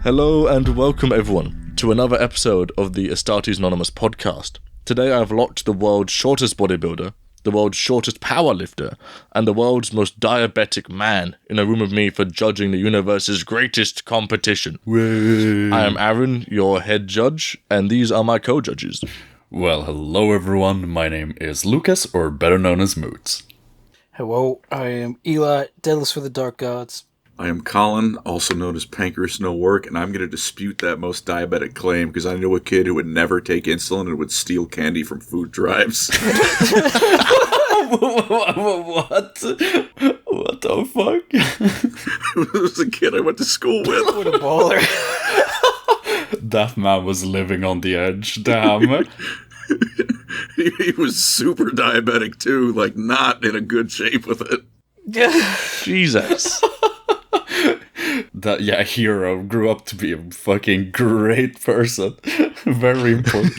Hello and welcome everyone to another episode of the Astartes Anonymous podcast. Today I've locked the world's shortest bodybuilder, the world's shortest powerlifter, and the world's most diabetic man in a room with me for judging the universe's greatest competition. Way. I am Aaron, your head judge, and these are my co-judges. Well, hello everyone, my name is Lucas, or better known as Moots. Hello, I am Eli, Deadlifts for the Dark Gods. I am Colin, also known as PANCREAS No Work, and I'm going to dispute that most diabetic claim because I know a kid who would never take insulin and would steal candy from food drives. What? What the fuck? It was a kid I went to school with. What a baller. That man was living on the edge, damn. He was super diabetic too, like not in a good shape with it. Jesus. That, yeah, hero grew up to be a fucking great person. Very important.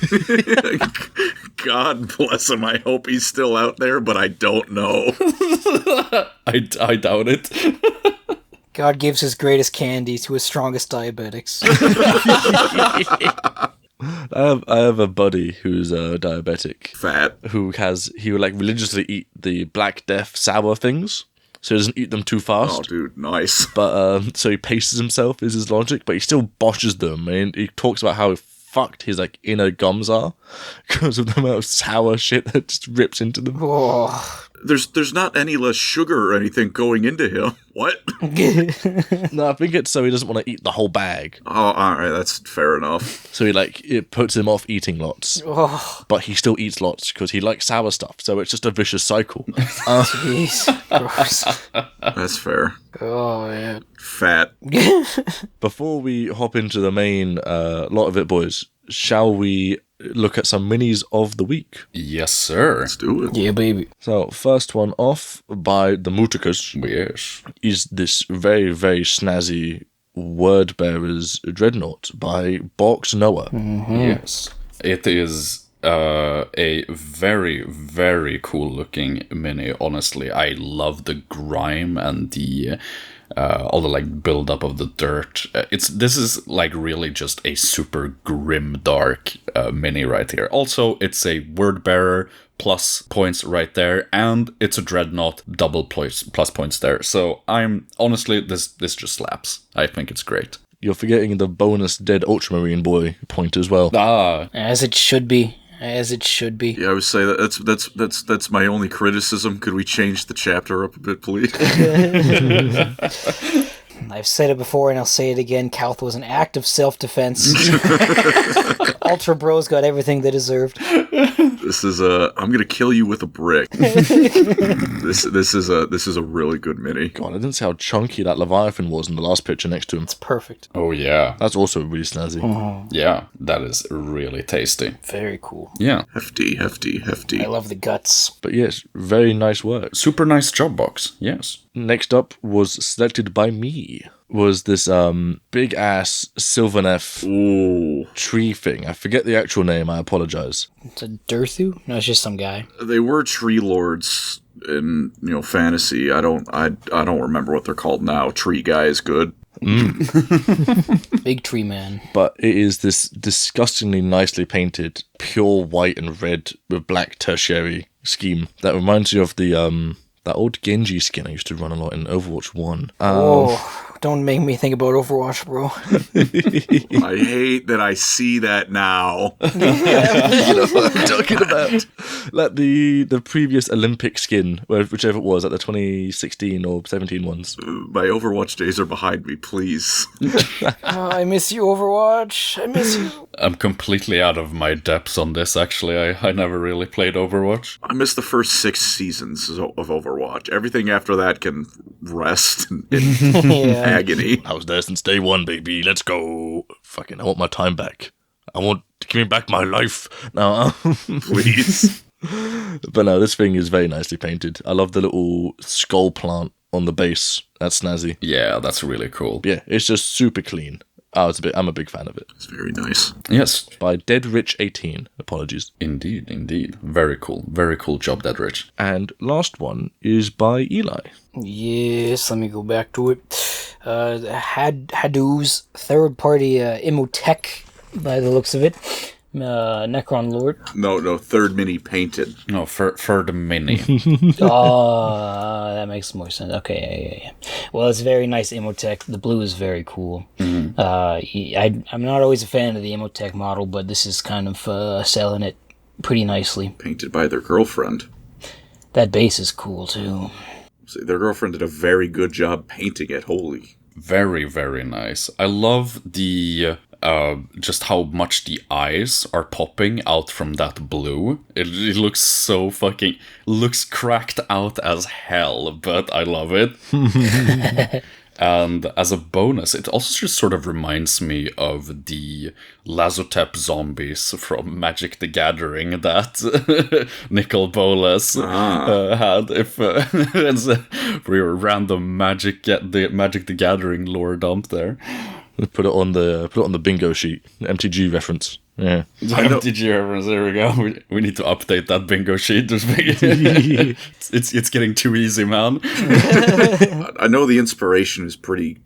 God bless him. I hope he's still out there, but I don't know. I doubt it. God gives his greatest candy to his strongest diabetics. I have a buddy who's diabetic. Fat. He would like religiously eat the Black Death sour things, so he doesn't eat them too fast. Oh, dude, nice. But so he paces himself is his logic, but he still botches them. And he talks about how fucked his like inner gums are because of the amount of sour shit that just rips into them. Oh. There's not any less sugar or anything going into him. What? No, I think it's so he doesn't want to eat the whole bag. Oh, alright, that's fair enough. So it puts him off eating lots. Oh, But he still eats lots because he likes sour stuff. So it's just a vicious cycle. jeez. Gross. That's fair. Oh, man. Fat. Before we hop into the main lot of it, boys, shall we look at some minis of the week? Yes, sir. Let's do it. Yeah, baby. So, first one off by the Muticus Yes. is this very, very snazzy Word Bearers Dreadnought by Box Noah. Yes. It is a very, very cool looking mini, honestly. I love the grime and the all the like build up of the dirt. This is like really just a super grim dark mini right here. Also, it's a word bearer plus points right there, and it's a dreadnought double plus points there. So I'm honestly this just slaps. I think it's great. You're forgetting the bonus Dead Ultramarine Boy point as well. Ah, As it should be. As it should be. Yeah, I would say that's my only criticism. Could we change the chapter up a bit, please? I've said it before and I'll say it again. Kalth was an act of self-defense. Ultra Bros got everything they deserved. This is I'm gonna kill you with a brick. This is a really good mini. God, I didn't see how chunky that Leviathan was in the last picture next to him. It's perfect. oh yeah. That's also really snazzy. Yeah, that is really tasty. Very cool. Yeah. Hefty. I love the guts. But yes, very nice work. Super nice job box. Yes. Next up was selected by me. Was this big ass Sylvaneth Ooh, tree thing. I forget the actual name, I apologize. It's a Durthu? No, it's just some guy. they were tree lords in fantasy. I don't remember what they're called now. Tree guy is good. Big tree man. But it is this disgustingly nicely painted, pure white and red with black tertiary scheme that reminds you of the that old Genji skin I used to run a lot in Overwatch 1. Don't make me think about Overwatch, bro. I hate that I see that now. You know what I'm talking about? Like the previous Olympic skin, whichever it was, like the 2016 or 17 ones. My Overwatch days are behind me, please. I miss you, Overwatch. I miss you. I'm completely out of my depths on this, actually. I never really played Overwatch. I missed the first 6 seasons of Overwatch. Everything after that can rest in Yeah. agony. I was there since day one, baby. Let's go. Fucking, I want my time back. Give me back my life. No, Please. but no, this thing is very nicely painted. I love the little skull plant on the base. That's snazzy. Yeah, that's really cool. Yeah, it's just super clean. I'm a big fan of it. It's very nice. Yes, By Dead Rich 18. Apologies. indeed. Very cool job, Dead Rich. And last one is by Eli. Yes, let me go back to it. Hadou's third-party Imhotech, by the looks of it. Necron Lord. No, third mini painted. No, for the mini. Oh, that makes more sense. Okay, yeah. Well, it's a very nice Imhotech. The blue is very cool. I'm not always a fan of the Imhotech model, but this is kind of selling it pretty nicely. Painted by their girlfriend. That base is cool, too. See, their girlfriend did a very good job painting it. Holy. Very, very nice. I love the just how much the eyes are popping out from that blue. It looks so fucking... looks cracked out as hell, but I love it. And as a bonus, it also just sort of reminds me of the Lazotep zombies from Magic the Gathering that Nicol Bolas had. If it's a random Magic the Gathering lore dump there. Put it on the bingo sheet. MTG reference. Yeah. MTG reference. There we go. We need to update that bingo sheet. It's getting too easy, man. I know the inspiration is pretty,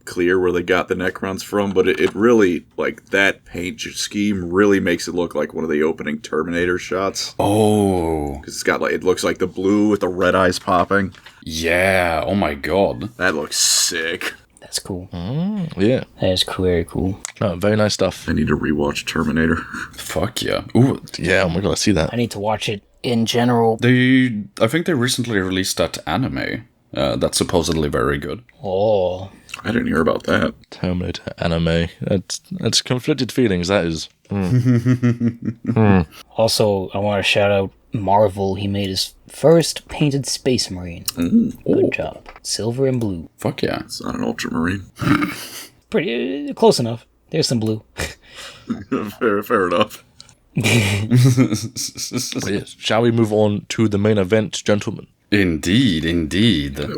clear where they got the Necrons from, but it really, like, that paint scheme really makes it look like one of the opening Terminator shots. Oh. Because it looks like the blue with the red eyes popping. Yeah. Oh my god. That looks sick. That's cool. Yeah. That is very cool. Oh, very nice stuff. I need to rewatch Terminator. Fuck yeah. Ooh. Yeah, oh my god, I see that. I need to watch it in general. I think they recently released that anime. That's supposedly very good. Oh. I didn't hear about that. Terminator anime. That's conflicted feelings, that is. Also, I want to shout out Marvel. He made his first painted Space Marine. Good job. Silver and blue. Fuck yeah. It's not an Ultramarine. Pretty close enough. There's some blue. Fair enough. Yes. Shall we move on to the main event, gentlemen? Indeed.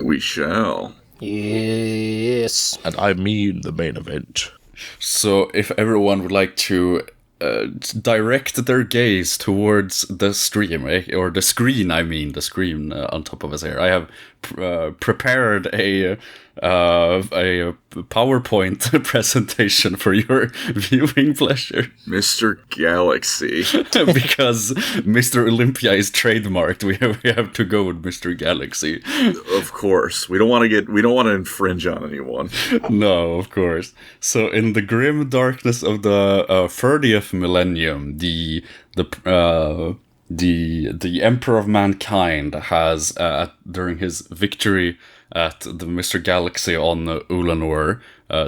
We shall. Yes. And I mean the main event. So, if everyone would like to direct their gaze towards the stream, or the screen, the screen on top of us here. I have prepared a PowerPoint presentation for your viewing pleasure. Mr. Galaxy. Because Mr. Olympia is trademarked, we have to go with Mr. Galaxy. Of course. We don't want to infringe on anyone. No, of course. So in the grim darkness of the 30th millennium, the Emperor of Mankind has, during his victory at the Mr. Galaxy on Ulanor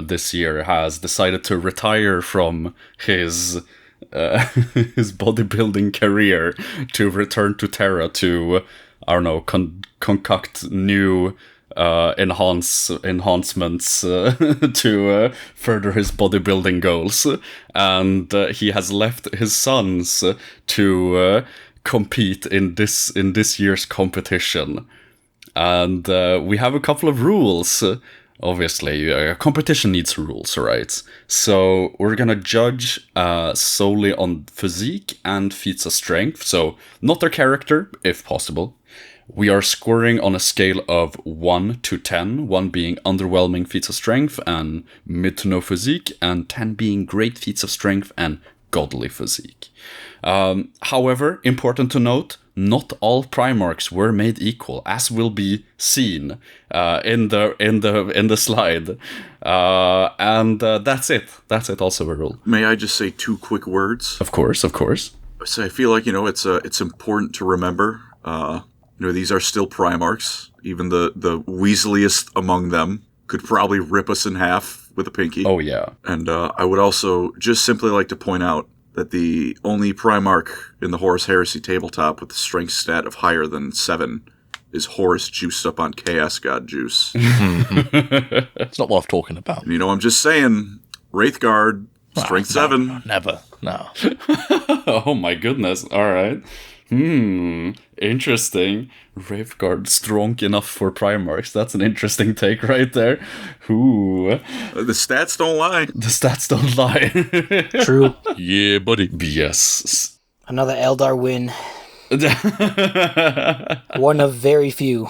this year, has decided to retire from his bodybuilding career to return to Terra to, concoct new enhancements to further his bodybuilding goals. And he has left his sons to compete in this year's competition. And we have a couple of rules. Obviously, a competition needs rules, right? So we're gonna judge solely on physique and feats of strength. So not their character, if possible. We are scoring on a scale of 1 to 10, 1 being underwhelming feats of strength and mid to no physique, and 10 being great feats of strength and godly physique. However, important to note, not all Primarchs were made equal, as will be seen in the slide. And that's it. That's it. Also a rule. May I just say 2 quick words? Of course. So I feel like it's important to remember. These are still Primarchs. Even the Weaseliest among them could probably rip us in half with a pinky. Oh yeah. And I would also just simply like to point out that the only Primarch in the Horus Heresy tabletop with the strength stat of higher than 7 is Horus juiced up on Chaos God juice. It's not worth talking about. And, I'm just saying, Wraithguard, strength 7. Never. No. Oh my goodness. All right. Interesting. Wraithguard strong enough for Primarchs. That's an interesting take right there. Ooh. The stats don't lie. The stats don't lie. True. Yeah, buddy. Yes. Another Eldar win. One of very few.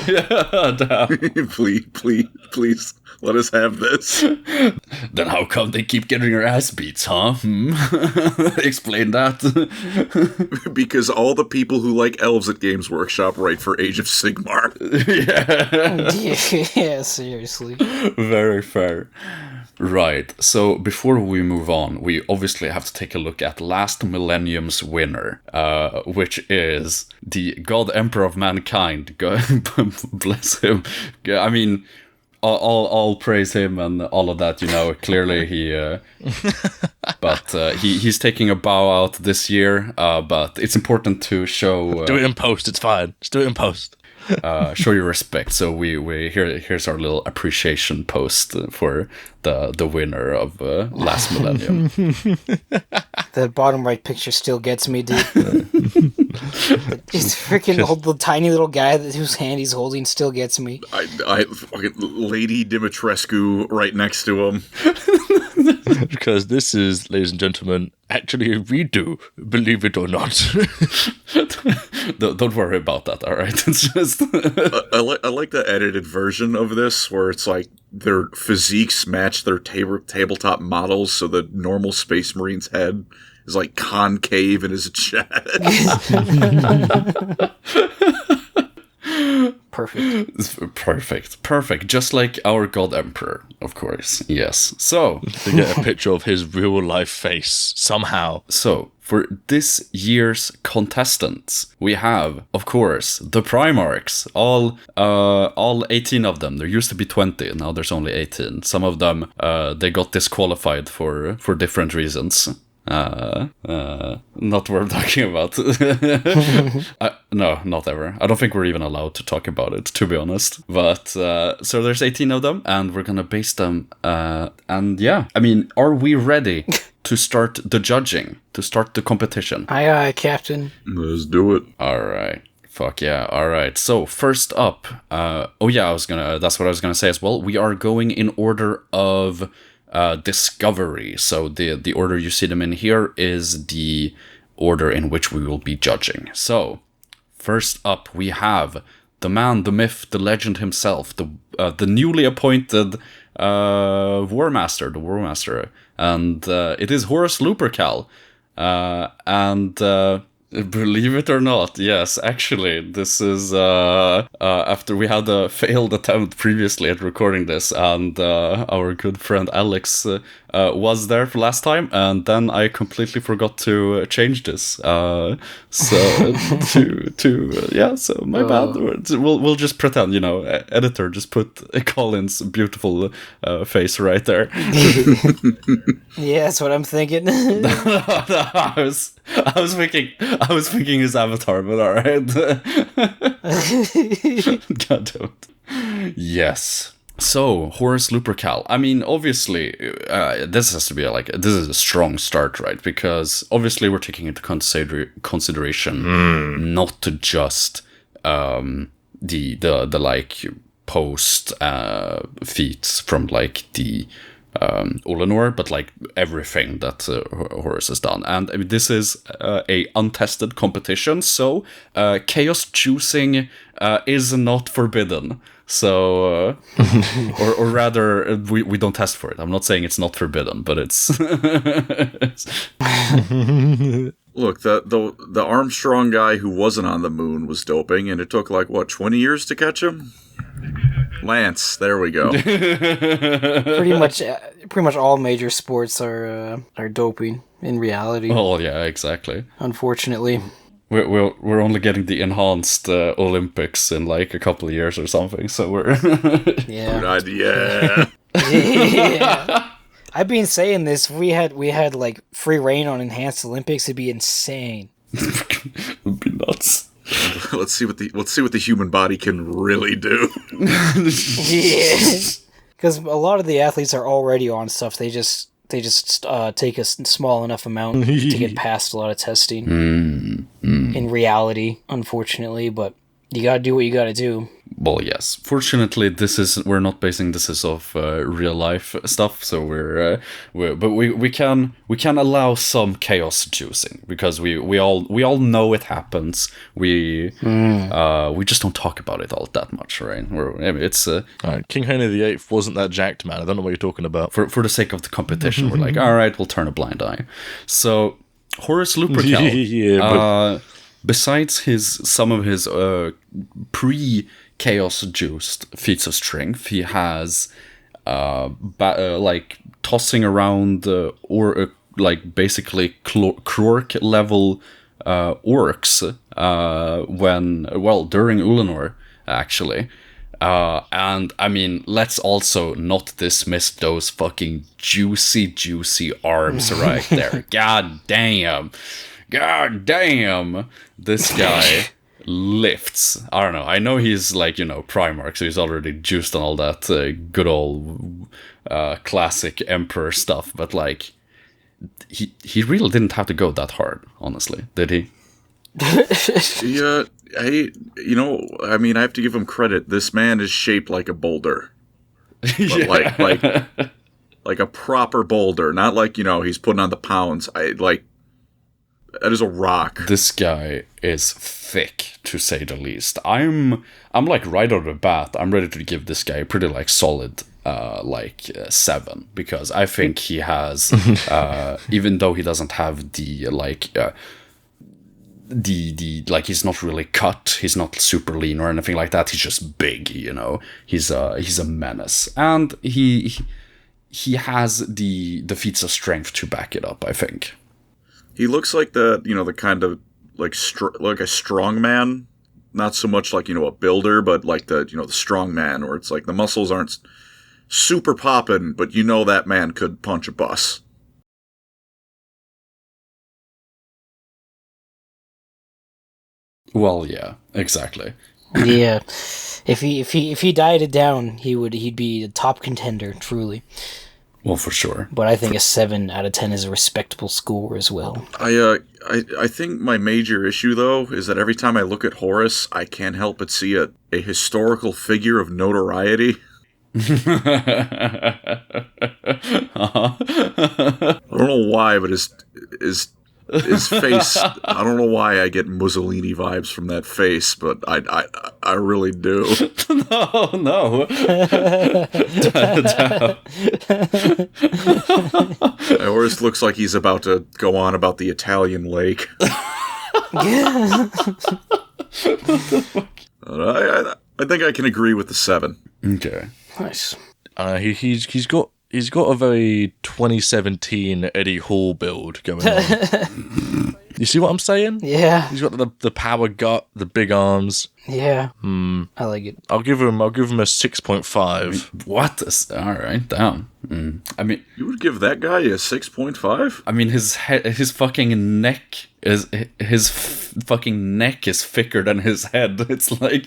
Yeah, damn. please, let us have this. Then how come they keep getting their ass beats, huh? Explain that. Because all the people who like elves at Games Workshop write for Age of Sigmar. Yeah, seriously. Very fair. Right, so before we move on, we obviously have to take a look at last millennium's winner, which is the God Emperor of Mankind. Bless him. I mean, I'll praise him and all of that, clearly he's taking a bow out this year, but it's important to show... do it in post, it's fine. Just do it in post. Show your respect. So here's our little appreciation post for the winner of last millennium. The bottom right picture still gets me, dude. It's freaking old, the tiny little guy whose hand he's holding still gets me. I fucking Lady Dimitrescu right next to him. Because this is, ladies and gentlemen, actually a redo, believe it or not. Don't worry about that, alright? It's just... I like the edited version of this, where it's like their physiques match their tabletop models, so the normal Space Marine's head is like concave in his chest. Perfect. Just like our God Emperor, of course. Yes. So to get a picture of his real life face somehow. So for this year's contestants, we have, of course, the Primarchs. All 18 of them. There used to be 20, now there's only 18. Some of them they got disqualified for different reasons. Not what I'm talking about. No, not ever. I don't think we're even allowed to talk about it, to be honest. But so there's 18 of them, and we're gonna base them. And yeah, I mean, are we ready to start the judging, to start the competition? Aye, Captain. Let's do it. All right. Fuck yeah. All right. So first up, that's what I was gonna say as well. We are going in order of discovery. So the order you see them in here is the order in which we will be judging. So first up we have the man, the myth, the legend himself, the newly appointed War Master, and it is Horus Lupercal. And believe it or not, yes, actually, this is after we had a failed attempt previously at recording this, and our good friend Alex was there for last time, and then I completely forgot to change this. So my bad. We'll just pretend, editor, just put Colin's beautiful face right there. Yeah, that's what I'm thinking. I was thinking his avatar, but all right. God damn it. Yes. So, Horus Lupercal. I mean, obviously, this has to be this is a strong start, right? Because obviously we're taking into consideration not to just the post feats from the Olenor, but everything that Horus has done. And I mean, this is a untested competition, so chaos choosing is not forbidden. So, or rather, we don't test for it. I'm not saying it's not forbidden, but it's... Look, the Armstrong guy who wasn't on the moon was doping, and it took 20 years to catch him? Lance, there we go. Pretty much all major sports are doping in reality. Oh yeah, exactly. Unfortunately, we're only getting the enhanced Olympics in a couple of years or something. So we're yeah. Good idea. Yeah. I've been saying this. If we had free reign on enhanced Olympics, it'd be insane. It'd be nuts. Let's see what the human body can really do. Yeah, because a lot of the athletes are already on stuff. They just take a small enough amount to get past a lot of testing. In reality, unfortunately, but you gotta do what you gotta do. well, yes. Fortunately, we're not basing this off real life stuff, so we can allow some chaos juicing because we all know it happens. We just don't talk about it all that much, right? It's All right, King Henry VIII wasn't that jacked, man. I don't know what you're talking about. For the sake of the competition, we're like, all right, we'll turn a blind eye. So Horus Lupercal, besides some of his pre-chaos juiced feats of strength, he has like tossing around like basically Krork level orcs during Ulanor actually. And I mean, let's also not dismiss those fucking juicy arms right there. God damn, this guy lifts. I don't know. I know he's like, Primarch, so he's already juiced on all that good old classic Emperor stuff. But like, he really didn't have to go that hard, honestly, did he? Yeah. I have to give him credit. This man is shaped like a boulder, but like a proper boulder, not like he's putting on the pounds. That is a rock. This guy is thick, to say the least. I'm like right out of the bat. I'm ready to give this guy a pretty like solid 7 because I think he has even though he doesn't have the he's not really cut, he's not super lean or anything like that, he's just big, he's a menace, and he has the feats of strength to back it up. I think he looks like the kind of like like a strong man, not so much like a builder, but like the the strong man, where it's like the muscles aren't super popping, but that man could punch a bus. Well, yeah, exactly. Yeah, if he dieted down, he'd be a top contender, truly. Well, for sure. But I think a 7 out of 10 is a respectable score as well. I think my major issue though is that every time I look at Horus, I can't help but see a historical figure of notoriety. I don't know why, but his face, I don't know why I get Mussolini vibes from that face, but I really do. No. Horus looks like he's about to go on about the Italian lake. I think I can agree with the 7. Okay. Nice. He's got a very 2017 Eddie Hall build going on. You see what I'm saying? Yeah. He's got the power gut, the big arms. Yeah. I like it. I'll give him a 6.5. What? All right, damn. I mean, you would give that guy a 6.5? I mean, his fucking neck is thicker than his head. It's like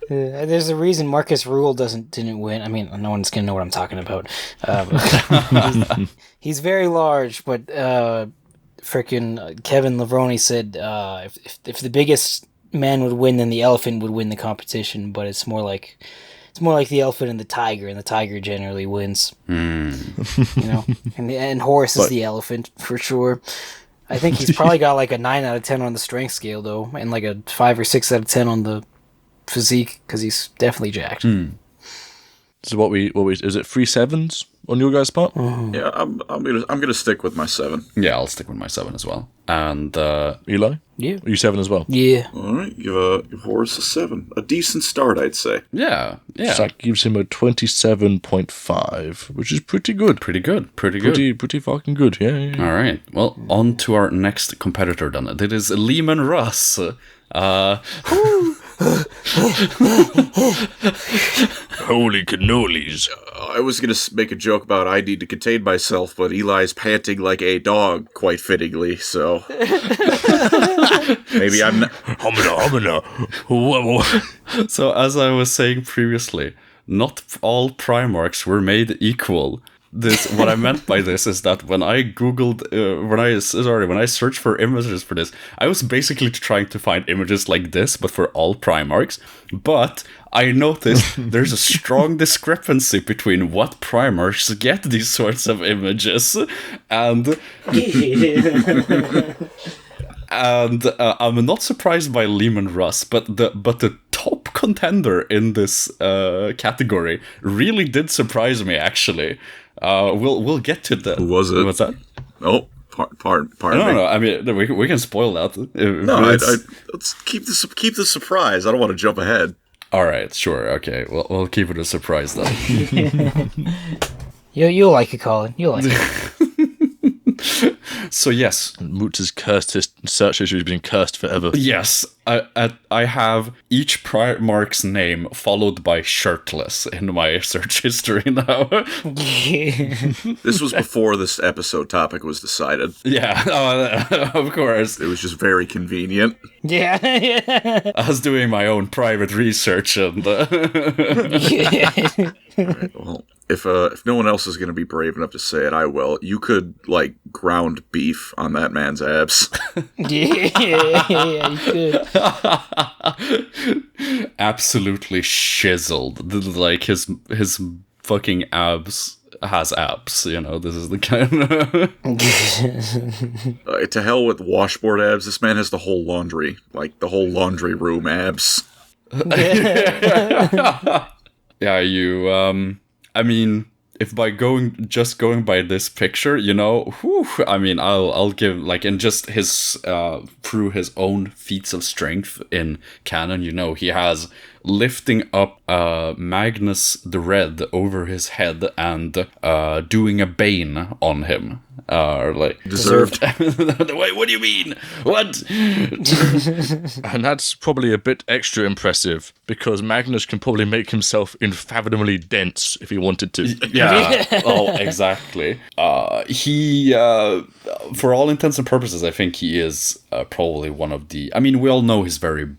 there's a reason Marcus Rule didn't win. I mean, no one's gonna know what I'm talking about. He's very large, but frickin' Kevin Lavroni said if the biggest man would win, then the elephant would win the competition. But it's more like the elephant and the tiger generally wins. And Horus is the elephant for sure. I think he's probably got like a 9 out of 10 on the strength scale though, and like a 5 or 6 out of 10 on the physique, because he's definitely jacked. So what we is it 3 7s on your guys' part? Yeah, I'm gonna stick with my 7. Yeah, I'll stick with my 7 as well. And Eli? Yeah. Are you 7 as well? Yeah. All right, give Horus a 7. A decent start, I'd say. yeah. So that gives him a 27.5, which is pretty good. Pretty good. Pretty fucking good. Yeah. All right. Well, on to our next competitor then. It is Lehman Russ. Holy cannolis. I was going to make a joke about I need to contain myself, but Eli's panting like a dog, quite fittingly, so... Maybe I'm not... Homina. So, as I was saying previously, not all Primarchs were made equal. this. What I meant by this is that when I googled, when I searched for images for this, I was basically trying to find images like this, but for all Primarchs. But I noticed there's a strong discrepancy between what Primarchs get these sorts of images, and I'm not surprised by Lehman Russ, but the top contender in this category really did surprise me. Actually, we'll get to that. Who was it? What's that? Oh, pardon me. No. I mean, we can spoil that. No, let's keep the surprise. I don't want to jump ahead. All right, sure, okay. We'll keep it a surprise then. You'll like it, Colin. You'll like it. So yes, Moots has cursed his search history has been cursed forever. yes. I have each Primarch's name followed by shirtless in my search history now. This was before this episode topic was decided. Yeah, of course. It was just very convenient. Yeah. I was doing my own private research and. Right, well, if no one else is going to be brave enough to say it, I will. You could like ground beef on that man's abs. Yeah, you could. Absolutely chiseled. Like his fucking abs has abs, you know. This is the kind of To hell with washboard abs. This man has the whole laundry, like the whole laundry room abs. Yeah, you I mean, if by going by this picture, you know, whew, I mean, I'll give, like, in just his through his own feats of strength in canon, you know, he has lifting up Magnus the Red over his head and doing a bane on him. Or like Deserved. Wait, what do you mean? What? And that's probably a bit extra impressive because Magnus can probably make himself unfathomably dense if he wanted to. Yeah. Oh, exactly. He, for all intents and purposes, I think he is probably one of the. I mean, we all know he's very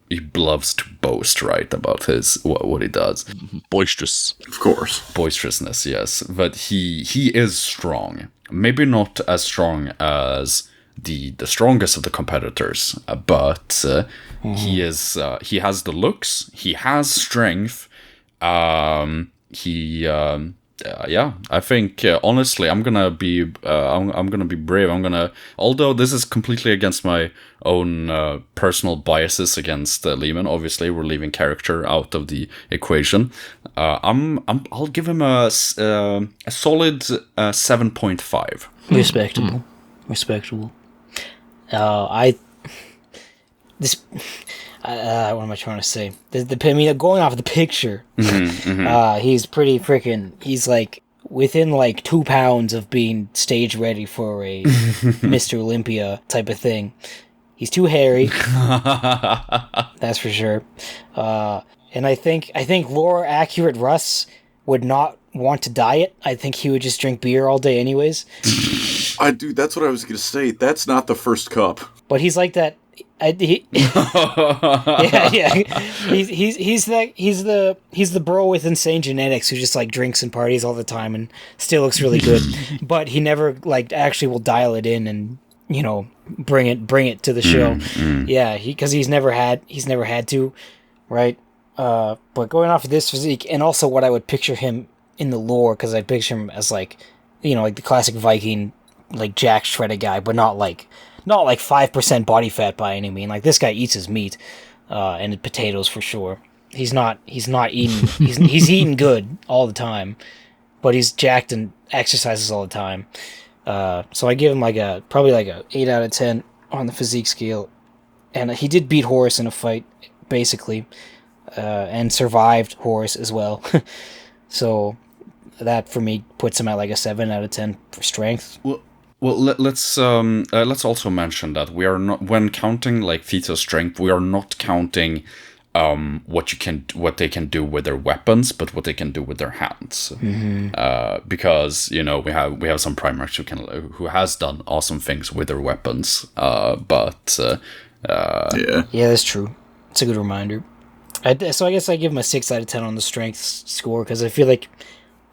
he loves to boast, right, about his what he does. Boisterous. Of course. Boisterousness, yes, but he is strong. Maybe not as strong as the strongest of the competitors, but he is. He has the looks. He has strength. Yeah, I think honestly, I'm gonna be brave. Although this is completely against my own personal biases against Lehman. Obviously, we're leaving character out of the equation. I'll give him a solid 7.5. Respectable. What am I trying to say? I mean, going off the picture, he's pretty freaking. He's like within like 2 pounds of being stage ready for a Mr. Olympia type of thing. He's too hairy, that's for sure. And I think lore accurate Russ would not want to diet. I think he would just drink beer all day, anyways. That's what I was gonna say. That's not the first cup. But he's like that. Yeah. He's the bro with insane genetics who just like drinks and parties all the time and still looks really good. But he never like actually will dial it in and, you know, bring it to the show. Yeah, because he's never had to, right? But going off of this physique and also what I would picture him in the lore, because I picture him as like, you know, like the classic Viking, like jack shredded guy, but not like 5% body fat by any mean. Like this guy eats his meat, and potatoes for sure. He's not eating. He's eating good all the time, but he's jacked and exercises all the time. So I give him probably like a 8 out of 10 on the physique scale, and he did beat Horus in a fight basically, and survived Horus as well. So that for me puts him at like a 7 out of 10 for strength. Well, let's also mention that we are not, when counting like feats of strength, we are not counting what they can do with their weapons, but what they can do with their hands. Because you know we have some Primarchs who has done awesome things with their weapons. Yeah, that's true. It's a good reminder. So I guess I give him a 6 out of 10 on the strength score because I feel like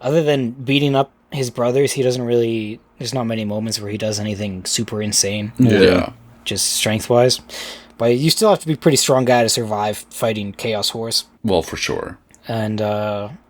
other than beating up his brothers, he doesn't really... There's not many moments where he does anything super insane. Yeah. Just strength-wise. But you still have to be a pretty strong guy to survive fighting Chaos Horse. Well, for sure. And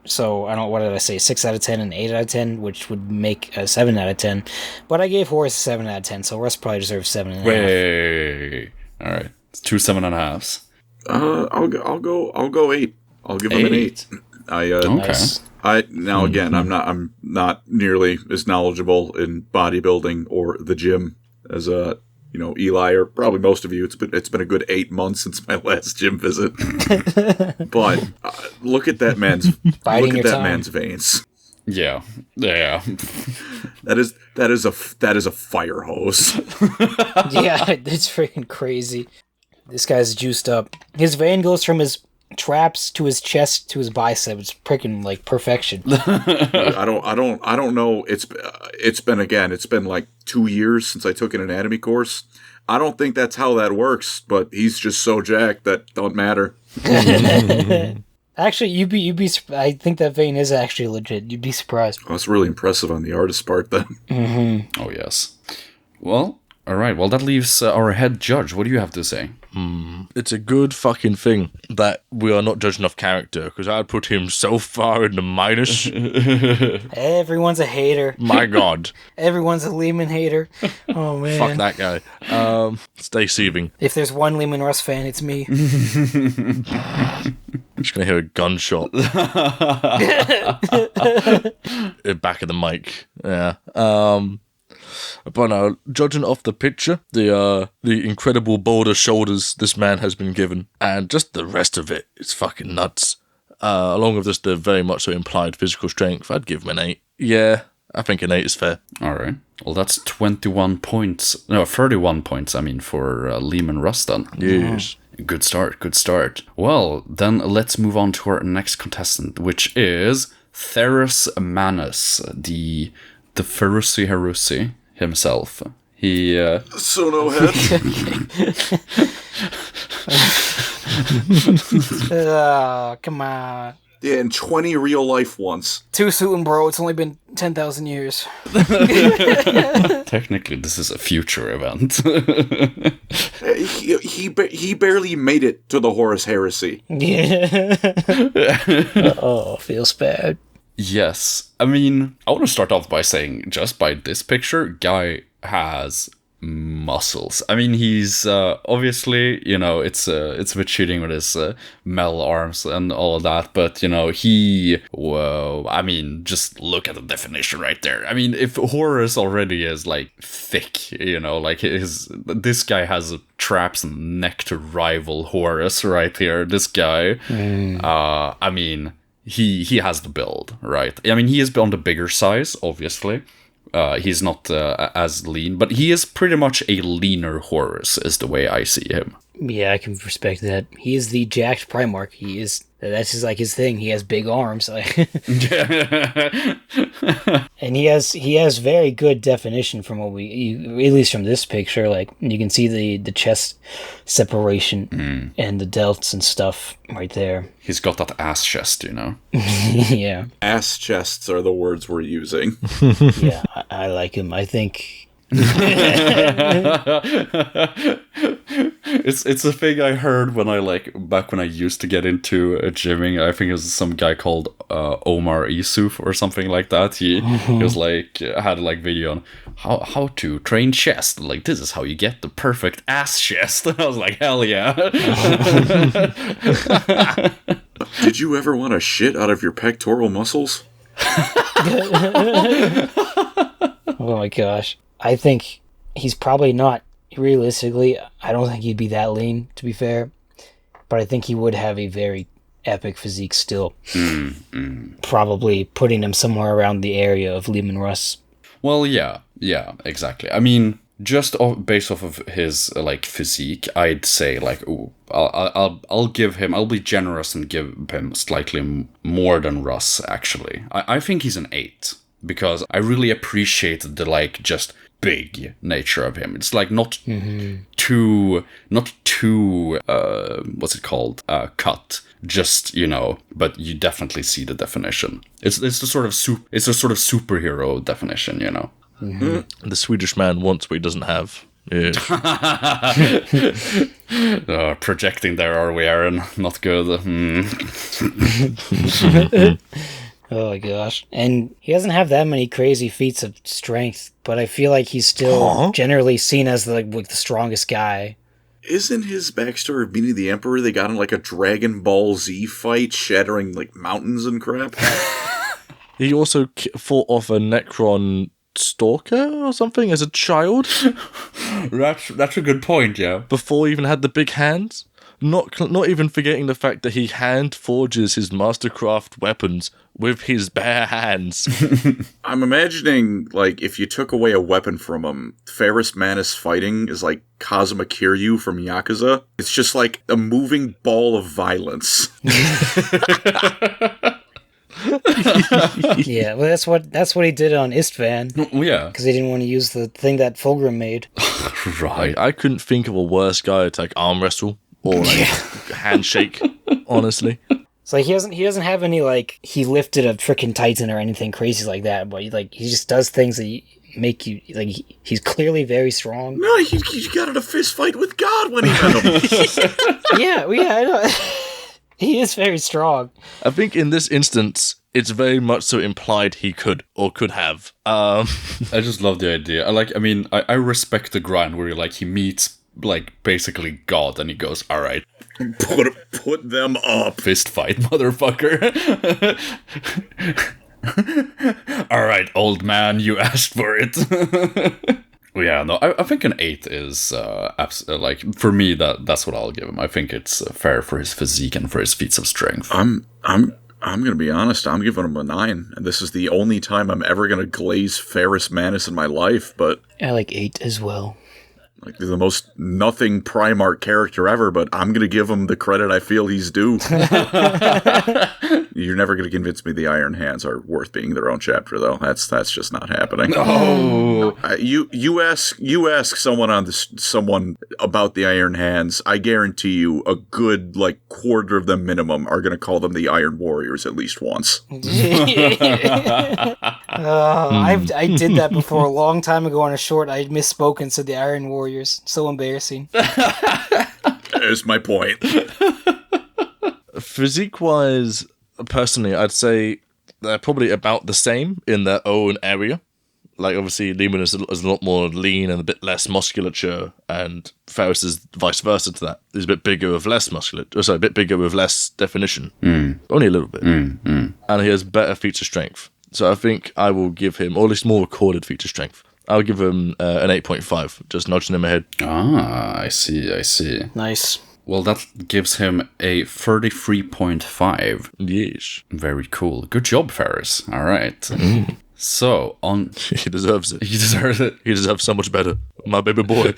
so, I don't... What did I say? 6 out of 10 and 8 out of 10, which would make a 7 out of 10. But I gave Horus a 7 out of 10, so Russ probably deserves 7.5. Wait. All right. It's 2 7.5s. I'll go 8. I'll give him an 8. Okay. Nice. I'm not nearly as knowledgeable in bodybuilding or the gym as Eli or probably most of you. It's been a good 8 months since my last gym visit. But look at that man's man's veins. Yeah. That is a fire hose. Yeah, it's freaking crazy. This guy's juiced up. His vein goes from his traps to his chest to his bicep. It's freaking like perfection. I don't know. It's been like 2 years since I took an anatomy course. I don't think that's how that works, but he's just so jacked that don't matter. Actually, you'd be. I think that vein is actually legit. You'd be surprised. Oh, that's really impressive on the artist part, then. Mm-hmm. Oh, yes. Well, all right. Well, that leaves our head judge. What do you have to say? It's a good fucking thing that we are not judging off character, because I'd put him so far in the minus. Everyone's a hater. My God. Everyone's a Lehman hater. Oh, man. Fuck that guy. Stay seething. If there's one Lehman Russ fan, it's me. Just gonna hear a gunshot. Back of the mic. Yeah. But no, judging off the picture, the incredible boulder shoulders this man has been given, and just the rest of it, it's fucking nuts. Along with just the very much so implied physical strength, I'd give him an 8. Yeah, I think an 8 is fair. All right. Well, that's 31 points. No, 31 points, for Lehman Russ then. Yes. Good start. Well, then let's move on to our next contestant, which is Theros Manus, the Ferrusi Herusi himself. He So no head. Come on. Yeah, in 20 real life ones. Too soon, bro. It's only been 10,000 years. technically this is a future event. He barely made it to the Horus Heresy. Yeah. Oh, feels bad. Yes. I mean, I want to start off by saying, just by this picture, guy has muscles. I mean, he's obviously, it's a bit cheating with his Mel arms and all of that, but just look at the definition right there. I mean, if Horus already is like thick, this guy has traps in the neck to rival Horus right here. This guy, I mean, he has the build, right? I mean, he is on the bigger size, obviously. He's not as lean, but he is pretty much a leaner Horus, is the way I see him. Yeah, I can respect that. He is the jacked Primarch. That's just like his thing. He has big arms. And he has very good definition from what at least from this picture. Like, you can see the chest separation and the delts and stuff right there. He's got that ass chest, Yeah. Ass chests are the words we're using. Yeah, I like him. I think... It's a thing I heard when back when I used to get into gymming. I think it was some guy called Omar Isuf or something like that. He was had video on how to train chest. Like, this is how you get the perfect ass chest. I was like, hell yeah. Did you ever want to shit out of your pectoral muscles? Oh my gosh. I think he's probably not, realistically, I don't think he'd be that lean, to be fair. But I think he would have a very epic physique still. Probably putting him somewhere around the area of Lehman Russ. Well, yeah, exactly. I mean, just based off of his physique, I'd say I'll give him. I'll be generous and give him slightly more than Russ. Actually, I think he's an 8 because I really appreciate the just big nature of him. It's like not too what's it called, cut, just, you know, but you definitely see the definition. It's the sort of superhero definition, you know. The Swedish man wants what he doesn't have. Yeah. Projecting there, are we, Aaron? Not good. Oh my gosh. And he doesn't have that many crazy feats of strength, but I feel like he's still generally seen as like the strongest guy. Isn't his backstory of meeting the Emperor, they got in like a Dragon Ball Z fight, shattering like mountains and crap? He also fought off a Necron stalker or something as a child. That's a good point, yeah. Before he even had the big hands. Not even forgetting the fact that he hand forges his mastercraft weapons with his bare hands. I'm imagining, like, if you took away a weapon from him, Ferrus Manus fighting is like Kazuma Kiryu from Yakuza. It's just like a moving ball of violence. Yeah, well, that's what he did on Istvan. Yeah, because he didn't want to use the thing that Fulgrim made. Right. I couldn't think of a worse guy to like arm wrestle or like handshake. Honestly, So he doesn't have any like he lifted a freaking Titan or anything crazy like that. But he just does things that make you like. He's clearly very strong. No, he got in a fist fight with God when he met him. Yeah, I know. He is very strong. I think in this instance, it's very much so implied he could or could have. I just love the idea. I respect the grind where he meets like basically God and he goes, all right, put them up. Fist fight, motherfucker. All right, old man, you asked for it. Yeah, no, I think an 8 is like for me that's what I'll give him. I think it's fair for his physique and for his feats of strength. I'm gonna be honest. I'm giving him a 9, and this is the only time I'm ever gonna glaze Ferrus Manus in my life. But I like 8 as well. Like, they're the most nothing Primarch character ever, but I'm going to give him the credit I feel he's due. You're never going to convince me the Iron Hands are worth being their own chapter, though. That's just not happening. No. You ask someone about the Iron Hands, I guarantee you a good, like, quarter of them minimum are going to call them the Iron Warriors at least once. I did that before a long time ago on a short. I misspoke and said the Iron Warriors. So embarrassing. There's my point. Physique-wise, personally, I'd say they're probably about the same in their own area. Like, obviously, Lehman is a lot more lean and a bit less musculature, and Ferrus is vice versa to that. He's a bit bigger with less a bit bigger with less definition. Only a little bit. And he has better feature strength. So I think I will give him, or at least more recorded feature strength. I'll give him an 8.5, just nudging him ahead. Ah, I see. Nice. Well, that gives him a 33.5. Yes. Very cool. Good job, Ferrus. All right. So, on... He deserves it. He deserves it. He deserves so much better. My baby boy.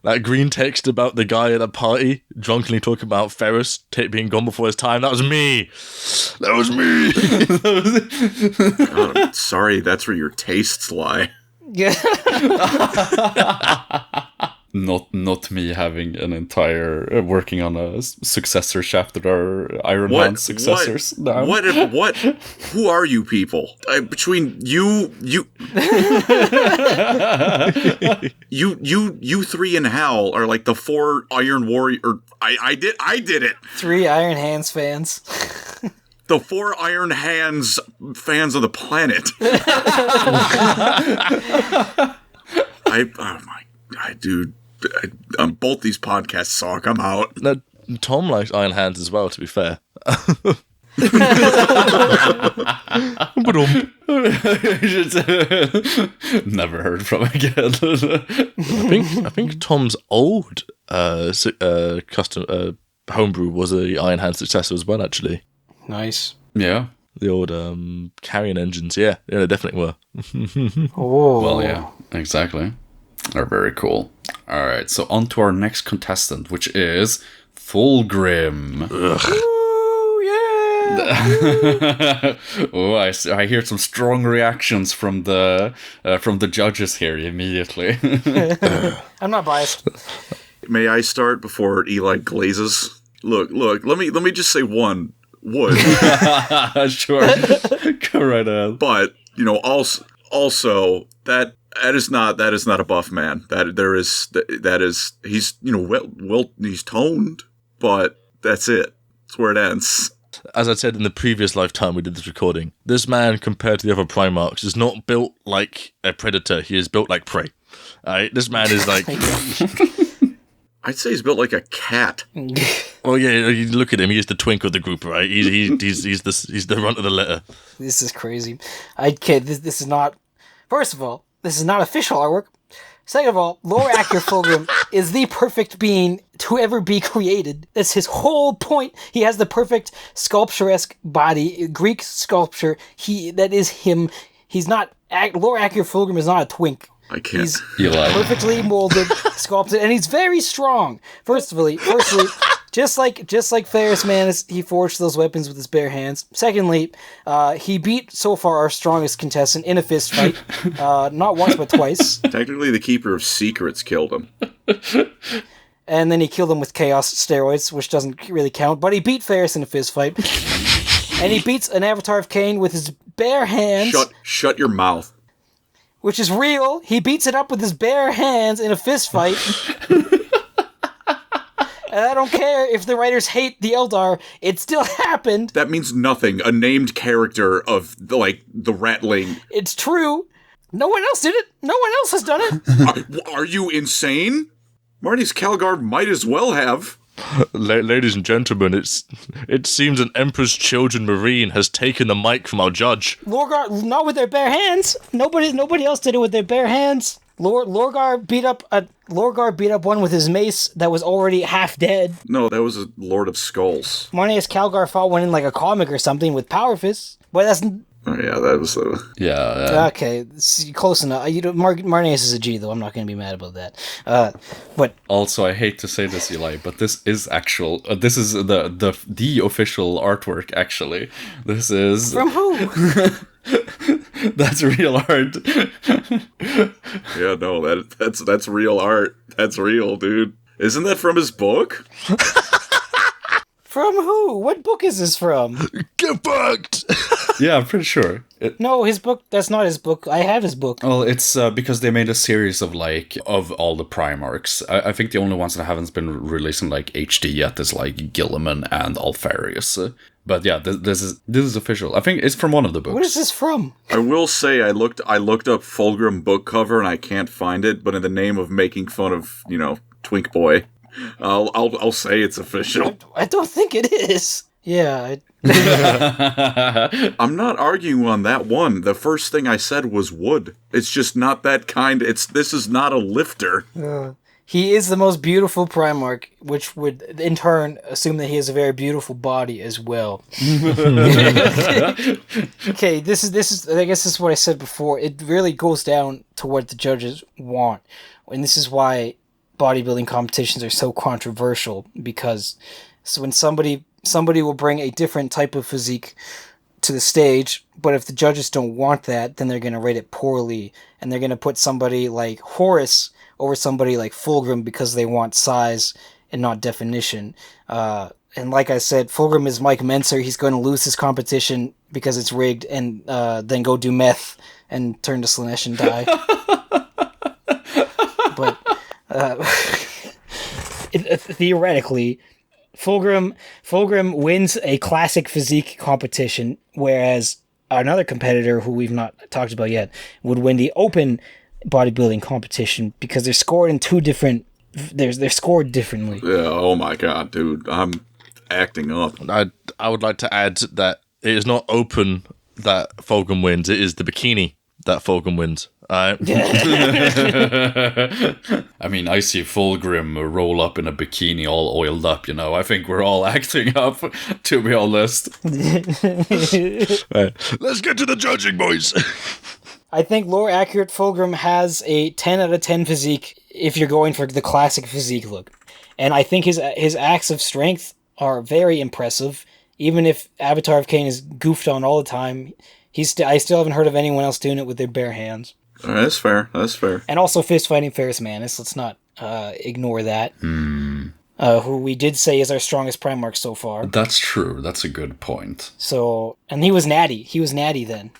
That green text about the guy at a party drunkenly talking about Ferrus being gone before his time. That was me. That was me. God, I'm sorry, that's where your tastes lie. Yeah. Not me having an entire working on a successor chapter or Iron Man successors. No. What? Who are you people? Between you three and Hal are like the 4 Iron Warrior. I did it. 3 Iron Hands fans. The 4 Iron Hands fans of the planet. Dude, both these podcasts suck. I'm out. No, Tom likes Iron Hands as well, to be fair. Never heard from again. I think Tom's old custom homebrew was a Iron Hand successor as well, actually. Nice. Yeah. The old carrion engines, yeah, they definitely were. Oh. Well, yeah, exactly. Are very cool. All right, so on to our next contestant, which is Fulgrim. Ooh, yeah. Oh, I hear some strong reactions from the judges here immediately. I'm not biased. May I start before Eli glazes? Look, let me just say one. Would. Sure. Go right ahead. But, also that is not a buff man. He's he's toned, but that's it. That's where it ends. As I said in the previous lifetime we did this recording, this man, compared to the other Primarchs, is not built like a predator. He is built like prey. Alright, this man is like... I'd say he's built like a cat. Well, yeah, you look at him. He is the twink of the group, right? He's the runt of the litter. This is crazy. This is not... First of all, this is not official artwork. Second of all, Lore Accurate Fulgrim is the perfect being to ever be created. That's his whole point. He has the perfect sculpturesque body, Greek sculpture. That is him. He's not... Lore Accurate Fulgrim is not a twink. I can't. He's perfectly molded, sculpted, and he's very strong. Firstly, just like Ferris Manus, he forged those weapons with his bare hands. Secondly, he beat so far our strongest contestant in a fist fight, not once but twice. Technically, the Keeper of Secrets killed him. And then he killed him with Chaos Steroids, which doesn't really count. But he beat Ferris in a fist fight, and he beats an Avatar of Cain with his bare hands. Shut your mouth. Which is real. He beats it up with his bare hands in a fist fight. And I don't care if the writers hate the Eldar, it still happened. That means nothing. A named character of, the Ratling. It's true. No one else did it. No one else has done it. Are you insane? Marty's Calgard might as well have. Ladies and gentlemen, it seems an Emperor's Children Marine has taken the mic from our judge. Lorgar, not with their bare hands. Nobody else did it with their bare hands. Lorgar beat up one with his mace that was already half dead. No, that was a Lord of Skulls. Marneus Calgar fought one in like a comic or something with power fists. But that's... Oh yeah, that was... Yeah. Okay, close enough. Marneus is a G, though. I'm not going to be mad about that. But also, I hate to say this, Eli, but this is actual. This is the official artwork. Actually, this is from who? That's real art. Yeah, no, that's real art. That's real, dude. Isn't that from his book? From who? What book is this from? Get fucked! Yeah, I'm pretty sure. No, his book, that's not his book. I have his book. Well, it's because they made a series of all the Primarchs. I think the only ones that haven't been released in HD yet is Gilliman and Alfarius. But yeah, this is official. I think it's from one of the books. What is this from? I will say I looked up Fulgrim book cover and I can't find it, but in the name of making fun of, Twink Boy, I'll say it's official. I don't think it is. Yeah. I'm not arguing on that one. The first thing I said was wood. It's just not that kind. This is not a lifter. He is the most beautiful Primarch, which would in turn assume that he has a very beautiful body as well. Okay, this is I guess this is what I said before. It really goes down to what the judges want. And this is why bodybuilding competitions are so controversial, because when somebody will bring a different type of physique to the stage, but if the judges don't want that, then they're going to rate it poorly, and they're going to put somebody like Horus over somebody like Fulgrim because they want size and not definition. And like I said, Fulgrim is Mike Menser. He's going to lose his competition because it's rigged, and then go do meth and turn to Slanesh and die. But theoretically, Fulgrim wins a classic physique competition, whereas another competitor who we've not talked about yet would win the open bodybuilding competition, because they're scored in two different. They're scored differently. Yeah. Oh my god, dude, I'm acting up. I would like to add that it is not open that Fulgrim wins. It is the bikini that Fulgrim wins. I mean, I see Fulgrim roll up in a bikini all oiled up, I think we're all acting up, to be honest. Right. Let's get to the judging, boys. I think Lore Accurate Fulgrim has a 10 out of 10 physique if you're going for the classic physique look. And I think his acts of strength are very impressive, even if Avatar of Kane is goofed on all the time, I still haven't heard of anyone else doing it with their bare hands. That's fair. That's fair. And also fist fighting Ferrus Manus. Let's not ignore that. Who we did say is our strongest Primarch so far. That's true. That's a good point. So, and he was natty. He was natty then.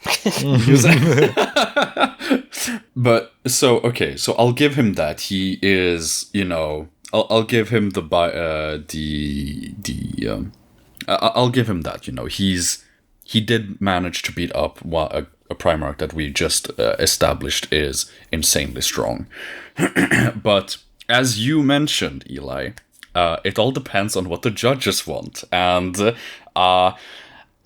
But so okay, so I'll give him that. He is, you know, I'll give him I'll give him that. You know, he did manage to beat up a Primarch that we just established is insanely strong. But as you mentioned, Eli, it all depends on what the judges want, and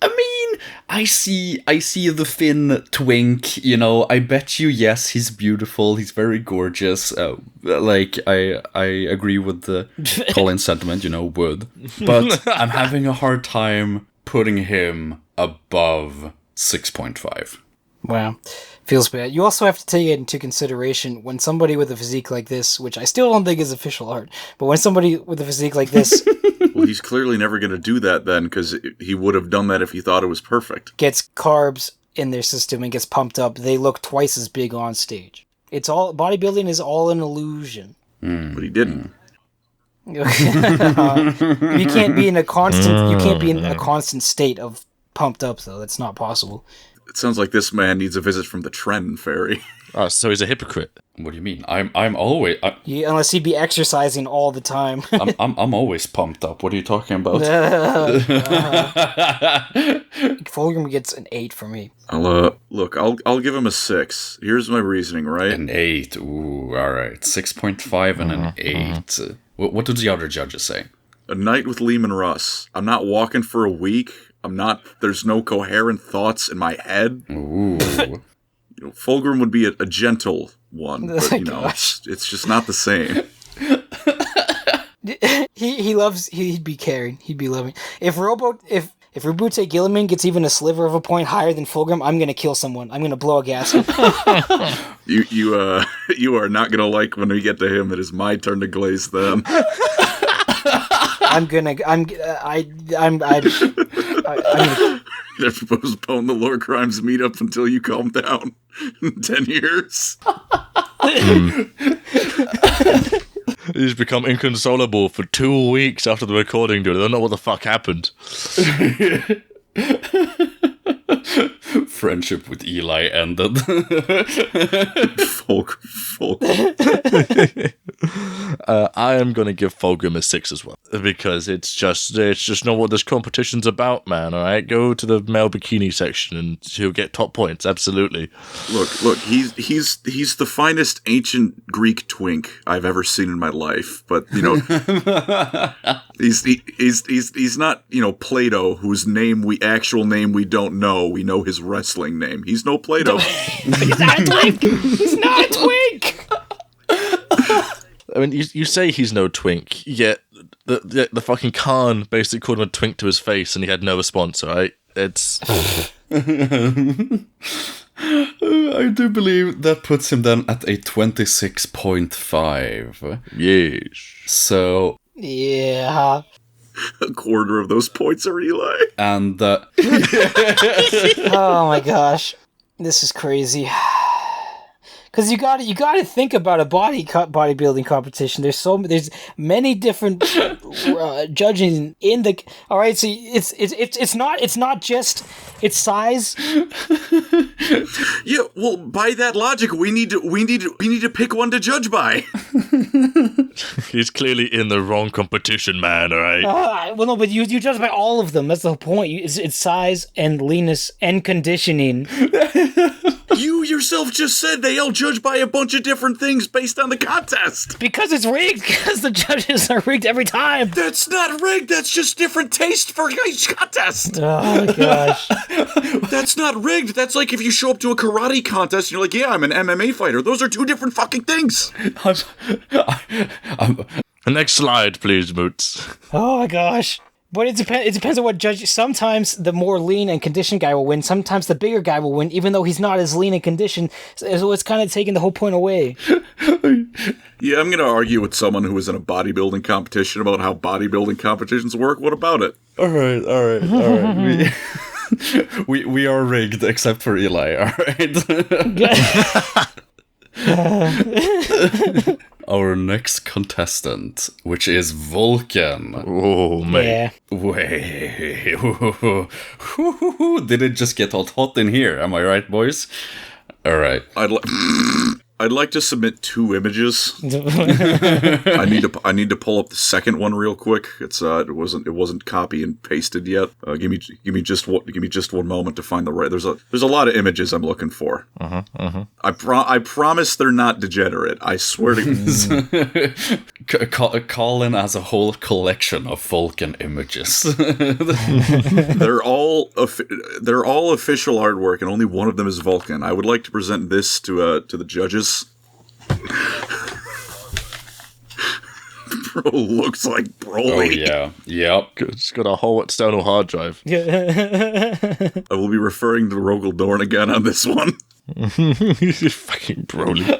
I mean, I see the Finn twink, you know, I bet you, yes, he's beautiful, he's very gorgeous, like, I agree with the Colin sentiment, you know, would, but I'm having a hard time putting him above 6.5. Wow. Feels bad. You also have to take it into consideration when somebody with a physique like this, which I still don't think is official art, but when somebody with a physique like this... Well, he's clearly never going to do that then, because he would have done that if he thought it was perfect. ...gets carbs in their system and gets pumped up, they look twice as big on stage. It's all... Bodybuilding is all an illusion. But he didn't. You can't be in a constant... You can't be in a constant state of pumped up, though. That's not possible. It sounds like this man needs a visit from the Tren Fairy. Oh, so he's a hypocrite. What do you mean? I'm always Unless he'd be exercising all the time. I'm always pumped up. What are you talking about? Fulgrim gets an 8 for me. I'll give him a 6. Here's my reasoning, right? An 8. Ooh, all right. 6.5 and an 8. What did the other judges say? A night with Lehman Russ. I'm not walking for a week. There's no coherent thoughts in my head. Ooh. You know, Fulgrim would be a gentle one, but you know, it's just not the same. He'd be caring. He'd be loving. If Robute Gilliman gets even a sliver of a point higher than Fulgrim, I'm gonna kill someone. I'm gonna blow a gasket. You are not gonna like when we get to him. It is my turn to glaze them. I'm gonna They're supposed to postpone the Lord Grimes meetup until you calm down in 10 years. He's become inconsolable for 2 weeks after the recording, dude. I don't know what the fuck happened. Friendship with Eli ended. I am gonna give Fulgrim a 6 as well, because it's just not what this competition's about, man. All right, go to the male bikini section and he'll get top points. Absolutely. Look, he's the finest ancient Greek twink I've ever seen in my life. But you know, he's not, you know, Plato, whose actual name we don't know. We know his wrestling name. He's no Plato. He's not a twink. He's not a twink. I mean, you say he's no twink, yet the fucking Khan basically called him a twink to his face, and he had no response. All right, it's. I do believe that puts him then at a 26.5. Yes. So. Yeah. A quarter of those points are Eli. And. Oh my gosh, this is crazy. Because you got to think about a bodybuilding competition. There's many different judging in the. All right, so it's not just its size. Yeah, well, by that logic, we need to pick one to judge by. He's clearly in the wrong competition, man. All right. Well, no, but you judge by all of them. That's the whole point. It's size and leanness and conditioning. You yourself just said they all judge by a bunch of different things based on the contest. Because it's rigged. Because the judges are rigged every time. That's not rigged. That's just different taste for each contest. Oh my gosh. That's not rigged. That's like if you show up to a karate contest and you're like, yeah, I'm an MMA fighter. Those are two different fucking things. Next slide, please, Moots. Oh my gosh. But it depends on what judge. Sometimes the more lean and conditioned guy will win. Sometimes the bigger guy will win, even though he's not as lean and conditioned. So it's kind of taking the whole point away. Yeah, I'm going to argue with someone who was in a bodybuilding competition about how bodybuilding competitions work. What about it? All right. We are rigged except for Eli. All right. Our next contestant, which is Vulcan. Oh, mate. Yeah. Wait. Did it just get all hot in here? Am I right, boys? All right. I'd like to submit 2 images. I need to pull up the second one real quick. It wasn't copy and pasted yet. Give me just one moment to find the right. There's a lot of images I'm looking for. I promise they're not degenerate. I swear to Colin has a whole collection of Vulcan images. they're all official artwork, and only one of them is Vulcan. I would like to present this to the judges. Bro looks like Broly. Oh yeah, yep. It's got a whole external hard drive. I will be referring to Rogel Dorn again on this one. Fucking Broly.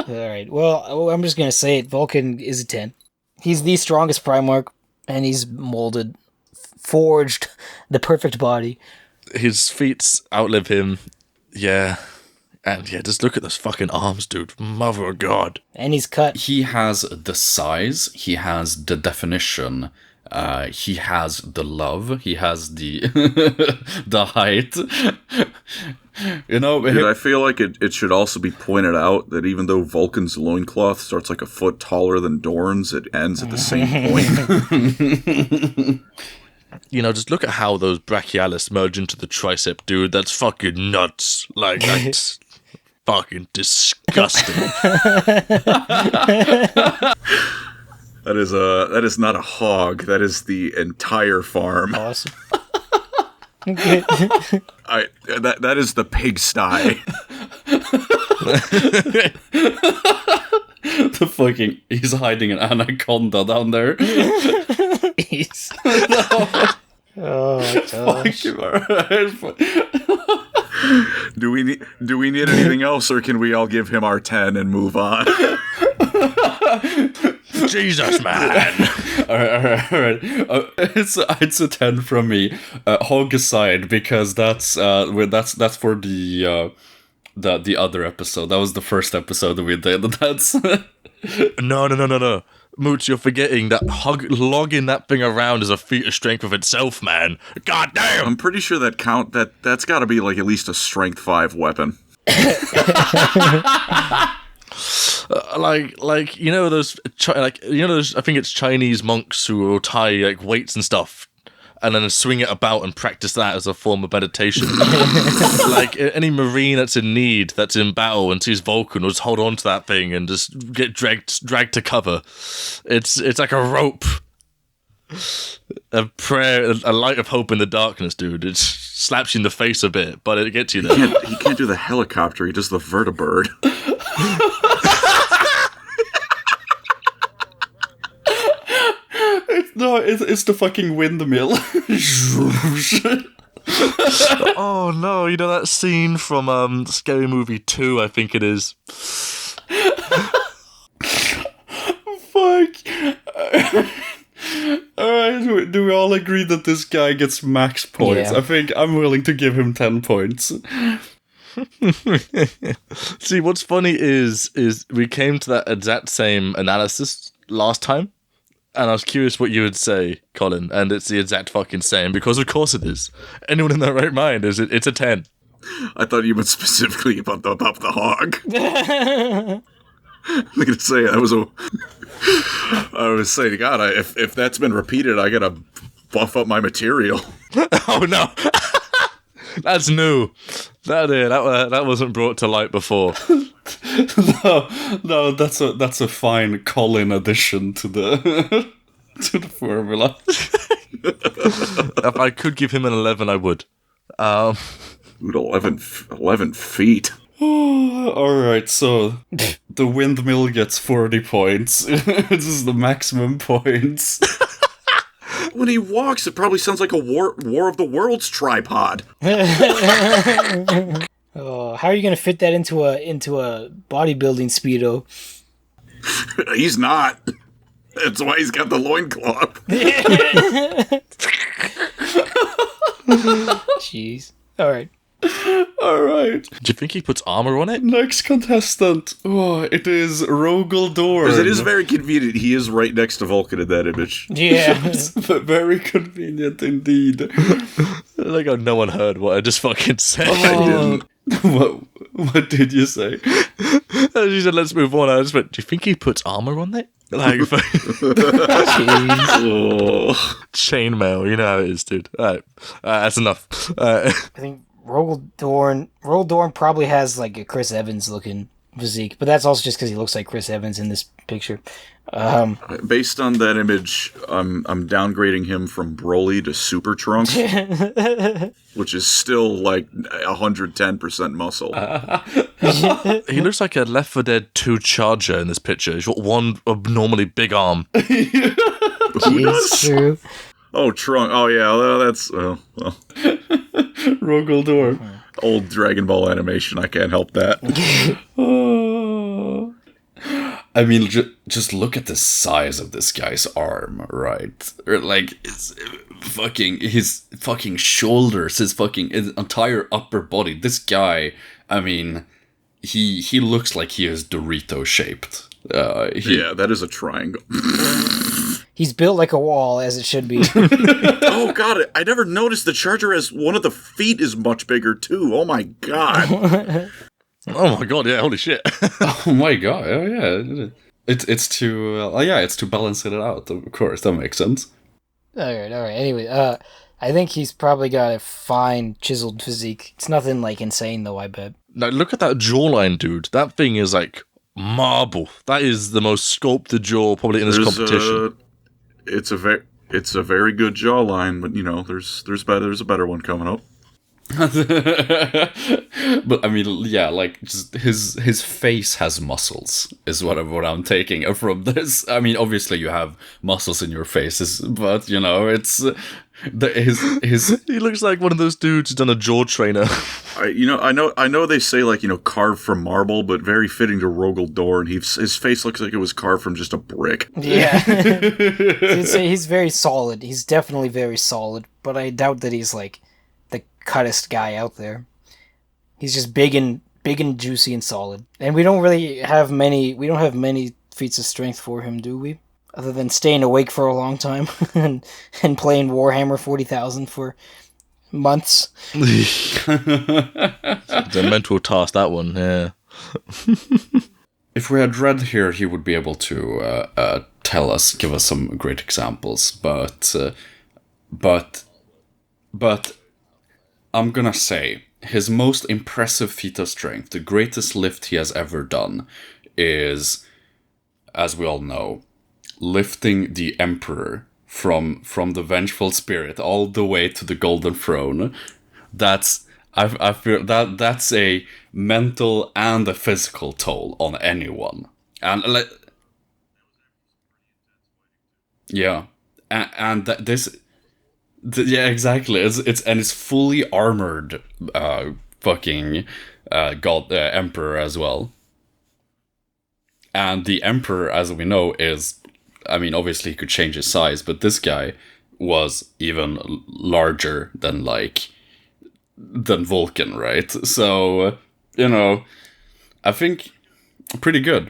Alright, well, I'm just gonna say it. Vulcan is a 10. He's the strongest Primarch, and he's molded, forged the perfect body. His feats outlive him. Yeah. And yeah, just look at those fucking arms, dude. Mother of God. And he's cut. He has the size, he has the definition, he has the love, he has the the height. You know, Dude, I feel like it should also be pointed out that even though Vulcan's loincloth starts like a foot taller than Dorn's, it ends at the same point. You know, just look at how those brachialis merge into the tricep, dude. That's fucking nuts. Like, that's fucking disgusting. That is not a hog. That is the entire farm. Awesome. That is the pigsty. the fucking he's hiding an anaconda down there. Oh, gosh. Do we need anything else, or can we all give him our 10 and move on? Jesus, man. All right. It's a 10 from me. Hog aside, because that's for the other episode. That was the first episode we did. That's No. Mooch, you're forgetting that logging that thing around is a feat of strength of itself, man. God damn! I'm pretty sure that's got to be like at least a strength 5 weapon. Like you know those I think it's Chinese monks who will tie like weights and stuff and then swing it about and practice that as a form of meditation. Like any marine that's in need, that's in battle and sees Vulcan will just hold on to that thing and just get dragged to cover. It's like a rope. A prayer, a light of hope in the darkness, dude. It slaps you in the face a bit, but it gets you there. He can't do the helicopter, he does the vertibird. It's the fucking windmill. Oh no, you know that scene from Scary Movie 2, I think it is. Fuck. Alright, do we all agree that this guy gets max points? Yeah. I think I'm willing to give him 10 points. See, what's funny is we came to that exact same analysis last time, and I was curious what you would say, Colin, and it's the exact fucking same, because of course it is. Anyone in their right mind, it's a 10. I thought you meant specifically about the hog. I'm gonna say I was saying, God, if that's been repeated, I gotta buff up my material. Oh no, that's new. That wasn't brought to light before. No, that's a fine Colin addition to the to the formula. If I could give him an 11, I would. Dude, 11 feet. Alright, so the windmill gets 40 points. This is the maximum points. When he walks, it probably sounds like a War of the Worlds tripod. Oh, how are you gonna fit that into a bodybuilding speedo? He's not. That's why he's got the loincloth. Jeez. All right. All right. Do you think he puts armor on it? Next contestant. Oh, it is Rogel Dorn. Because it is very convenient. He is right next to Vulcan in that image. Yeah. It's very convenient indeed. Like how no one heard what I just fucking said. What did you say? She said, "Let's move on." I just went, "Do you think he puts armor on it?" Like Jeez. chainmail, you know how it is, dude. All right, that's enough. I think Rogel Dorn probably has like a Chris Evans looking physique, but that's also just because he looks like Chris Evans in this picture. Based on that image, I'm downgrading him from Broly to Super Trunks, which is still like 110% muscle. He looks like a Left 4 Dead 2 Charger in this picture. He's got one abnormally big arm. It's true. Oh, Trunk. Oh, yeah. Well, that's Rogel Dorn. old Dragon Ball animation. I can't help that. Oh. I mean, just look at the size of this guy's arm, right? Or like, his fucking shoulders, his entire upper body. This guy, I mean, he looks like he is Dorito shaped. Yeah, that is a triangle. He's built like a wall, as it should be. Oh god, I never noticed the Charger as one of the feet is much bigger too. Oh my god. Oh my god, yeah, holy shit. Oh my god, oh yeah. It's to balance it out, of course, that makes sense. Alright. Anyway, I think he's probably got a fine, chiseled physique. It's nothing, like, insane, though, I bet. Now, look at that jawline, dude. That thing is like marble. That is the most sculpted jaw probably in this competition. It's a very good jawline, but you know, there's a better one coming up. But I mean, yeah, like just his face has muscles is what I'm taking from this. I mean, obviously you have muscles in your faces, but you know, it's his. He looks like one of those dudes who's done a jaw trainer. I know they say like, you know, carved from marble, but very fitting to Rogel Dorn. His face looks like it was carved from just a brick. Yeah. He's very solid. He's definitely very solid, but I doubt that he's like the cuttest guy out there. He's just big and juicy and solid. And we don't have many feats of strength for him, do we? Other than staying awake for a long time and playing Warhammer 40,000 for months. It's a mental task, that one, yeah. If we had Red here, he would be able to give us some great examples, but I'm gonna say his most impressive feat of strength, the greatest lift he has ever done, is, as we all know, lifting the Emperor from the Vengeful Spirit all the way to the Golden Throne. I feel that's a mental and a physical toll on anyone. And yeah, and this. Yeah, exactly. It's fully armored, fucking Emperor as well. And the Emperor, as we know, is, I mean, obviously he could change his size, but this guy was even larger than Vulcan, right? So, you know, I think pretty good.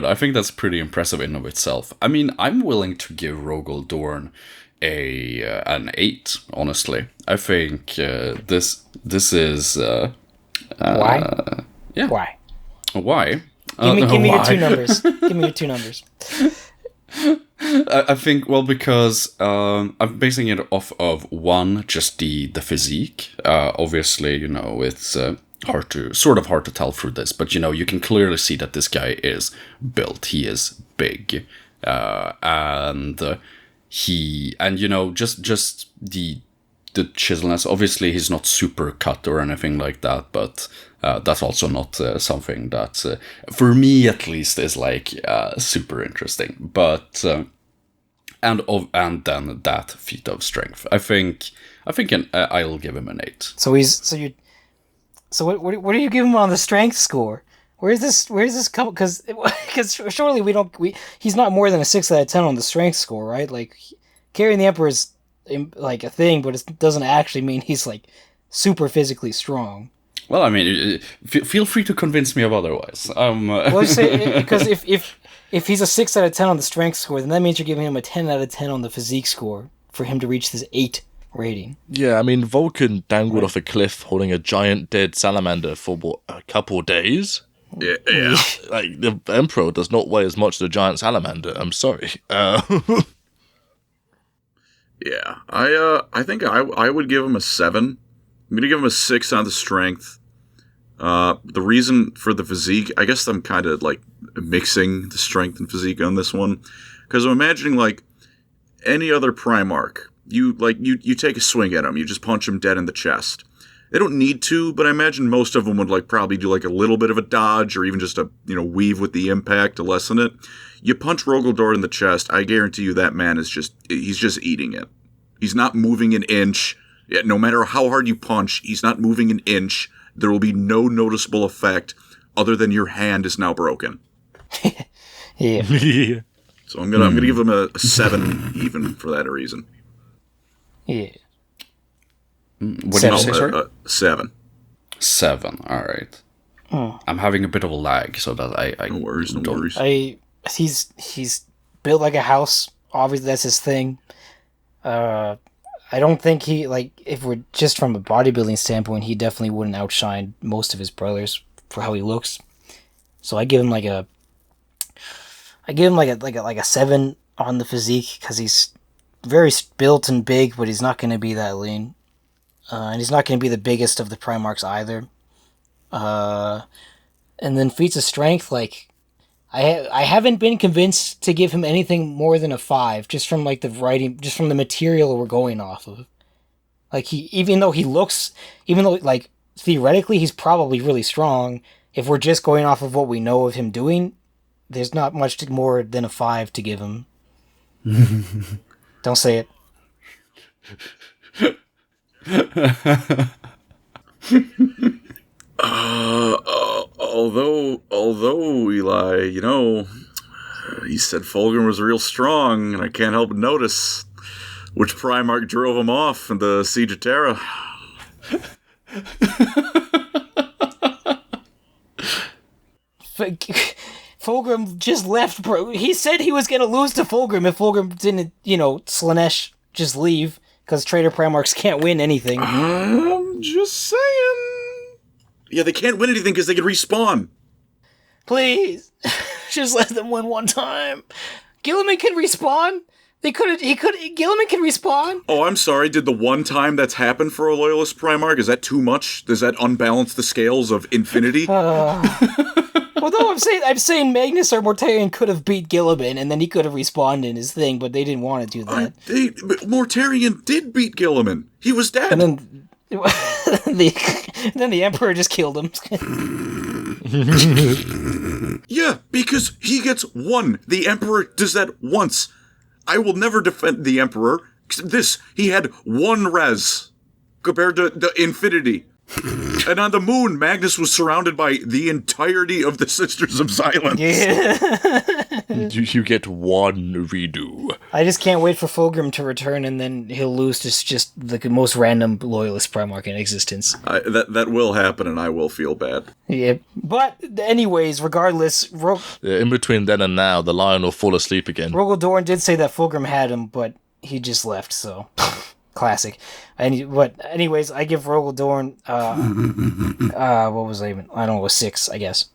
I think that's pretty impressive in of itself. I mean, I'm willing to give Rogel Dorn an 8, honestly. I think this is why? Yeah. Why? Give me your two numbers. Give me your two numbers. I think, well, because I'm basing it off of one, just the physique. Obviously, you know, it's hard to tell through this, but you know, you can clearly see that this guy is built. He is big, and you know, just the chiselness. Obviously, he's not super cut or anything like that, but that's also not something that, for me at least, is like super interesting. But and then that feat of strength. I think I'll give him an 8. So what do you give him on the strength score? Where's this couple? Because surely he's not more than a 6 out of 10 on the strength score, right? Like, carrying the Emperor is like a thing, but it doesn't actually mean he's like super physically strong. Well, I mean, feel free to convince me of otherwise. Well, because if he's a 6 out of 10 on the strength score, then that means you're giving him a 10 out of 10 on the physique score for him to reach this 8 rating. Yeah, I mean, Vulcan dangled off a cliff holding a giant dead salamander for, a couple days? Yeah. Like, the Emperor does not weigh as much as a giant salamander. I'm sorry. Yeah, I think I would give him a 7. I'm going to give him a 6 on the strength. The reason for the physique, I guess I'm kind of like mixing the strength and physique on this one, because I'm imagining like any other Primarch, you take a swing at him, you just punch him dead in the chest. They don't need to, but I imagine most of them would like probably do like a little bit of a dodge or even just a weave with the impact to lessen it. You punch Rogaldor in the chest, I guarantee you that man he's just eating it. He's not moving an inch. Yeah, no matter how hard you punch, he's not moving an inch. There will be no noticeable effect other than your hand is now broken. Yeah. So I'm gonna give him a 7 even for that reason. Yeah. What did you say, sorry? 7. 7, alright. I'm having a bit of a lag, so that I No worries. He's built like a house. Obviously, that's his thing. I don't think he, like, if we're just from a bodybuilding standpoint, he definitely wouldn't outshine most of his brothers for how he looks. So I give him like a 7 on the physique, because he's very built and big, but he's not going to be that lean. And he's not going to be the biggest of the Primarchs either. And then feats of strength, like, I haven't been convinced to give him anything more than a 5, just from like the writing, just from the material we're going off of. Like, even though like theoretically he's probably really strong, if we're just going off of what we know of him doing, there's not much more than a 5 to give him. Don't say it. Although Eli, he said Fulgrim was real strong, and I can't help but notice which Primarch drove him off in the Siege of Terra. Fulgrim just left, bro. He said he was gonna lose to Fulgrim if Fulgrim didn't, Slaanesh just leave, because Traitor Primarchs can't win anything. I'm just saying. Yeah, they can't win anything because they can respawn. Please, just let them win one time. Guilliman can respawn. Guilliman can respawn. Oh, I'm sorry. Did the one time that's happened for a Loyalist Primarch, is that too much? Does that unbalance the scales of infinity? Although I'm saying Magnus or Mortarion could have beat Guilliman, and then he could have respawned in his thing, but they didn't want to do that. Mortarion did beat Guilliman. He was dead. And then the Emperor just killed him. Yeah, because he gets 1. The Emperor does that once. I will never defend the Emperor. He had 1 res compared to the infinity. And on the moon, Magnus was surrounded by the entirety of the Sisters of Silence. Yeah. You get 1 redo. I just can't wait for Fulgrim to return, and then he'll lose to just the most random Loyalist Primarch in existence. That will happen, and I will feel bad. Yeah, but anyways, regardless, In between then and now, the lion will fall asleep again. Rogaldorn did say that Fulgrim had him, but he just left, so... Classic. But anyways, I give Rogaldorn, what was I even? I don't know, a 6, I guess.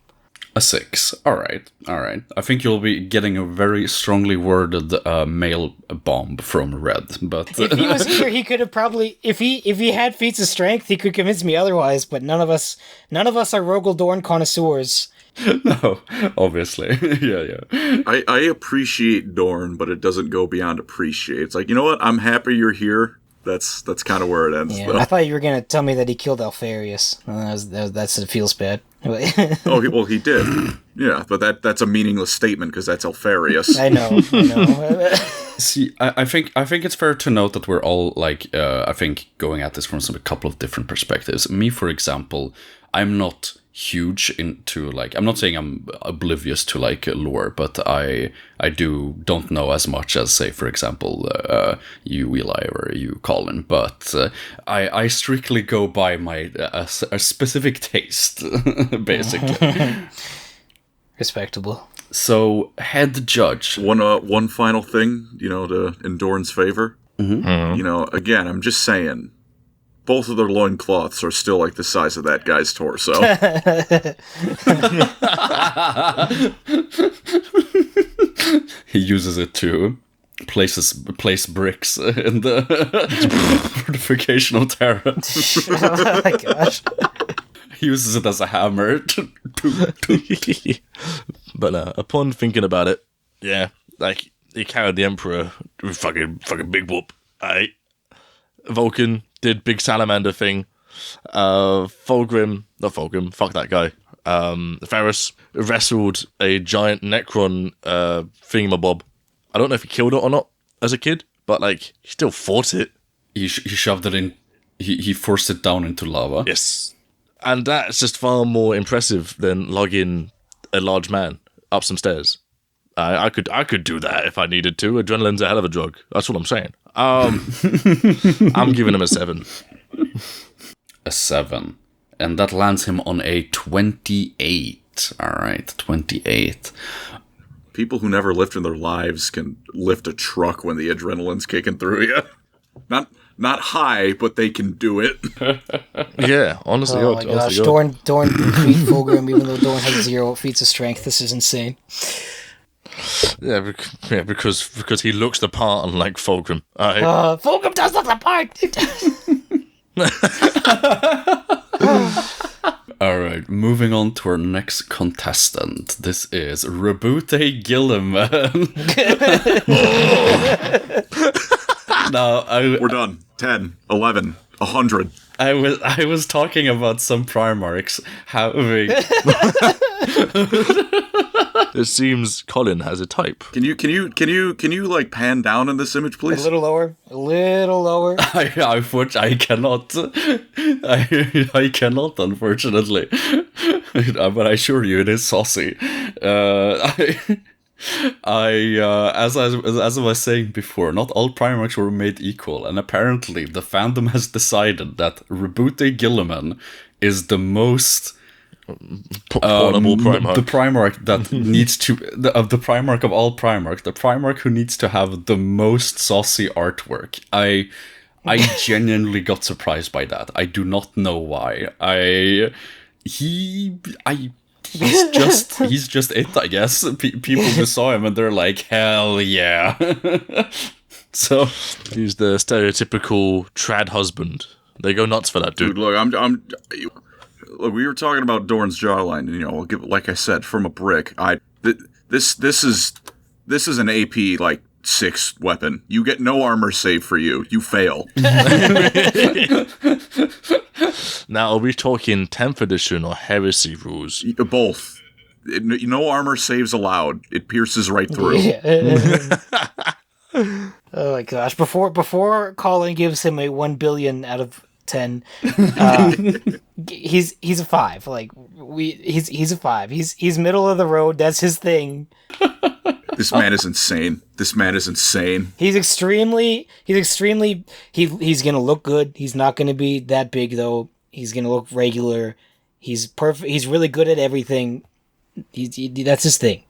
A 6. All right. I think you'll be getting a very strongly worded mail bomb from Red. But if he was here, he could have probably, if he had feats of strength, he could convince me otherwise. But none of us are Rogaldorn connoisseurs. No, obviously. Yeah. I appreciate Dorn, but it doesn't go beyond appreciate. It's like, you know what? I'm happy you're here. That's kind of where it ends. Yeah, though. I thought you were gonna tell me that he killed Alfarius. It feels bad. Well, he did. Yeah, but that's a meaningless statement because that's Alfarius. I know. See, I think it's fair to note that we're all like I think going at this from a couple of different perspectives. Me, for example, I'm not huge into like, I'm not saying I'm oblivious to like lore, but I don't know as much as, say, for example, you Eli or you Colin, but I strictly go by my a specific taste basically. Respectable. So, head judge. One final thing, to in Dorn's favor. Again, I'm just saying, both of their loincloths are still like the size of that guy's torso. He uses it to place bricks in the fortification of Terra. Oh my gosh. He uses it as a hammer. But upon thinking about it, yeah, like he carried the Emperor with fucking big whoop. Aight. Vulcan did big salamander thing. Not Fulgrim, fuck that guy. Ferris wrestled a giant Necron thingamabob. I don't know if he killed it or not as a kid, but like he still fought it. He shoved it in. He forced it down into lava. Yes, and that's just far more impressive than lugging a large man up some stairs. I could do that if I needed to. Adrenaline's a hell of a drug. That's what I'm saying. I'm giving him a 7. A 7. And that lands him on a 28. Alright, 28. People who never lift in their lives can lift a truck when the adrenaline's kicking through you. Not high, but they can do it. Yeah, honestly. Oh my gosh, Dorn beat Fulgrim even though Dorn has 0 feats of strength. This is insane. Yeah, because he looks the part, unlike Fulgrim. Fulgrim does look the part. Alright, moving on to our next contestant. This is Rebute Gilliman. Now, we're done. 10, 11, 100. I was talking about some Primarchs having. It seems Colin has a type. Can you like pan down in this image, please? A little lower. I cannot. I cannot, unfortunately. But I assure you, it is saucy. As I was saying before, not all Primarchs were made equal, and apparently the fandom has decided that Rebute Gilliman is the most portable Primarch. The Primarch that needs to the Primarch of all Primarchs, the Primarch who needs to have the most saucy artwork. I genuinely got surprised by that. I do not know why. He's just it, I guess. People who saw him and they're like, hell yeah. So he's the stereotypical trad husband. They go nuts for that dude. Look, look, we were talking about Dorn's jawline, and I'll give, like I said, from a brick. This is an AP like 6 weapon. You get no armor save for you. You fail. Now, are we talking 10th edition or heresy rules? Both. No armor saves allowed. It pierces right through. Yeah. Oh my gosh! Before Colin gives him a 1 billion out of 10, he's a 5. Like he's a 5. He's middle of the road. That's his thing. This man is insane. He's extremely. He's gonna look good. He's not gonna be that big though. He's gonna look regular. He's perfect. He's really good at everything. That's his thing.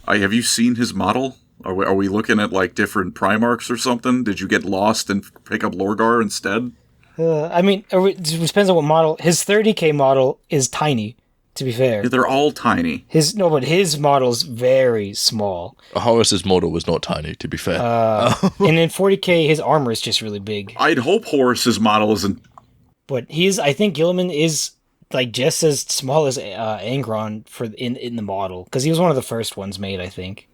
Have you seen his model? Are we looking at like different Primarchs or something? Did you get lost and pick up Lorgar instead? I mean, it depends on what model. His 30k model is tiny. To be fair, Yeah, they're all tiny. but his model's very small. Horus's model was not tiny, to be fair. And in 40k, his armor is just really big. I'd hope Horus's model isn't. But I think Gilliman is like just as small as Angron in the model, because he was one of the first ones made, I think.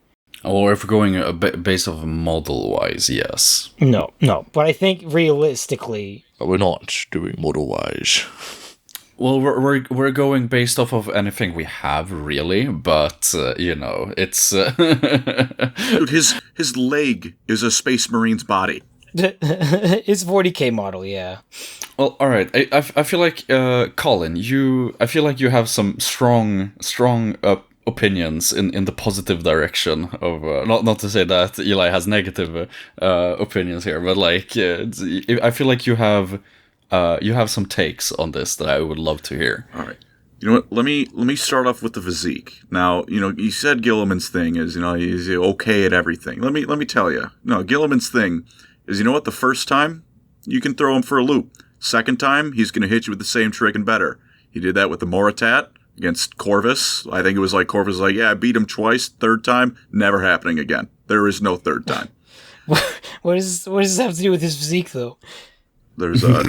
Or if we're going a bit based off model-wise, yes. No. But I think realistically... But we're not doing model-wise. Well, we're going based off of anything we have, really, but it's Dude, his leg is a Space Marine's body. It's 40k model, yeah. Well, all right. I feel like Colin, I feel like you have some strong opinions in the positive direction of not to say that Eli has negative opinions here, but like I feel like you have some takes on this that I would love to hear. All right. You know what? Let me start off with the physique. Now, you said Gilliman's thing is, he's okay at everything. Let me tell you. No, Gilliman's thing is, the first time you can throw him for a loop. Second time, he's going to hit you with the same trick and better. He did that with the Moritat against Corvus. I think it was like Corvus was like, yeah, I beat him twice. Third time, never happening again. There is no third time. What does this have to do with his physique, though? There's a...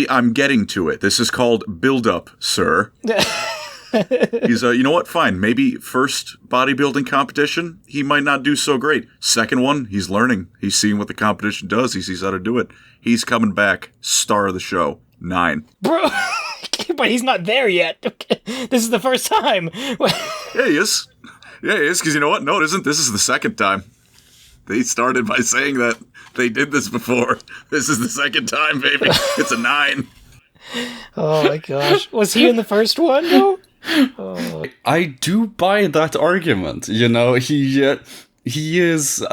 I'm getting to it. This is called build-up, sir. He's, you know what? Fine. Maybe first bodybuilding competition, he might not do so great. Second one, he's learning. He's seeing what the competition does. He sees how to do it. He's coming back. Star of the show. 9. Bro, but he's not there yet. This is the first time. Yeah, he is. Yeah, he is, because you know what? No, it isn't. This is the second time. They started by saying that they did this before. This is the second time, baby. It's a 9. Oh my gosh. Was he in the first one, though? Oh. I do buy that argument. He is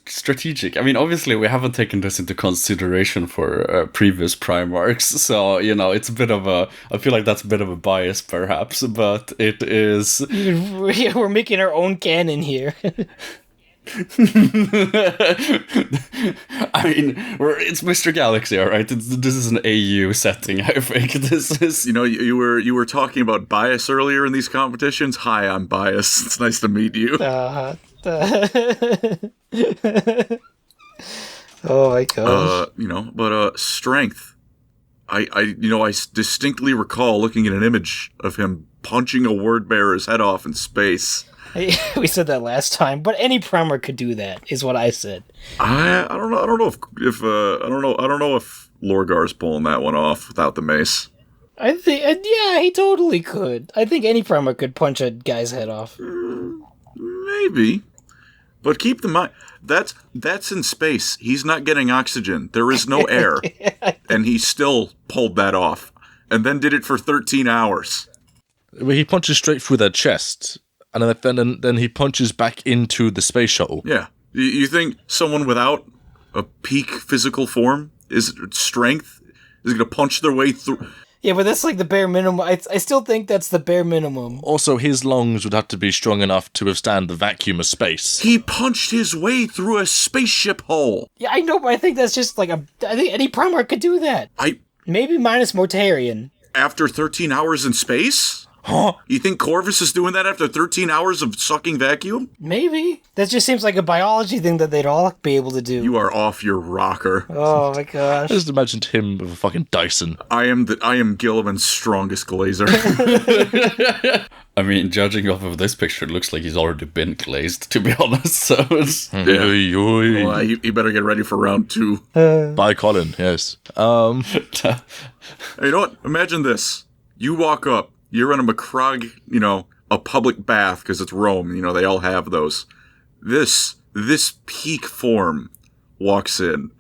strategic. I mean, obviously, we haven't taken this into consideration for previous Primarchs, so it's a bit of a. I feel like that's a bit of a bias, perhaps, but it is. We're making our own canon here. I mean, it's Mr. Galaxy, all right. This is an AU setting. I think this is. You were talking about bias earlier in these competitions. Hi, I'm biased. It's nice to meet you. Oh my gosh. But strength. I distinctly recall looking at an image of him punching a word bearer's head off in space. We said that last time, but any Primarch could do that, is what I said. I don't know. I don't know if Lorgar's pulling that one off without the mace. I think, yeah, he totally could. I think any Primarch could punch a guy's head off. Maybe, but keep in mind that's in space. He's not getting oxygen. There is no air, and he still pulled that off, and then did it for 13 hours. Well, he punches straight through their chest. And then he punches back into the space shuttle. Yeah. You think someone without a peak physical form is strength is going to punch their way through? Yeah, but that's like the bare minimum. I still think that's the bare minimum. Also, his lungs would have to be strong enough to withstand the vacuum of space. He punched his way through a spaceship hole. Yeah, I know, but I think that's just like I think any Primarch could do that. Maybe minus Mortarion. After 13 hours in space? Huh? You think Corvus is doing that after 13 hours of sucking vacuum? Maybe. That just seems like a biology thing that they'd all be able to do. You are off your rocker. Oh my gosh. I just imagined him with a fucking Dyson. I am Gilliman's strongest glazer. I mean, judging off of this picture, it looks like he's already been glazed, to be honest. So yeah. Well, he better get ready for round 2. By Colin, yes. Hey, you know what? Imagine this. You walk up. You're in a Macrog, a public bath, because it's Rome, they all have those. This peak form walks in,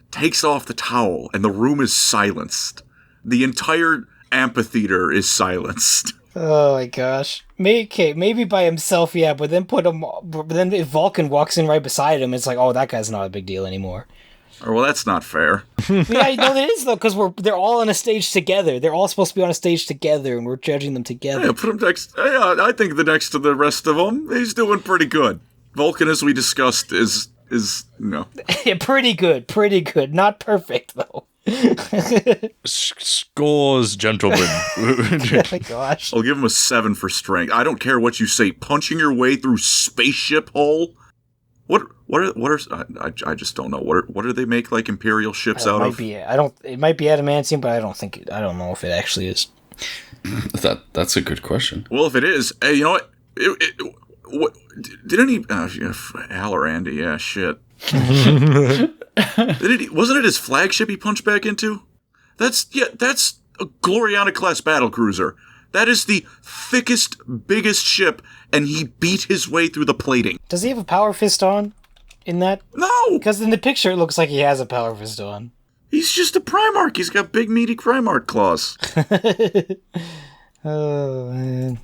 takes off the towel, and the room is silenced. The entire amphitheater is silenced. Oh my gosh. Maybe by himself, yeah, but then if Vulcan walks in right beside him, it's like, oh, that guy's not a big deal anymore. Well, that's not fair. Yeah, no, it is though, because they're all on a stage together. They're all supposed to be on a stage together, and we're judging them together. Yeah, put him next. Yeah, I think the next to the rest of them, he's doing pretty good. Vulcan, as we discussed, is Yeah, pretty good. Not perfect though. Scores, gentlemen. Oh my gosh. I'll give him a 7 for strength. I don't care what you say. Punching your way through spaceship hole. What are I just don't know. What do they make like Imperial ships out of? It might be adamantium, but I don't know if it actually is. That's a good question. Well, if it is, hey, you know what? What did any Al or Andy? Yeah, shit. Wasn't it his flagship he punched back into? That's a Gloriana-class battlecruiser. That is the thickest, biggest ship, and he beat his way through the plating. Does he have a power fist on in that? No! Because in the picture it looks like he has a power fist on. He's just a Primarch. He's got big, meaty Primarch claws. Oh, man.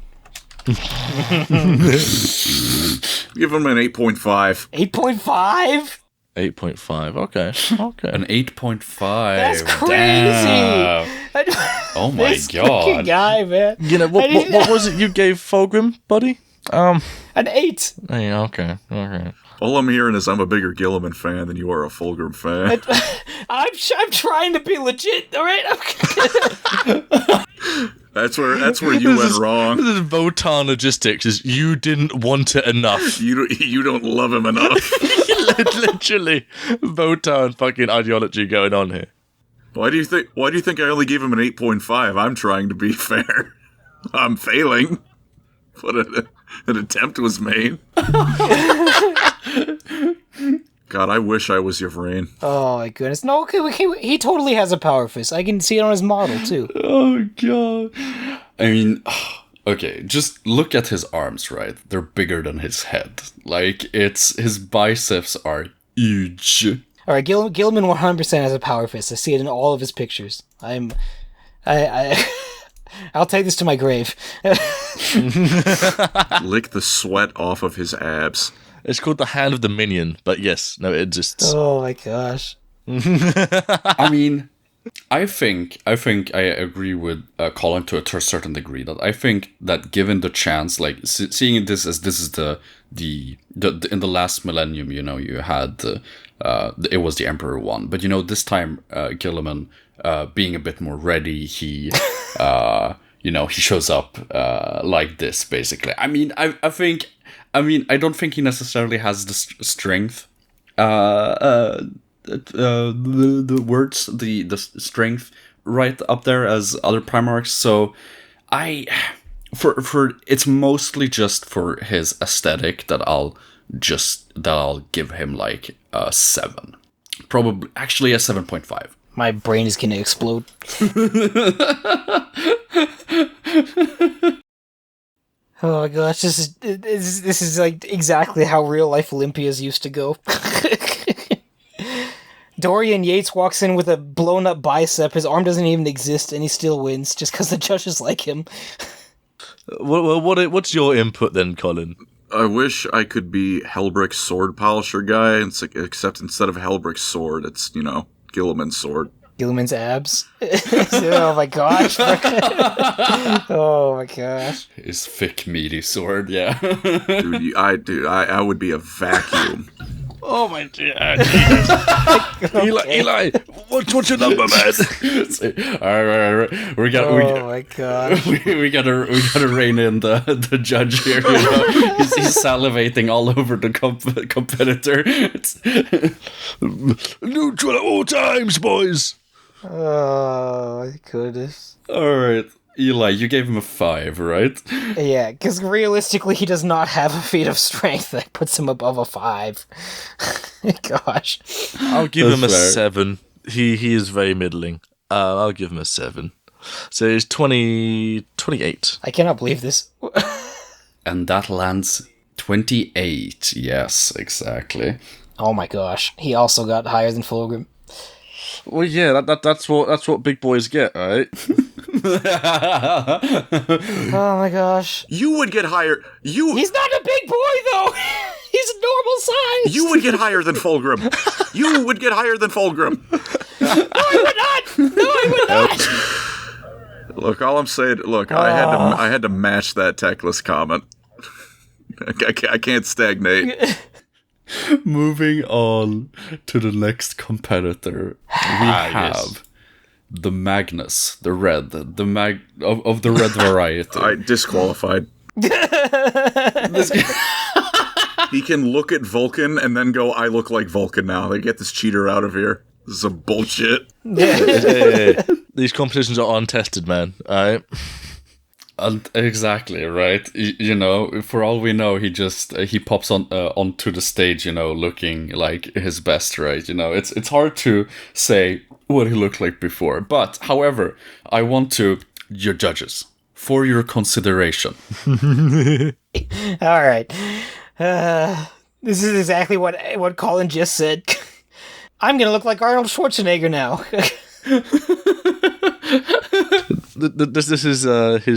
Give him an 8.5. 8.5? 8.5. Okay. An 8.5. That's crazy. Damn. Oh my This fucking god. guy, man. You know, what was it you gave Fulgrim, buddy? An 8. Hey, okay. All I'm hearing is I'm a bigger Gilliman fan than you are a Fulgrim fan. I'm trying to be legit, all right? That's where you went wrong. This is Votan logistics. Is you didn't want it enough. You don't love him enough. Literally, Votan fucking ideology going on here. Why do you think I only gave him an 8.5? I'm trying to be fair. I'm failing. But an attempt was made. God, I wish I was Yvrain. Oh my goodness. No, okay, he totally has a power fist. I can see it on his model, too. Oh god. I mean, okay, just look at his arms, right? They're bigger than his head. Like, his biceps are huge. Alright, Gilman 100% has a power fist. I see it in all of his pictures. I'll take this to my grave. Lick the sweat off of his abs. It's called the Hand of the Minion, but yes, no, it exists. Oh my gosh. I mean, I think I agree with Colin to a certain degree. That I think that given the chance, like seeing this as this is the in the last millennium, you know, you had it was the Emperor one, but you know this time Gilliman being a bit more ready, he you know, he shows up like this basically. I mean, I don't think he necessarily has the strength. The words, the strength right up there as other Primarchs. So for it's mostly just for his aesthetic that I'll give him like a 7. Probably actually a 7.5. My brain is gonna explode. Oh my gosh, this is like exactly how real life Olympias used to go. Dorian Yates walks in with a blown up bicep, his arm doesn't even exist, and he still wins just because the judges like him. What's your input then, Colin? I wish I could be Helbrick's sword polisher guy, except instead of Helbrick's sword, it's, you know, Gilliman's sword. Gilliman's abs. Oh my gosh. Oh my gosh. His thick, meaty sword, yeah. Dude, I would be a vacuum. Oh my god. Eli, what's your number, man? All right. We gotta rein in the judge here. You know? He's salivating all over the competitor. Neutral at all times, boys. Oh my goodness. All right. Eli, you gave him a 5, right? Yeah, because realistically, he does not have a feat of strength that puts him above a 5. Gosh. I'll give him a fair. 7. He is very middling. I'll give him a 7. So he's 28. I cannot believe this. And that lands 28. Yes, exactly. Oh my gosh. He also got higher than Fulgrim. Well, yeah, that's what big boys get, right? Oh my gosh. You would get higher. He's not a big boy, though! He's normal size! You would get higher than Fulgrim. You would get higher than Fulgrim. No, I would not! No, I would not! Look, all I'm saying. Look, I had to match that techless comment. I can't stagnate. Moving on to the next competitor, we have the Magnus, the red, of the red variety. I disqualified. He can look at Vulcan and then go, I look like Vulcan now. They get this cheater out of here. This is some bullshit. Hey. These competitions are untested, man. All right. Exactly, right. You know, for all we know, he pops on onto the stage, you know, looking like his best, right? You know, it's hard to say what he looked like before. But however, I want your judges, for your consideration. All right. This is exactly what Colin just said. I'm gonna look like Arnold Schwarzenegger now. This is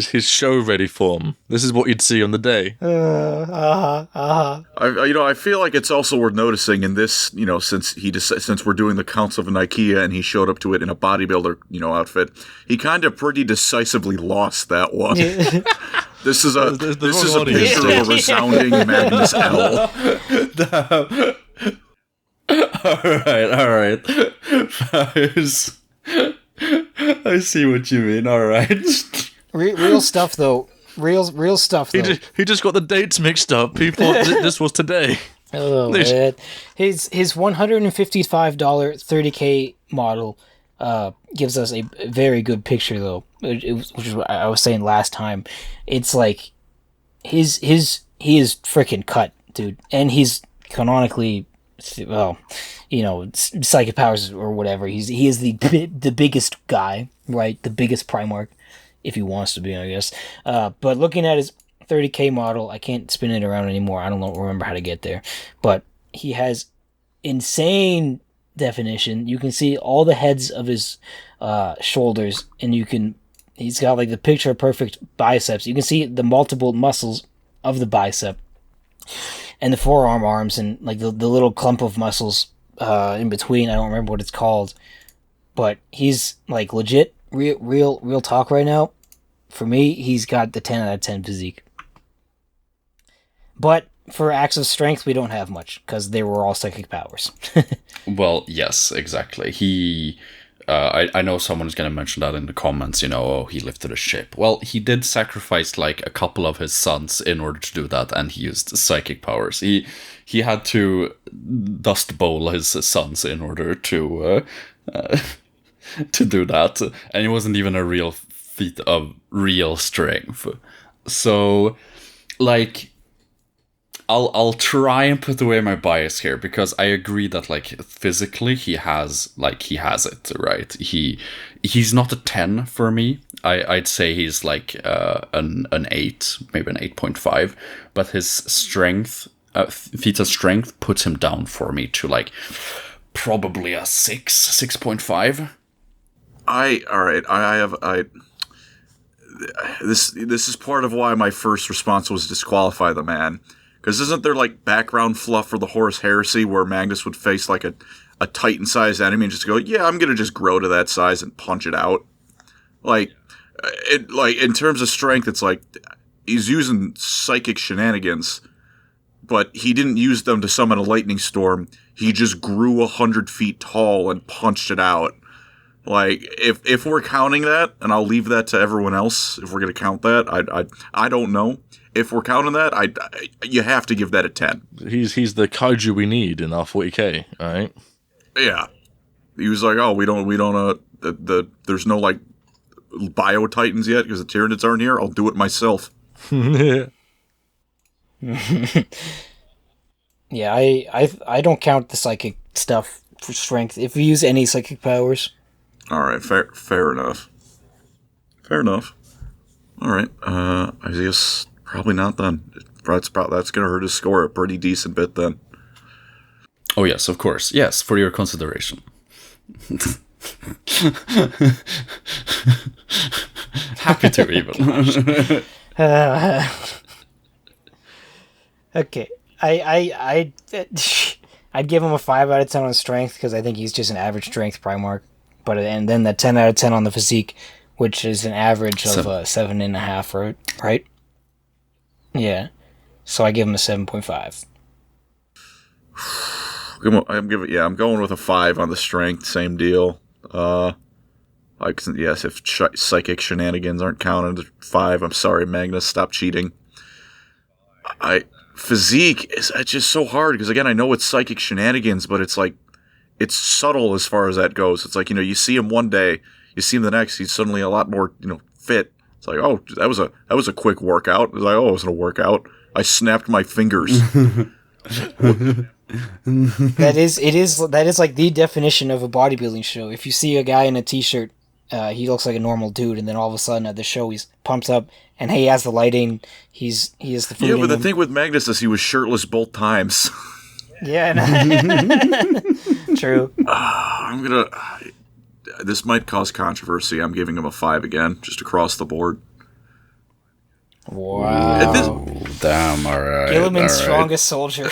his show ready form. This is what you'd see on the day. I feel like it's also worth noticing in this, you know, since we're doing the Council of Nicaea and he showed up to it in a bodybuilder, you know, outfit, he kind of pretty decisively lost that one. This is a picture of a resounding Magnus L. All right. I see what you mean. All right. Real stuff, though. Real stuff, though. He just got the dates mixed up. People, this was today. Oh, man. His $155 30K model gives us a very good picture, though, which is what I was saying last time. It's like he is freaking cut, dude, and he's canonically, well, you know, psychic powers or whatever. He is the biggest guy, right? The biggest Primarch, if he wants to be, I guess. But looking at his 30K model, I can't spin it around anymore. I don't remember how to get there, but he has insane definition. You can see all the heads of his shoulders, and he's got like the picture perfect biceps. You can see the multiple muscles of the bicep and the forearm arms and like the little clump of muscles in between. I don't remember what it's called, but he's like legit real talk right now. For me, he's got the 10 out of 10 physique. But for acts of strength, we don't have much because they were all psychic powers. Well, yes, exactly. I know someone's going to mention that in the comments, you know, oh, he lifted a ship. Well, he did sacrifice like a couple of his sons in order to do that, and he used psychic powers. He had to dust bowl his sons in order to do that, and it wasn't even a real feat of real strength. So, like, I'll try and put away my bias here, because I agree that like physically he has it, right? He's not a 10 for me. I'd say he's like an 8, maybe an 8.5, but his strength, feat of strength puts him down for me to like probably a 6.5. This is part of why my first response was disqualify the man. Because isn't there, like, background fluff for the Horus Heresy where Magnus would face, like, a Titan-sized enemy and just go, yeah, I'm going to just grow to that size and punch it out? Like, in terms of strength, it's like, he's using psychic shenanigans, but he didn't use them to summon a lightning storm. He just grew 100 feet tall and punched it out. Like, if we're counting that, and I'll leave that to everyone else, if we're going to count that, I don't know. If we're counting that, you have to give that a 10. He's the kaiju we need in our 40K, all right? Yeah. He was like, oh, we don't there's no, like, bio-titans yet because the Tyranids aren't here. I'll do it myself. Yeah, I don't count the psychic stuff for strength. If we use any psychic powers. All right, fair enough. Fair enough. All right, I guess probably not then. That's going to hurt his score a pretty decent bit then. Oh yes, of course. Yes, for your consideration. Happy to even. Okay, I'd give him a 5 out of 10 on strength because I think he's just an average strength Primarch. And then the 10 out of 10 on the physique, which is an average of 7.5, right? Yeah. So I give him a 7.5. I'm going with a 5 on the strength. Same deal. Yes, if psychic shenanigans aren't counted, 5. I'm sorry, Magnus, stop cheating. Physique is just so hard because again, I know it's psychic shenanigans, but it's like it's subtle as far as that goes. It's like, you know, you see him one day, you see him the next, he's suddenly a lot more, you know, fit. It's like, oh, that was a quick workout. It's like, oh, it wasn't a workout. I snapped my fingers. That is like the definition of a bodybuilding show. If you see a guy in a t-shirt, he looks like a normal dude, and then all of a sudden at the show he's pumped up, and he has the lighting. He has the food. Yeah, but the him. thing with Magnus is he was shirtless both times. Yeah, true. This might cause controversy. I'm giving him a 5 again, just across the board. Wow. Damn, alright. Gilliman's strongest soldier.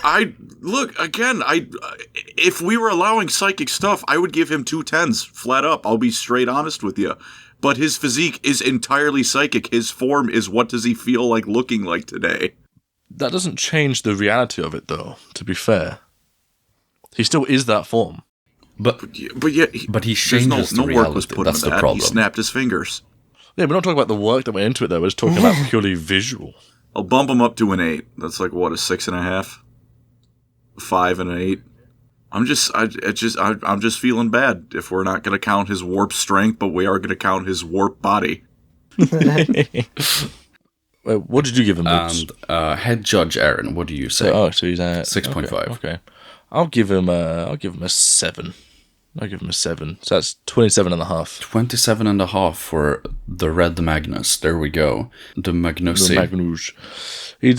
I look again. If we were allowing psychic stuff, I would give him 2 10s flat up. I'll be straight honest with you. But his physique is entirely psychic. His form is what does he feel like looking like today? That doesn't change the reality of it, though. To be fair, he still is that form. But he changes no the work was reality. put That's into the that. problem. He snapped his fingers. Yeah, we're not talking about the work that went into it, though. We're just talking about purely visual. I'll bump him up to an 8. That's like what, a 6.5, 5 and an 8. I'm just feeling bad if we're not going to count his warp strength, but we are going to count his warp body. Wait, what did you give him? And head judge Aaron, what do you say? So he's at 6.5. Okay. I'll give him a 7. I'll give him a 7. So that's 27.5. 27.5 for the Red Magnus. There we go. The Magnusi. The Magnus. He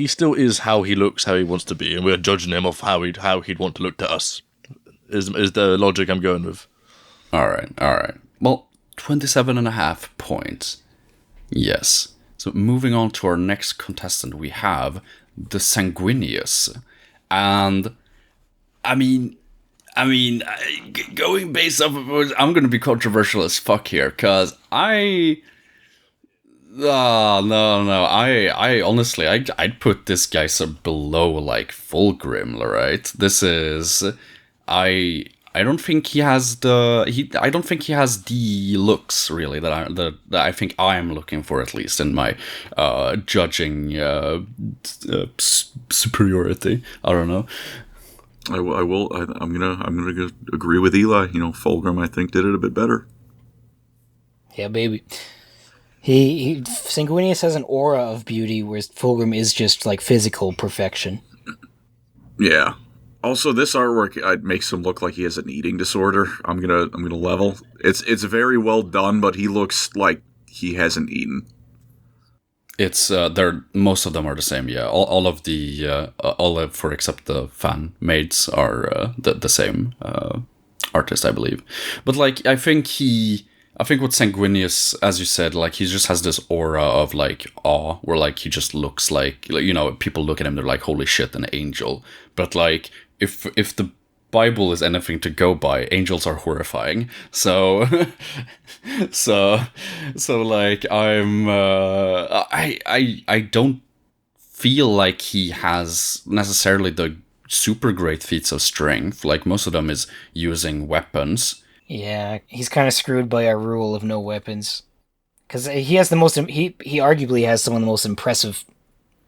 still is how he looks, how he wants to be, and we're judging him off how he'd want to look to us. Is the logic I'm going with? All right. Well, 27.5 points. Yes. So moving on to our next contestant, we have the Sanguinius, and I mean, going based off of, I'm going to be controversial as fuck here, because I honestly, I'd put this guy so below, like, Fulgrim, right? This is, I don't think he has the looks, really, that I think I'm looking for, at least, in my judging superiority. I don't know. I'm gonna agree with Eli. Fulgrim, I think, did it a bit better. Yeah, baby. Sanguinius has an aura of beauty, whereas Fulgrim is just like physical perfection. Yeah. Also, this artwork makes him look like he has an eating disorder. I'm gonna level. It's very well done, but he looks like he hasn't eaten. It's most of them are the same. Yeah, all of for except the fan maids are the same artist, I believe. But like, I think with Sanguinius, as you said, like, he just has this aura of like awe, where like he just looks like people look at him, they're like, holy shit, an angel. But like, if the Bible is anything to go by, angels are horrifying. So like, I don't feel like he has necessarily the super great feats of strength. Like, most of them is using weapons. Yeah, he's kind of screwed by our rule of no weapons, because he has he arguably has some of the most impressive,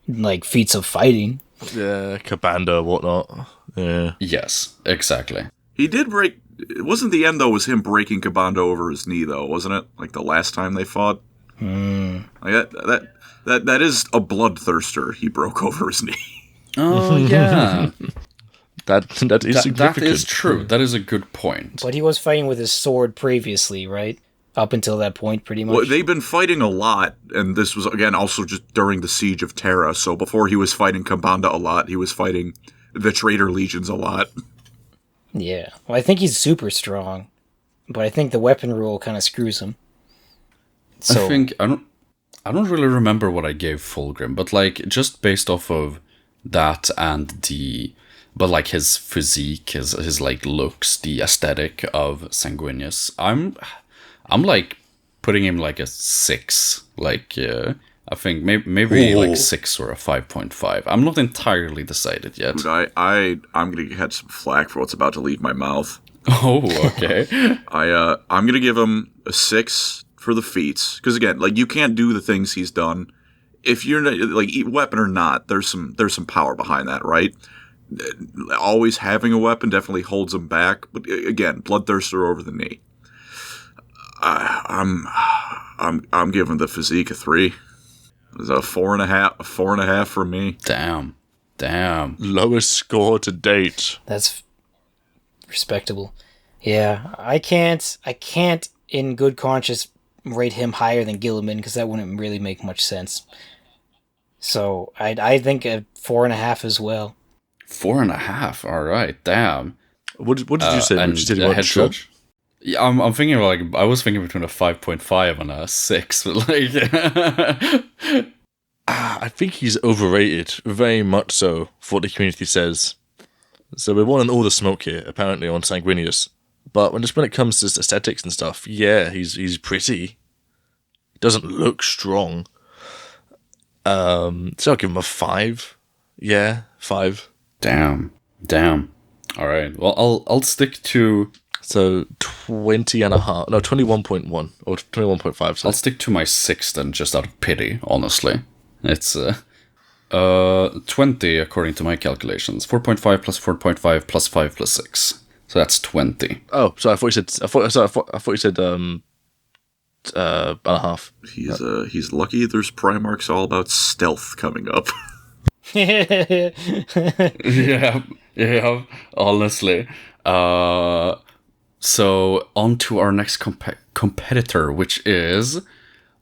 like, feats of fighting. Yeah, Cabanda, whatnot. Yeah. Yes, exactly. He did break. It wasn't the end though. Was him breaking Cabanda over his knee though? Wasn't it? Like the last time they fought. Like that is a bloodthirster. He broke over his knee. Oh yeah. That is significant. That is true. That is a good point. But he was fighting with his sword previously, right? Up until that point, pretty much. Well, they've been fighting a lot, and this was, again, also just during the Siege of Terra. So before he was fighting Cabanda a lot, he was fighting the Traitor Legions a lot. Yeah. Well, I think he's super strong, but I think the weapon rule kind of screws him. So, I don't really remember what I gave Fulgrim, but like, just based off of that and but like his physique, his like looks, the aesthetic of Sanguinius, I'm like putting him like a 6. Like, I think maybe like 6 or a 5.5. I'm not entirely decided yet. Dude, I'm gonna get some flack for what's about to leave my mouth. Oh, okay. I'm gonna give him a 6 for the feats, because again, like, you can't do the things he's done. If you're like, weapon or not, there's some power behind that, right? Always having a weapon definitely holds him back, but again, bloodthirster over the knee. I'm I'm giving the physique a 3. It's a 4.5. A 4.5 for me. Damn. Lowest score to date. That's respectable. Yeah, I can't in good conscience rate him higher than Gilliman because that wouldn't really make much sense. So I think a 4.5 as well. 4.5. All right. Damn. What did you say? And You said you weren't head sure? judge? Yeah, I'm thinking like I was thinking between a 5.5 and a 6, but like I think he's overrated, very much so, for what the community says. So we're wanting all the smoke here, apparently, on Sanguinius. But when it comes to aesthetics and stuff, yeah, he's pretty. Doesn't look strong. So I'll give him a 5. Yeah, 5. damn. All right. Well, I'll stick to. So 20.5. No, 21.1 or 21.5. So. I'll stick to my 6 then, just out of pity. Honestly, it's 20 according to my calculations. 4.5 plus 4.5 plus 5 plus 6. So that's 20. Oh, so I thought you said and a half. He's lucky there's Primarchs all about stealth coming up. Yeah. Honestly. So on to our next competitor, which is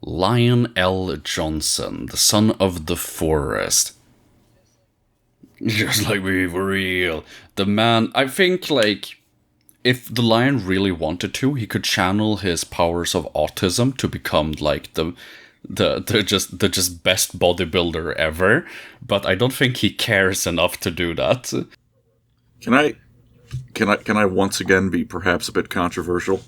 Lion L. Johnson, the son of the forest. Just like we were real. The man, I think, like, if the lion really wanted to, he could channel his powers of autism to become like the just best bodybuilder ever. But I don't think he cares enough to do that. Can I once again be perhaps a bit controversial?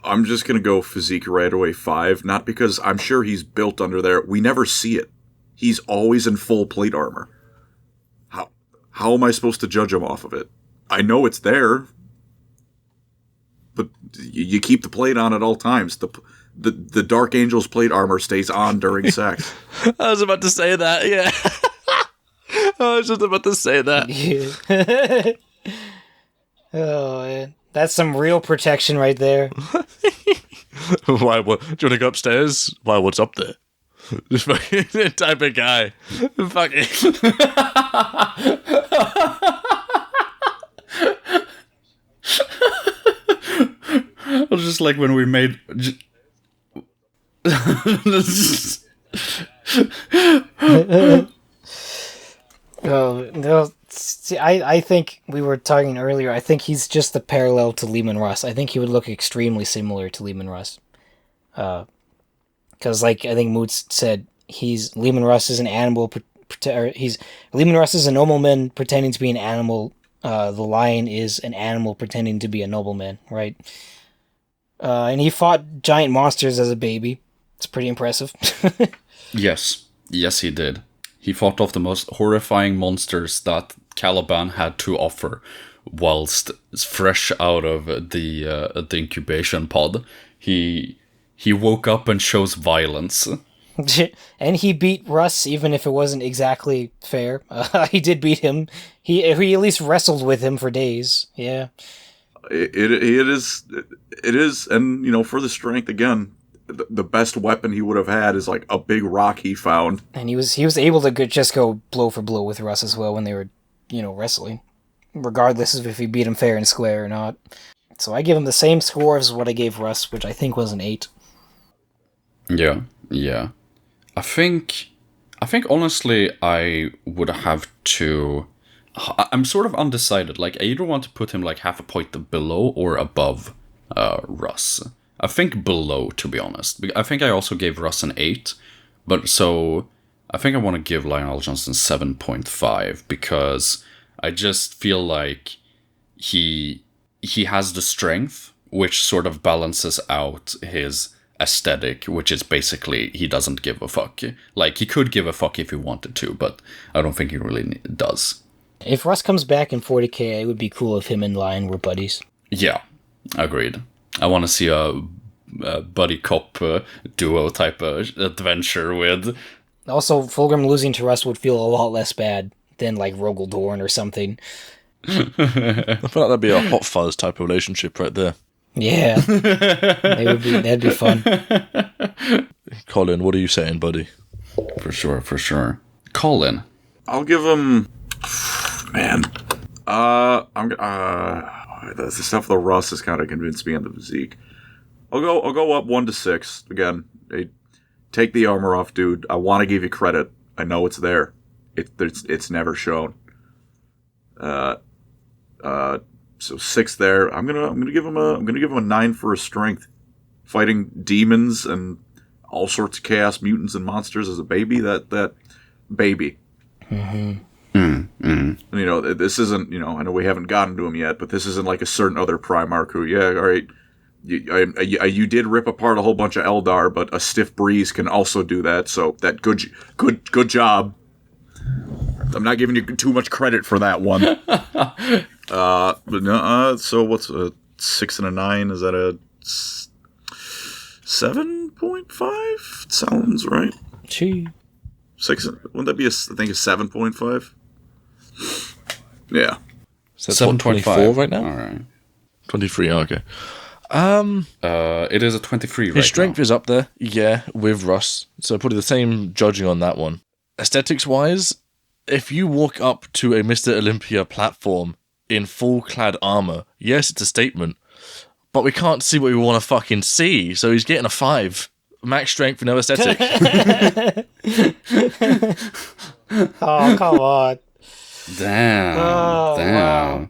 I'm just gonna go physique right away 5, not because I'm sure he's built under there. We never see it. He's always in full plate armor. How am I supposed to judge him off of it? I know it's there, but you keep the plate on at all times. The Dark Angel's plate armor stays on during sex. I was about to say that, yeah. I was just about to say that. Yeah. Oh, man. That's some real protection right there. Why? What? Do you want to go upstairs? Why? What's up there? Just fucking type of guy. Fuck it. It was just like when we made. Oh, no. See, I think we were talking earlier. I think he's just the parallel to Lehman Russ. I think he would look extremely similar to Lehman Russ. Because, like, I think Moots said, Lehman Russ is an animal. Lehman Russ is a nobleman pretending to be an animal. The lion is an animal pretending to be a nobleman, right? And he fought giant monsters as a baby. It's pretty impressive. Yes, he did. He fought off the most horrifying monsters that Caliban had to offer, whilst fresh out of the incubation pod. He woke up and shows violence. And he beat Russ, even if it wasn't exactly fair. He did beat him. He at least wrestled with him for days. Yeah. It is, and you know, for the strength again, the best weapon he would have had is like a big rock he found. And he was able to just go blow for blow with Russ as well when they were, wrestling, regardless of if he beat him fair and square or not. So I give him the same score as what I gave Russ, which I think was an 8. Yeah. I think honestly I would have to. I'm sort of undecided. Like, I either want to put him like half a point below or above Russ. I think below, to be honest. I think I also gave Russ an 8, but so I think I want to give Lionel Johnson 7.5 because I just feel like he has the strength, which sort of balances out his aesthetic, which is basically he doesn't give a fuck. Like, he could give a fuck if he wanted to, but I don't think he really does. If Russ comes back in 40k, it would be cool if him and Lion were buddies. Yeah, agreed. I want to see a buddy cop duo type of adventure with. Also, Fulgrim losing to Russ would feel a lot less bad than like Rogel Dorn or something. I feel like that'd be a Hot Fuzz type of relationship right there. Yeah. That'd be fun. Colin, what are you saying, buddy? For sure. Colin. I'll give him... Man. The stuff with the rust has kind of convinced me on the physique. I'll go up 1 to 6. Again, take the armor off, dude. I want to give you credit. I know it's there. It's never shown. So 6 there. I'm gonna give him a 9 for his strength. Fighting demons and all sorts of chaos mutants and monsters as a baby. That baby. Mm-hmm. And, this isn't. I know we haven't gotten to him yet, but this isn't like a certain other Primarch who, yeah, all right. You did rip apart a whole bunch of Eldar, but a stiff breeze can also do that. So that good job. I'm not giving you too much credit for that one. But no. So what's a 6 and a 9? Is that a 7.5? Sounds right. Gee. 6. Wouldn't that be a 7.5? Yeah. So 7.5 right now. All right. 23. Okay. It is a 23 right His strength now. is up there, yeah, with Russ. So probably the same judging on that one. Aesthetics-wise, if you walk up to a Mr. Olympia platform in full-clad armor, yes, it's a statement, but we can't see what we want to fucking see, so he's getting a 5. Max strength, no aesthetic. Oh, come on. Damn. Wow.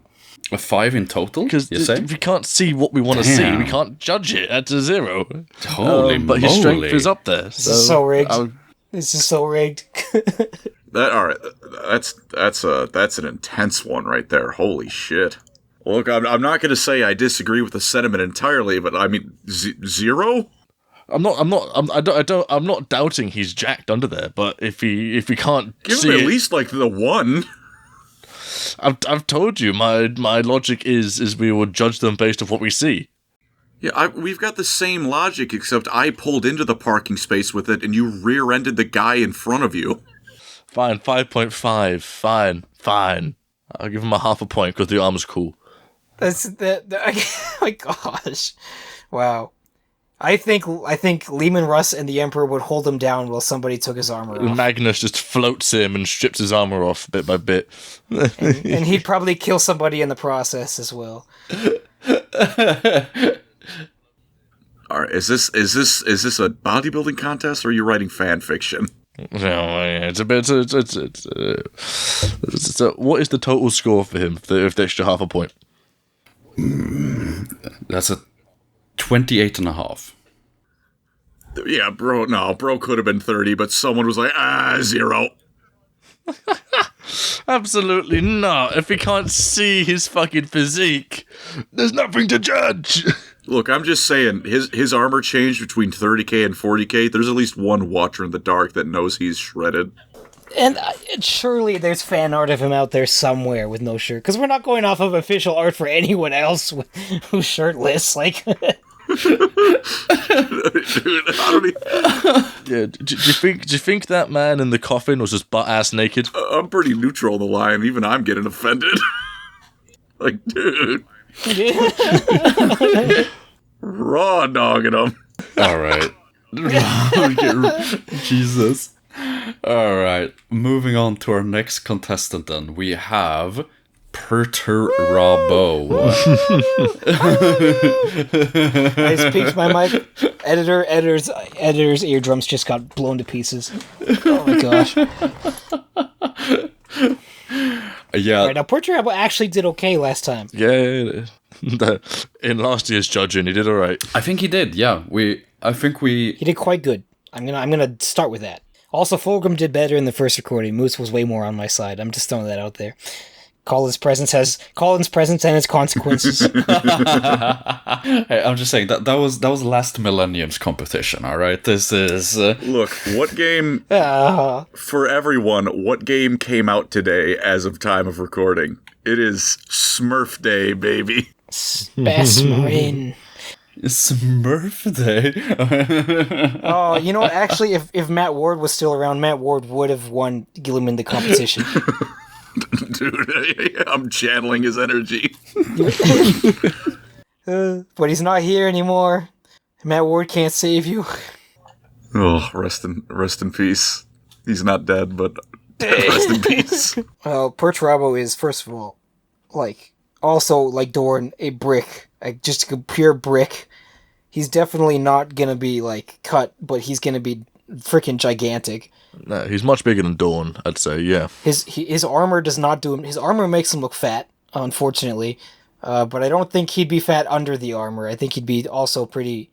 A 5 in total, Because you say? if we can't see what we want to see, Damn. we can't judge it at a 0. Holy But his strength moly. is up there. This is so rigged. I'll- This is so rigged. All right. That's an intense one right there. Holy shit. Look, I'm not going to say I disagree with the sentiment entirely, but I mean 0. I'm not doubting he's jacked under there, but if he can't Give see him at it, least like the 1. I've told you my logic is we will judge them based off what we see. Yeah, we've got the same logic, except I pulled into the parking space with it, and you rear-ended the guy in front of you. Fine, 5.5. Fine. I'll give him a half a point because the armor's cool. That's oh my gosh. Wow. I think Lehman Russ and the Emperor would hold him down while somebody took his armor off. Magnus just floats him and strips his armor off bit by bit. And he'd probably kill somebody in the process as well. All right, is this a bodybuilding contest, or are you writing fan fiction? No, it's a bit. So what is the total score for him if the extra half a point? That's a 28.5. Yeah, bro could have been 30, but someone was like, 0. Absolutely not. If we can't see his fucking physique, there's nothing to judge. Look, I'm just saying, his armor changed between 30k and 40k. There's at least one watcher in the dark that knows he's shredded. And surely there's fan art of him out there somewhere with no shirt, because we're not going off of official art for anyone else who's shirtless. Like, Dude, I don't even... Yeah, do you think that man in the coffin was just butt ass naked? I'm pretty neutral on the line. Even I'm getting offended. Like, dude, raw dogging him. All right. Jesus. All right. Moving on to our next contestant then. We have Perturabo. I just peeked my mic. Editor's eardrums just got blown to pieces. Oh my gosh. Yeah. All right, now Porturabo actually did okay last time. Yeah, in last year's judging, he did all right. I think he did. Yeah. He did quite good. I'm gonna start with that. Also, Fulgrim did better in the first recording. Moose was way more on my side. I'm just throwing that out there. Colin's presence and its consequences. Hey, I'm just saying that was last millennium's competition. All right, this is Look, what game for everyone? What game came out today as of time of recording? It is Smurf Day, baby. Spasmarin. Smurf Day. Oh, you know what? Actually, if Matt Ward was still around, Matt Ward would have won Gilliman the competition. Dude, I'm channeling his energy. But he's not here anymore. Matt Ward can't save you. Oh, rest in peace. He's not dead, but rest in peace. Well, Perturabo is, first of all, like, also, like Dorn, a brick. Like, just a pure brick. He's definitely not gonna be, like, cut, but he's gonna be freaking gigantic. No, he's much bigger than Dawn, I'd say, yeah. His armor does not do him... His armor makes him look fat, unfortunately. But I don't think he'd be fat under the armor. I think he'd be also pretty...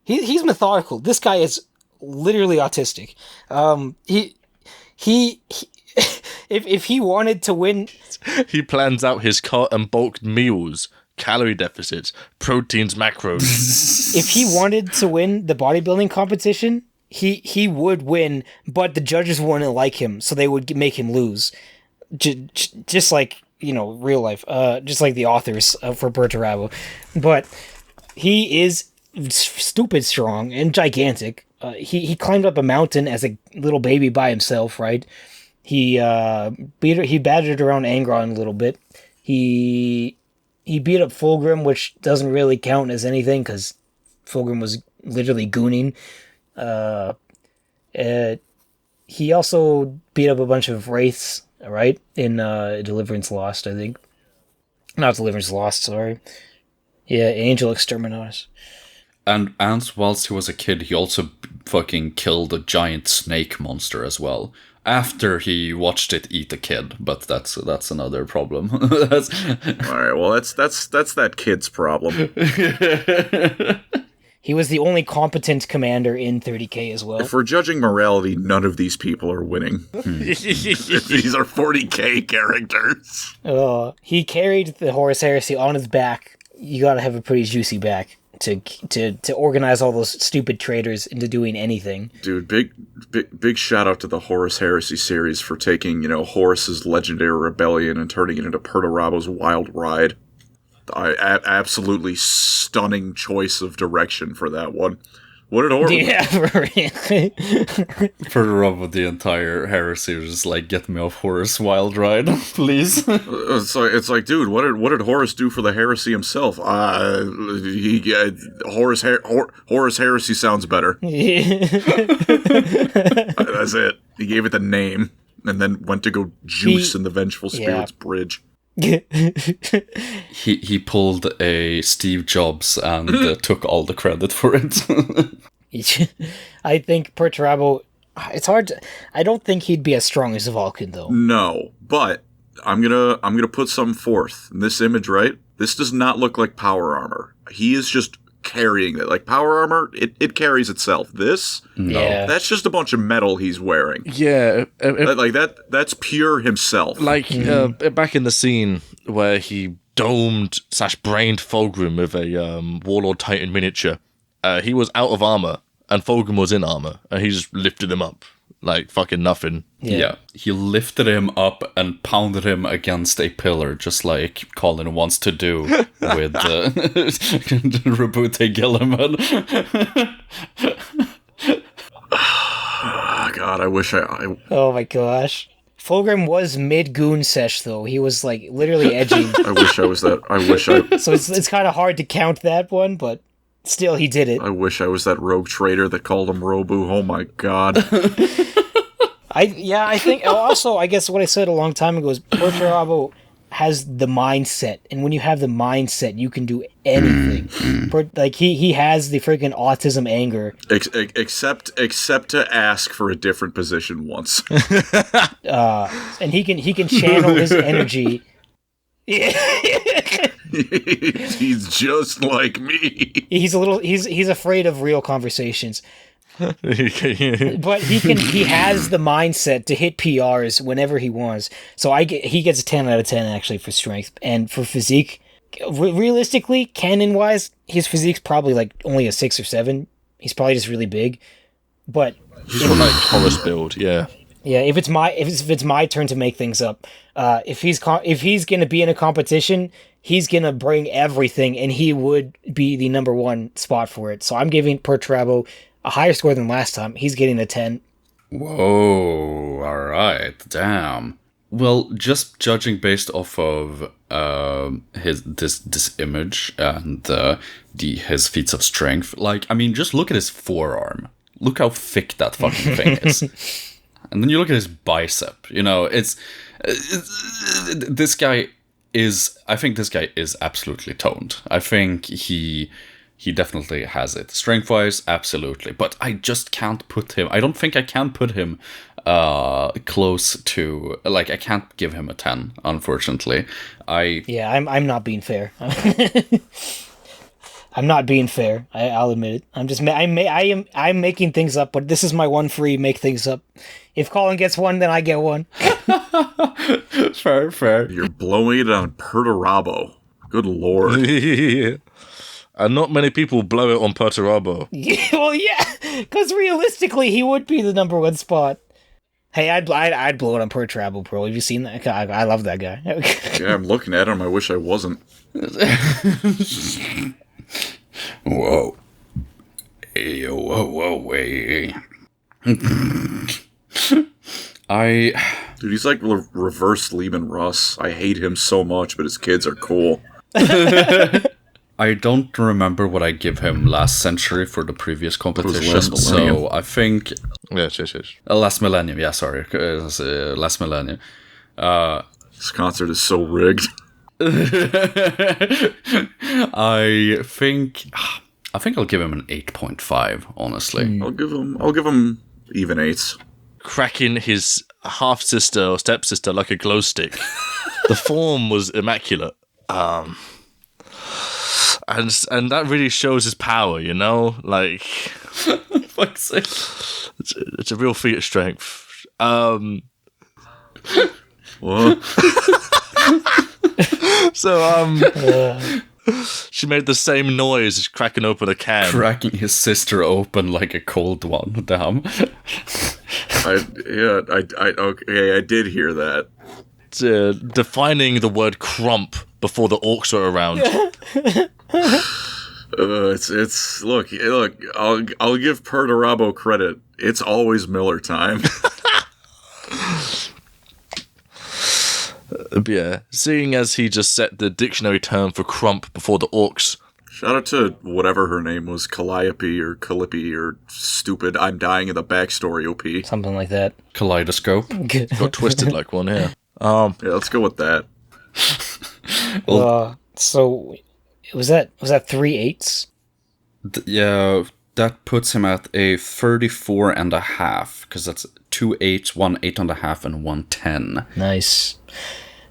He's methodical. This guy is literally autistic. He if he wanted to win... He plans out his cut and bulk meals, calorie deficits, proteins, macros. If he wanted to win the bodybuilding competition, he would win, but the judges wouldn't like him, so they would make him lose. Just like, you know, real life. Just like the authors for Perturabo. But he is stupid strong and gigantic. He climbed up a mountain as a little baby by himself, right? He battered around Angron a little bit. He beat up Fulgrim, which doesn't really count as anything because Fulgrim was literally gooning. He also beat up a bunch of wraiths, right? In Deliverance Lost, I think. Not Deliverance Lost, sorry. Yeah, Angel Exterminatus. And whilst he was a kid, he also fucking killed a giant snake monster as well. After he watched it eat a kid, but that's another problem. All right, well that's that kid's problem. He was the only competent commander in 30K as well. If we're judging morality, none of these people are winning. These are 40K characters. He carried the Horus Heresy on his back. You gotta have a pretty juicy back to organize all those stupid traitors into doing anything. Dude, big shout out to the Horus Heresy series for taking, you know, Horus's legendary rebellion and turning it into Perturabo's wild ride. Absolutely stunning choice of direction for that one. What did Horus... Yeah, really. Perturabo, the entire heresy was just like, get me off Horus Wild Ride, please. It's like, dude, what did Horus do for the heresy himself? Horus Heresy sounds better. That's it. He gave it the name, and then went to go juice in the Vengeful Spirits Bridge. He pulled a Steve Jobs and took all the credit for it. I think Perturabo, it's hard to, I don't think he'd be as strong as Vulcan though. No, but I'm gonna put some forth in this image, right? This does not look like power armor. He is just carrying it. Like power armor, it carries itself. This, no, that's just a bunch of metal he's wearing. Yeah, that's pure himself. Like back in the scene where he domed / brained Fulgrim with a Warlord Titan miniature, he was out of armor and Fulgrim was in armor, and he just lifted him up like fucking nothing. Yeah, he lifted him up and pounded him against a pillar, just like Colin wants to do with Rabute Gilliman. God, I wish I... Oh my gosh. Fulgrim was mid-goon sesh, though. He was, like, literally edging. I wish I was that. So it's kind of hard to count that one, but still, he did it. I wish I was that rogue trader that called him Robu. Oh my god. I think, also, I guess what I said a long time ago is Perturabo has the mindset, and when you have the mindset, you can do anything. Like, he has the freaking autism anger. Except to ask for a different position once. And he can channel his energy. He's just like me. He's afraid of real conversations. But he has the mindset to hit PRs whenever he wants. So he gets a 10 out of 10 actually for strength, and for physique. Realistically, canon wise, his physique's probably like only a 6 or 7. He's probably just really big. But he's got like Horus build, yeah. Yeah, if it's my turn to make things up, if he's gonna be in a competition, he's gonna bring everything, and he would be the number 1 spot for it. So I'm giving Perturabo a higher score than last time. He's getting a 10. Whoa! All right, damn. Well, just judging based off of this image and his feats of strength, like, I mean, just look at his forearm. Look how thick that fucking thing is. And then you look at his bicep. You know, this guy is. I think this guy is absolutely toned. I think he definitely has it. Strength-wise, absolutely. But I just can't put him. I don't think I can put him close to, like, I can't give him a 10, unfortunately. I'm not being fair. I'm not being fair. I'll admit it. I'm making things up, but this is my one free make things up. If Colin gets one, then I get one. Fair. You're blowing it on Perturabo. Good lord. And not many people blow it on Perturabo. Well, yeah, because realistically, he would be the number one spot. Hey, I'd blow it on Perturabo, bro. Have you seen that? I love that guy. Yeah, I'm looking at him. I wish I wasn't. Whoa. Hey, whoa, hey. Dude, he's like reverse Lehman Russ. I hate him so much, but his kids are cool. I don't remember what I give him last century for the previous competition, last millennium. so I think... Yes. last millennium, yeah, sorry. Last millennium. This concert is so rigged. I think I'll give him an 8.5, honestly. I'll give him even 8s. Cracking his half-sister or stepsister like a glow stick. The form was immaculate. And that really shows his power, you know? Like... Fuck's sake. It's a real feat of strength. What? So, she made the same noise as cracking open a can. Cracking his sister open like a cold one, damn. I did hear that. It's, defining the word crump before the orcs are around. It's look. I'll give Perturabo credit. It's always Miller time. Yeah, seeing as he just set the dictionary term for crump before the orcs. Shout out to whatever her name was, Calliope or Calliope or stupid I'm dying of the backstory OP. Something like that. Kaleidoscope. Got twisted like one here. Yeah, let's go with that. So was that 3 8s? Yeah, that puts him at a 34.5, because that's 2 8s, 1 8.5, and 1 10. Nice.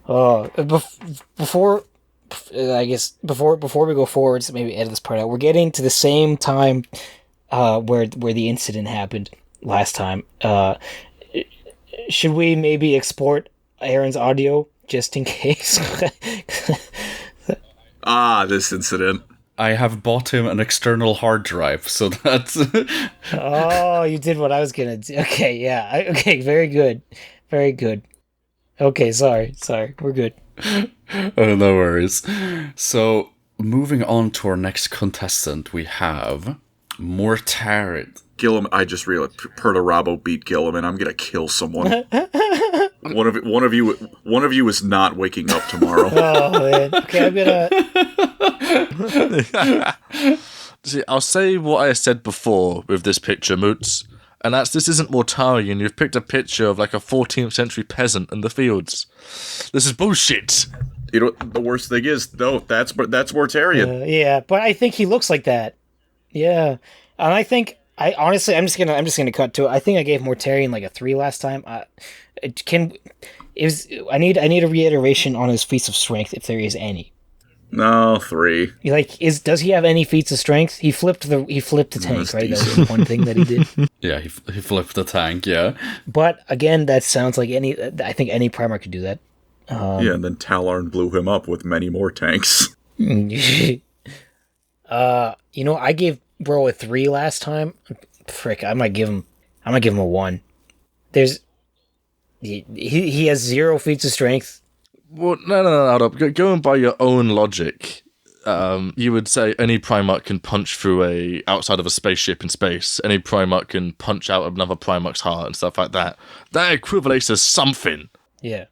Before we go forwards, maybe edit this part out. We're getting to the same time where the incident happened last time. Should we maybe export Aaron's audio just in case? This incident. I have bought him an external hard drive, so that's... Oh, you did what I was gonna do. Okay, yeah. Okay, very good. Very good. Okay, sorry. We're good. Oh, no worries. So, moving on to our next contestant, we have Mortarid. Gilliman, I just realized Perturabo beat Gilliman. I'm gonna kill someone. One of you is not waking up tomorrow. Oh man. Okay, I'm gonna. See, I'll say what I said before with this picture, Moots, and this isn't Mortarian. You've picked a picture of like a 14th century peasant in the fields. This is bullshit. You know the worst thing is, no, that's Mortarian. Yeah, but I think he looks like that. Yeah, and I think I'm just gonna cut to it. I think I gave Mortarian like a 3 last time. I need a reiteration on his feats of strength if there is any. No, 3. Does he have any feats of strength? He flipped the tank, right? That was the one thing that he did. Yeah, he flipped the tank, yeah. But again, that sounds like I think any Primarch could do that. Yeah, and then Talarn blew him up with many more tanks. I gave Bro a 3 last time. Frick, I might give him a 1. He has 0 feats of strength. Well, no, hold up. Going by your own logic, you would say any Primarch can punch through outside of a spaceship in space. Any Primarch can punch out another Primarch's heart and stuff like that. That equivalates to something. Yeah.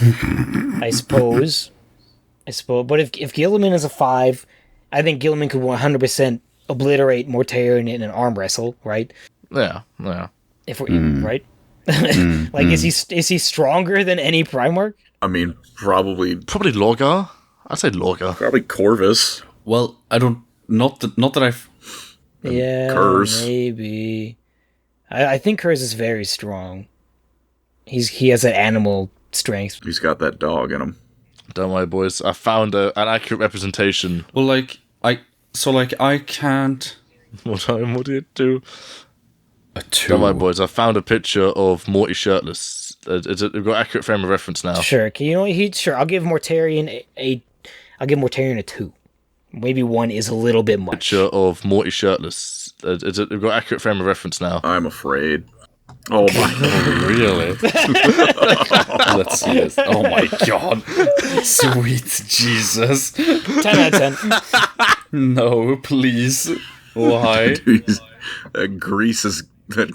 I suppose. But if Gilliman is a 5, I think Gilliman could 100% obliterate Mortarion in an arm wrestle, right? Yeah. If we're right, is he stronger than any Primarch? I mean, probably Lorgar. I'd say Lorgar. probably Corvus. Well, I don't. Not that I've. Yeah, Kurz. maybe. I think Kurz is very strong. He has that animal strength. He's got that dog in him. Don't worry, boys. I found an accurate representation. Well, I can't. What do you do? A 2. Don't worry, boys. I found a picture of Morty shirtless. We've got accurate frame of reference now. Sure. You know what? Sure. I'll give Mortarion I'll give Mortarion a 2. Maybe 1 is a little bit much. Picture of Morty shirtless. We've got accurate frame of reference now. I'm afraid. Oh my Oh, really? Let's see this. Oh my god. Sweet Jesus. 10 out of 10. No, please. Why? Jeez. That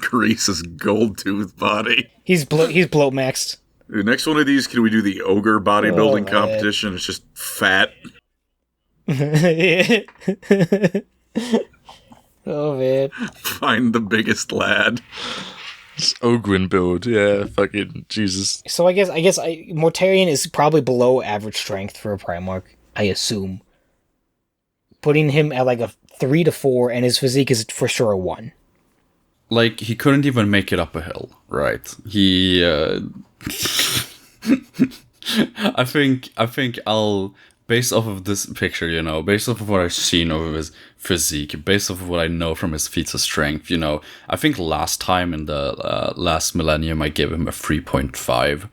greases gold tooth body. He's bloat maxed. The next one of these, can we do the ogre bodybuilding man. competition? It's just fat. Oh man. Find the biggest lad. It's Ogrin build. Yeah, fucking Jesus. So I guess Mortarion is probably below average strength for a Primarch, I assume. Putting him at like a 3 to 4, and his physique is for sure a 1. Like, he couldn't even make it up a hill, right? He, I think I'll, based off of this picture, you know, based off of what I've seen of his physique, based off of what I know from his feats of strength, you know, I think last time in the last millennium I gave him a 3.5,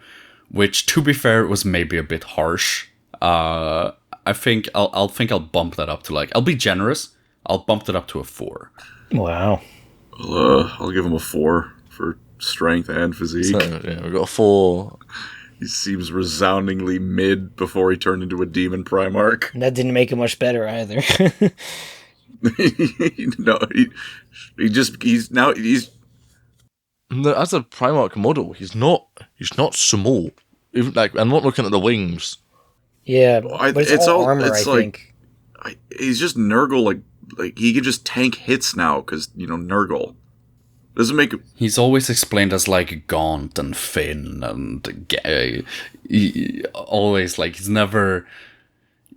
which, to be fair, was maybe a bit harsh. I think I'll bump that up to, like, I'll be generous. I'll bump that up to a 4. Wow. I'll give him a 4 for strength and physique. So, yeah, we've got a 4. He seems resoundingly mid before he turned into a demon Primarch. That didn't make it much better either. No, he's No, as a Primarch model, he's not small. Even like, I'm not looking at the wings. Yeah, but it's all armor, I think. He's just Nurgle, like he can just tank hits now, because, you know, Nurgle. Doesn't make him... He's always explained as, like, gaunt and thin and gay. Always, like, he's never...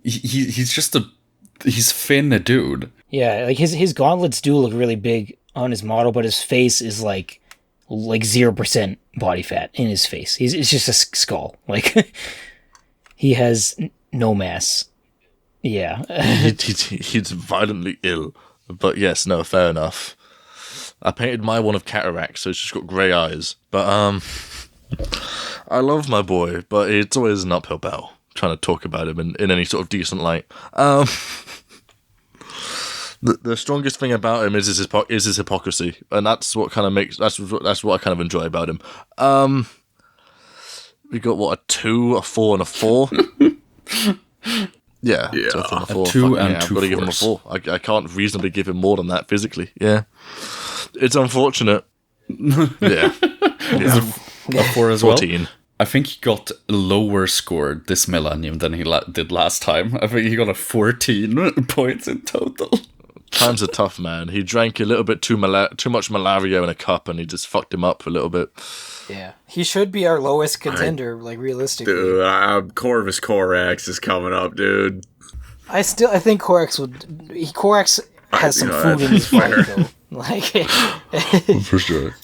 He's just he's thin dude. Yeah, like his gauntlets do look really big on his model, but his face is like 0% body fat in his face. It's just a skull. Like, he has no mass. Yeah. He's violently ill. But yes, no, fair enough. I painted my one of cataract, so it's just got grey eyes. But, I love my boy, but it's always an uphill battle trying to talk about him in any sort of decent light. The strongest thing about him is his hypocrisy, and that's what kind of makes that's what I kind of enjoy about him. We got what, a 2, a 4, and a 4. Yeah. A 2 and 2 I've got to give him a 4. I can't reasonably give him more than that physically. Yeah, it's unfortunate. Yeah. A 4 as 14. well. I think he got lower scored this millennium than he did last time. I think he got a 14 points in total. Times are tough, man. He drank a little bit too much malaria in a cup, and he just fucked him up a little bit. Yeah, he should be our lowest contender, like, realistically. Dude, Corvus Corax is coming up, dude. I think Corax has some food in his fight, though. Like, for sure.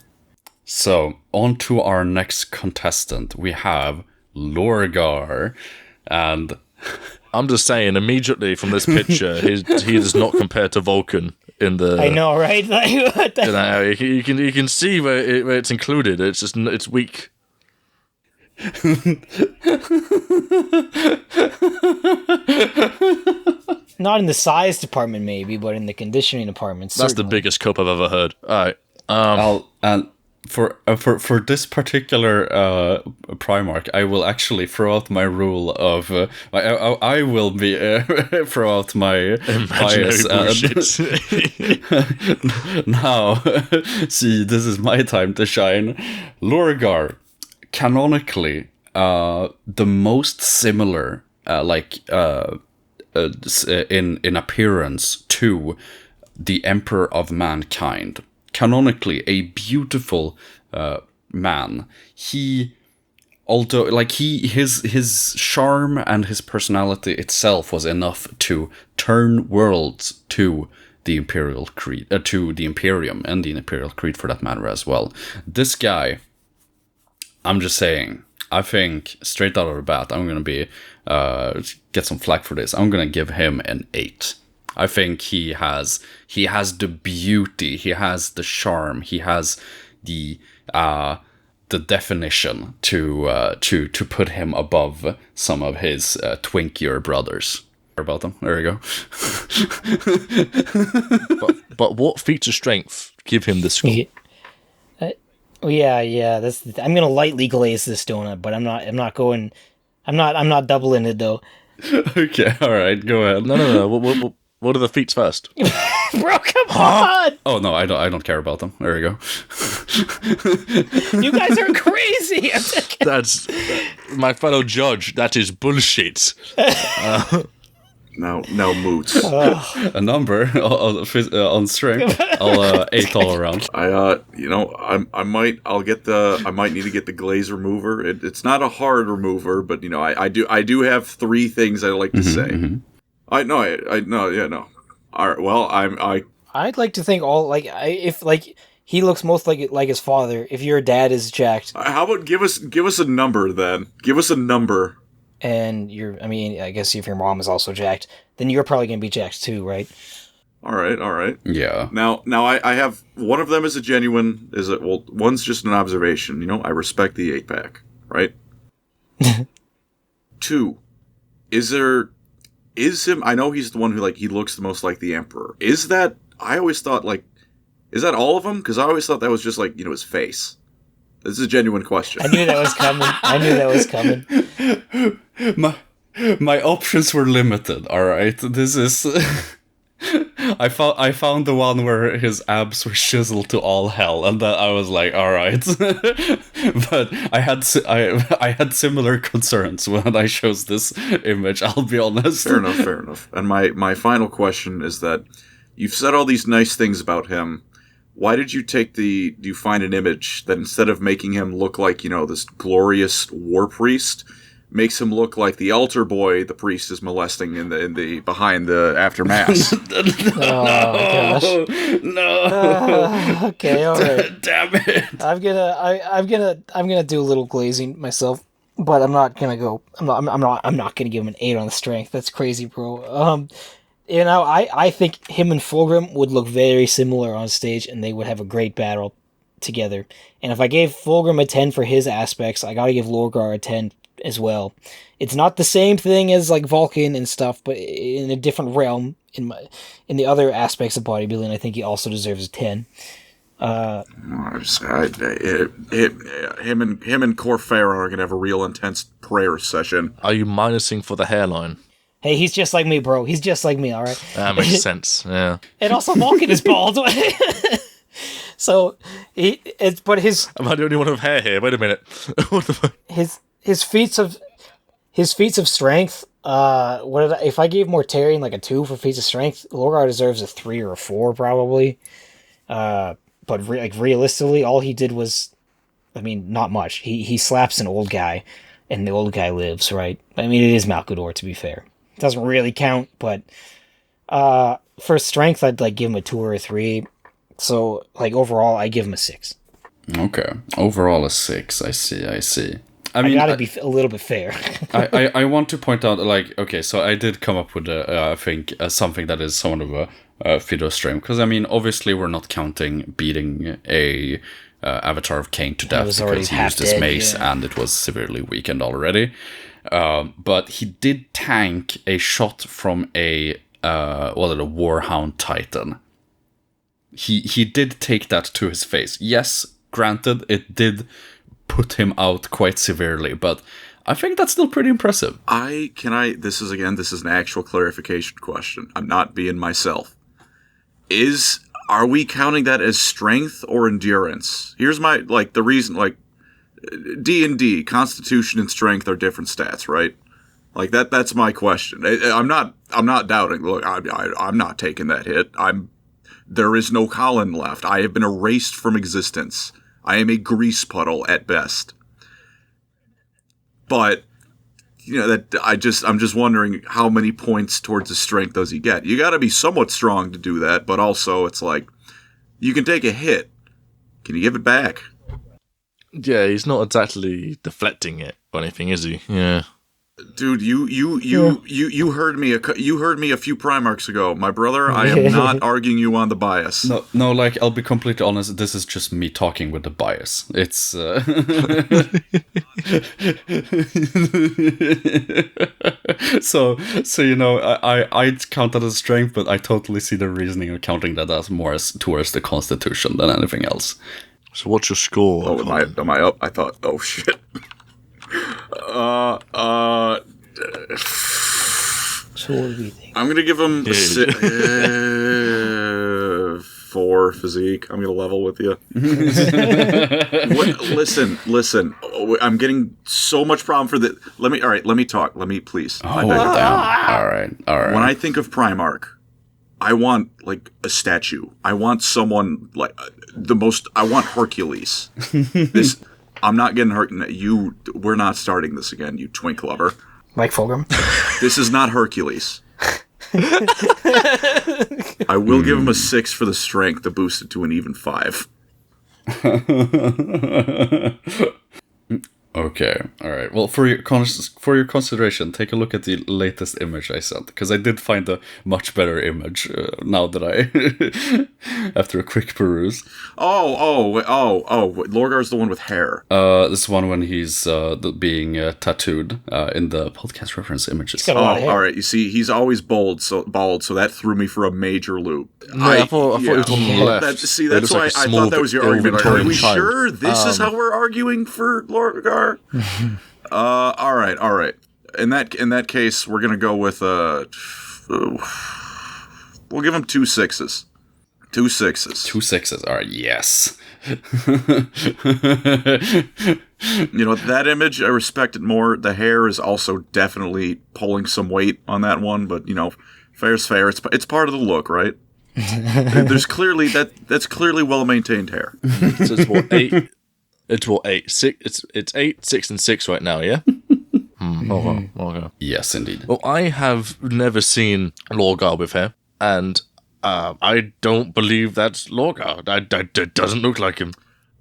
So, on to our next contestant. We have Lorgar, and I'm just saying, immediately from this picture, he does not compare to Vulcan in the. I know, right? Like, what the... In that area. You can see where it's included. It's just it's weak. Not in the size department, maybe, but in the conditioning department. That's the biggest cope I've ever heard. All right. For this particular Primarch, I will actually throw out my rule of I will be throw out my bias. Now, see, this is my time to shine. Lorgar, canonically, the most similar, in appearance to the Emperor of Mankind. Canonically, a beautiful man. Although, like, his charm and his personality itself was enough to turn worlds to the Imperial Creed, to the Imperium, and the Imperial Creed for that matter as well. This guy, I'm just saying, I think straight out of the bat, I'm gonna be get some flack for this. I'm gonna give him an 8. I think he has the beauty, he has the charm, he has the definition to put him above some of his twinkier brothers. About them. There you go. But what feats of strength give him the score? Yeah. I'm gonna lightly glaze this donut, but I'm not doubling it though. Okay, all right, go ahead. No. What are the feats first? Bro, come on! Oh no, I don't care about them. There you go. You guys are crazy. That's my fellow judge. That is bullshit. No moots. A number on strength. I'll 8 all around. I might need to get the glaze remover. It's not a hard remover, but I do have 3 things I'd like to say. Mm-hmm. No. All right. Well, I'd like to think if he looks most like his father. If your dad is jacked, how about give us a number then? Give us a number. And I guess if your mom is also jacked, then you're probably gonna be jacked too, right? All right. Yeah. Now I have one of them is a genuine. One's just an observation. I respect the 8-pack, right? 2, is him? I know he's the one who he looks the most like the Emperor. Is that? I always thought is that all of them? Because I always thought that was just his face. This is a genuine question. I knew that was coming. My options were limited. All right, this is. I found the one where his abs were chiseled to all hell, and that I was like, all right. But I had similar concerns when I chose this image. I'll be honest. Fair enough. And my final question is that you've said all these nice things about him. Why did you do you find an image that instead of making him look like, this glorious war priest, makes him look like the altar boy the priest is molesting in the behind the after mass? No. Okay, all right. Damn it. I'm gonna do a little glazing myself, but I'm not gonna give him an 8 on the strength. That's crazy, bro. I think him and Fulgrim would look very similar on stage, and they would have a great battle together. And if I gave Fulgrim a 10 for his aspects, I gotta give Lorgar a 10 as well. It's not the same thing as Vulcan and stuff, but in a different realm. In the other aspects of bodybuilding, I think he also deserves a 10. Him and Corfera are gonna have a real intense prayer session. Are you minusing for the hairline? Hey, he's just like me, bro. He's just like me, all right? That makes sense, yeah. And also, Vulcan is bald. So, but his... Am I the only one with hair here? Wait a minute. What the fuck? His feats of strength, if I gave Mortarion a 2 for feats of strength, Lorgar deserves a 3 or a 4, probably. But realistically, all he did was, not much. He slaps an old guy, and the old guy lives, right? It is Malkador, to be fair. It doesn't really count, but for strength, I'd give him a 2 or a 3. So, overall, I give him a 6. Okay. Overall, a 6. I see. I gotta be a little bit fair. I want to point out, okay, so I did come up with, I think, something that is somewhat of a Fido stream. Because, obviously, we're not counting beating a Avatar of Cain to death because he used his mace and it was severely weakened already. But he did tank a shot from a Warhound Titan. He did take that to his face. Yes, granted, it did put him out quite severely, but I think that's still pretty impressive. This is an actual clarification question. I'm not being myself. Are we counting that as strength or endurance? Here's my, the reason, D&D, Constitution and Strength are different stats, right? Like that's my question. I'm not doubting. Look, I'm not taking that hit. There is no Colin left. I have been erased from existence. I am a grease puddle at best. But I'm just wondering how many points towards his strength does he get? You got to be somewhat strong to do that, but also it's like you can take a hit. Can you give it back? Yeah, he's not exactly deflecting it or anything, is he? Yeah. Dude, you heard me a few Primarchs ago, my brother. I am not arguing you on the bias. No, like I'll be completely honest. This is just me talking with the bias. It's so I'd count that as strength, but I totally see the reasoning of counting that as more as towards the Constitution than anything else. So what's your score? Oh, am I up? I thought. Oh shit. So what do we think? I'm gonna give him 4 physique. I'm gonna level with you. Listen. I'm getting so much problem for the. Let me talk. Let me please. Oh, damn. All right. When I think of Primarch, I want like a statue. I want someone like I want Hercules. This. I'm not getting hurt. We're not starting this again, you twink lover. Mike Fulgham. This is not Hercules. I will give him a 6 for the strength to boost it to an even 5. Okay, all right. Well, for your consideration, take a look at the latest image I sent, because I did find a much better image now that I, after a quick peruse. Lorgar's the one with hair. This one when he's being tattooed in the podcast reference images. All right. You see, he's always bald, so that threw me for a major loop. No, I thought it was on the left. That's why I thought that was your argument. Are we sure this is how we're arguing for Lorgar? All right. In that case, we're gonna go with we'll give him 2 6s. 2 6s. 2 6s. All right. Yes. That image, I respect it more. The hair is also definitely pulling some weight on that one, but fair's fair. It's part of the look, right? There's clearly that's clearly well maintained hair. So it's what 8. It's what 8, 6. It's 8, 6, and 6 right now. Yeah. Okay. Yes, indeed. Well, I have never seen Lorgar with hair, and I don't believe that's Lorgar. That doesn't look like him.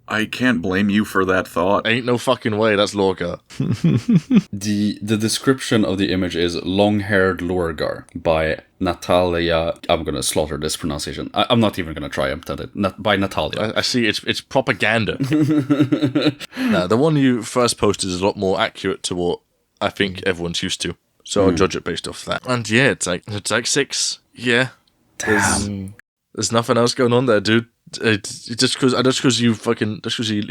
I can't blame you for that thought. Ain't no fucking way that's Lorgar. The description of the image is Long-Haired Lorgar by Natalia. I'm going to slaughter this pronunciation. I'm not even going to try it. By Natalia. I see it's propaganda. Now, the one you first posted is a lot more accurate to what I think everyone's used to. So I'll judge it based off that. And yeah, it's like 6. Yeah. There's nothing else going on there, dude. Just because you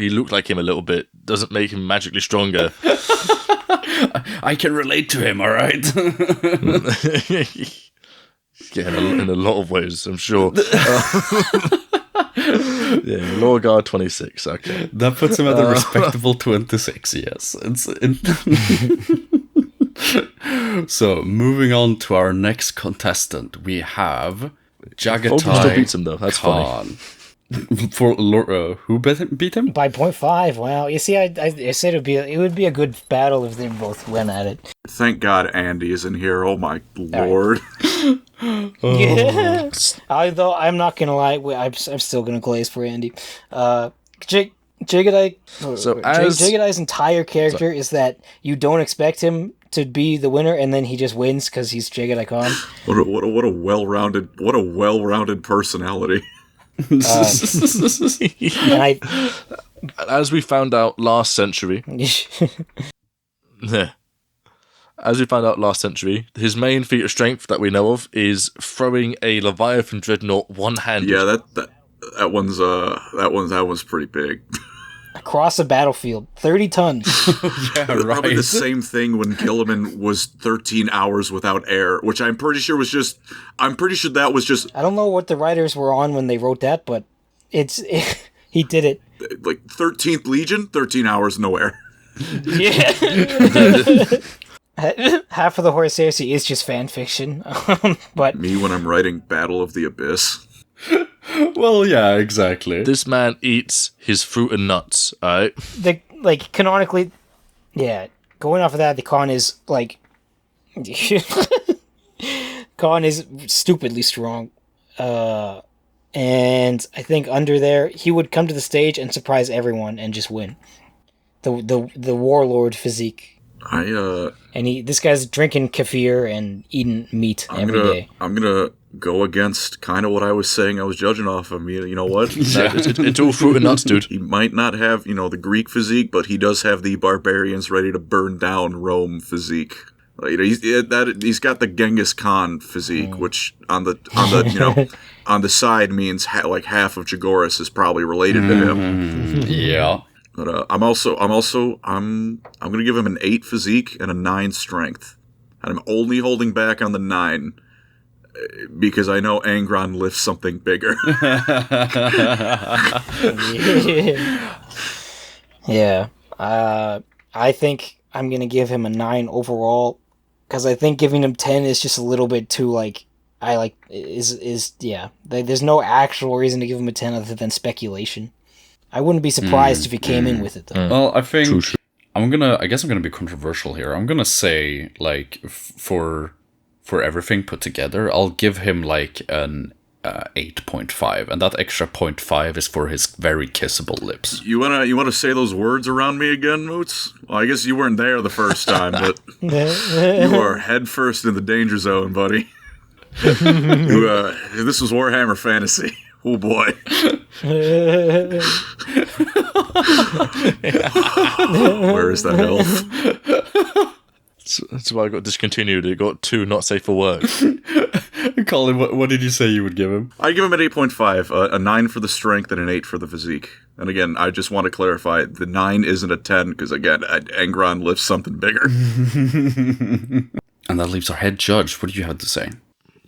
look like him a little bit doesn't make him magically stronger. I can relate to him, all right? Yeah, in a lot of ways, I'm sure. Yeah, Lorgar 26. Okay, that puts him at a respectable 26. Yes, So moving on to our next contestant, we have Jagatai still beats him though. That's Khan. funny. For who beat him? By 0.5. Wow. You see, I said it would be a good battle if they both went at it. Thank God Andy is in here. Oh my lord. Yeah. Although I'm not gonna lie, I'm still gonna glaze for Andy. Jagadai's entire character is that you don't expect him to be the winner, and then he just wins because he's Jagadai Khan. What a well-rounded personality. As we found out last century, his main feat of strength that we know of is throwing a Leviathan Dreadnought one-handed. Yeah, that one's pretty big. Across a battlefield, 30 tons. Yeah, right. Probably the same thing when Gilliman was 13 hours without air, which I'm pretty sure that was just. I don't know what the writers were on when they wrote that, but he did it. like 13th Legion, 13 hours nowhere. Yeah. Half of the Horus Heresy is just fan fiction, but Me when I'm writing Battle of the Abyss. Well, yeah, exactly. This man eats his fruit and nuts, alright? Canonically, yeah. Going off of that, the con is like, con is stupidly strong, and I think under there he would come to the stage and surprise everyone and just win. The warlord physique. This guy's drinking kefir and eating meat every day. I'm gonna go against kind of what I was saying I was judging off of. You know what? It's all fruit and nuts, dude. He might not have, the Greek physique, but he does have the barbarians ready to burn down Rome physique. He's got the Genghis Khan physique, which on the on the side means half of Jagoras is probably related to him. Yeah. But I'm gonna give him an 8 physique and a 9 strength, and I'm only holding back on the 9 because I know Angron lifts something bigger. Yeah. I think I'm gonna give him a 9 overall because I think giving him 10 is just a little bit too There's no actual reason to give him a 10 other than speculation. I wouldn't be surprised if he came in with it though. Well, I think I guess I'm gonna be controversial here. I'm gonna say for everything put together, I'll give him an 8.5, and that extra 0.5 is for his very kissable lips. You wanna say those words around me again, Moots? Well, I guess you weren't there the first time, but you are head first in the danger zone, buddy. This was Warhammer Fantasy. Oh boy. Where is that elf? That's why I got discontinued. It got 2 not safe for work. Colin, what did you say you would give him? I give him an 8.5, a 9 for the strength and an 8 for the physique. And again, I just want to clarify, the 9 isn't a 10, because again, Angron lifts something bigger. And that leaves our head judge. What do you have to say?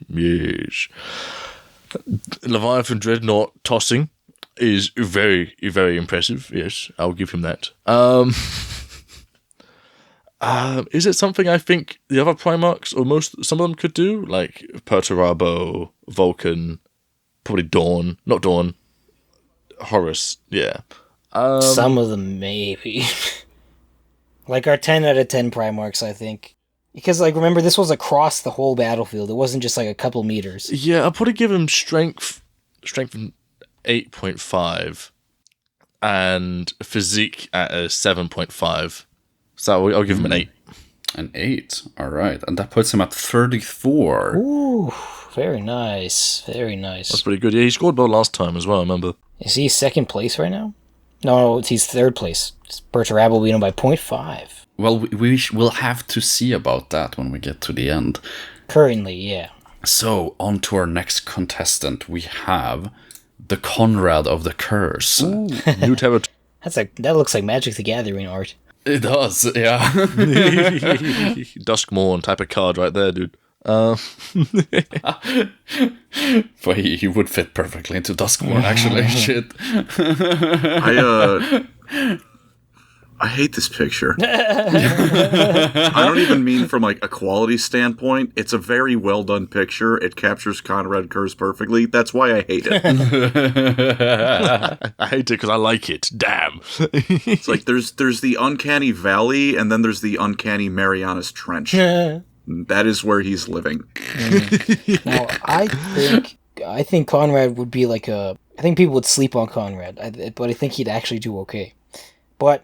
Yes. Leviathan Dreadnought tossing is very, very impressive. Yes, I'll give him that. Is it something I think the other Primarchs, or some of them could do? Like Perturabo, Vulcan, probably Dawn. Not Dawn. Horus, yeah. Some of them, maybe. Like our 10 out of 10 Primarchs, I think. Because, remember, this was across the whole battlefield. It wasn't just, a couple meters. Yeah, I'll probably give him strength 8.5, and physique at a 7.5. So I'll give him an 8. An 8, all right. And that puts him at 34. Ooh, very nice. Very nice. That's pretty good. Yeah, he scored well last time as well, I remember. Is he second place right now? No, he's third place. Perturabo beat him by 0.5. Well, we'll have to see about that when we get to the end. Currently, yeah. So, on to our next contestant. We have the Conrad of the Curse. Ooh, new territory. That looks like Magic the Gathering art. It does, yeah. Duskmourn type of card right there, dude. But he would fit perfectly into Duskmourn, actually. Shit. I hate this picture. I don't even mean from a quality standpoint. It's a very well done picture. It captures Conrad Curse perfectly. That's why I hate it. I hate it because I like it. Damn. It's there's the Uncanny Valley, and then there's the Uncanny Marianas Trench. That is where he's living. Now, I think Conrad would be I think people would sleep on Conrad, but I think he'd actually do okay. But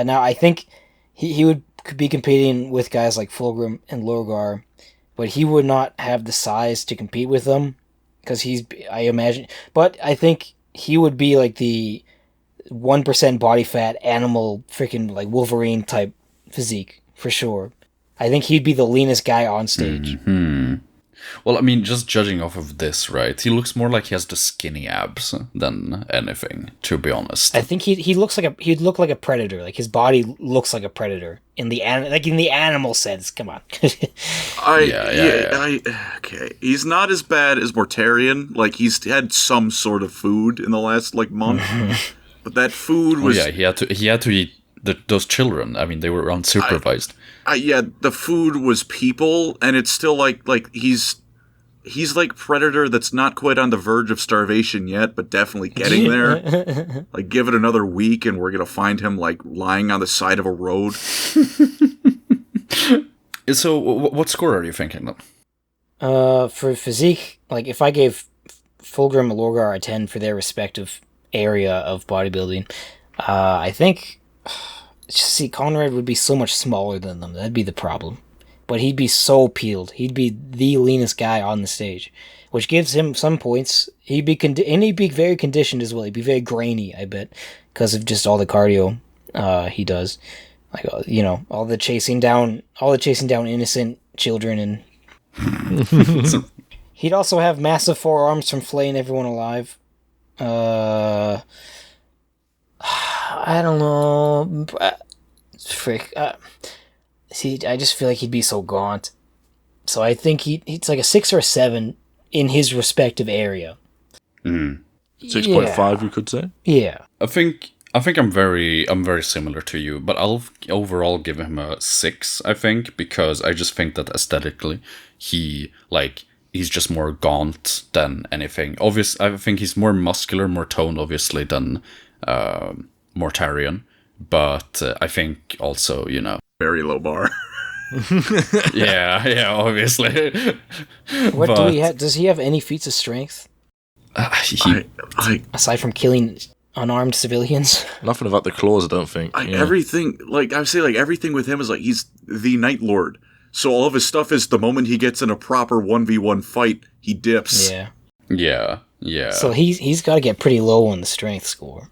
now I think he could be competing with guys like Fulgrim and Lorgar, but he would not have the size to compete with them because I imagine. But I think he would be the 1% body fat animal, freaking Wolverine type physique for sure. I think he'd be the leanest guy on stage. Mm-hmm. Well, I mean, just judging off of this, right? He looks more like he has the skinny abs than anything, to be honest. I think he'd look like a predator. His body looks like a predator in the animal sense. Come on. Okay. He's not as bad as Mortarion. He's had some sort of food in the last month. But that food was... he had to eat those children. I mean, they were unsupervised. Yeah, the food was people, and it's still like he's like Predator that's not quite on the verge of starvation yet, but definitely getting there. Like, give it another week, and we're gonna find him like lying on the side of a road. So, what score are you thinking then? For physique, like if I gave Fulgrim and Lorgar a 10 for their respective area of bodybuilding, I think. See, Conrad would be so much smaller than them. That'd be the problem. But he'd be so peeled. He'd be the leanest guy on the stage, which gives him some points. He'd be very conditioned as well. He'd be very grainy, I bet, because of just all the cardio he does. Like, all the chasing down innocent children, and he'd also have massive forearms from flaying everyone alive. I don't know. See, I just feel like he'd be so gaunt. So I think he's like a 6 or a 7 in his respective area. 6.5, you could say. Yeah. I think I'm very similar to you, but I'll overall give him a 6. I think, because I just think that aesthetically, he's just more gaunt than anything. Obviously, I think he's more muscular, more toned, obviously, than Mortarion. But I think also, Very low bar. yeah, obviously. What do we have? Does he have any feats of strength? Aside from killing unarmed civilians? Nothing about the claws, I don't think. Everything, everything with him is like he's the Night Lord. So all of his stuff is the moment he gets in a proper 1v1 fight, he dips. Yeah. So he's got to get pretty low on the strength score.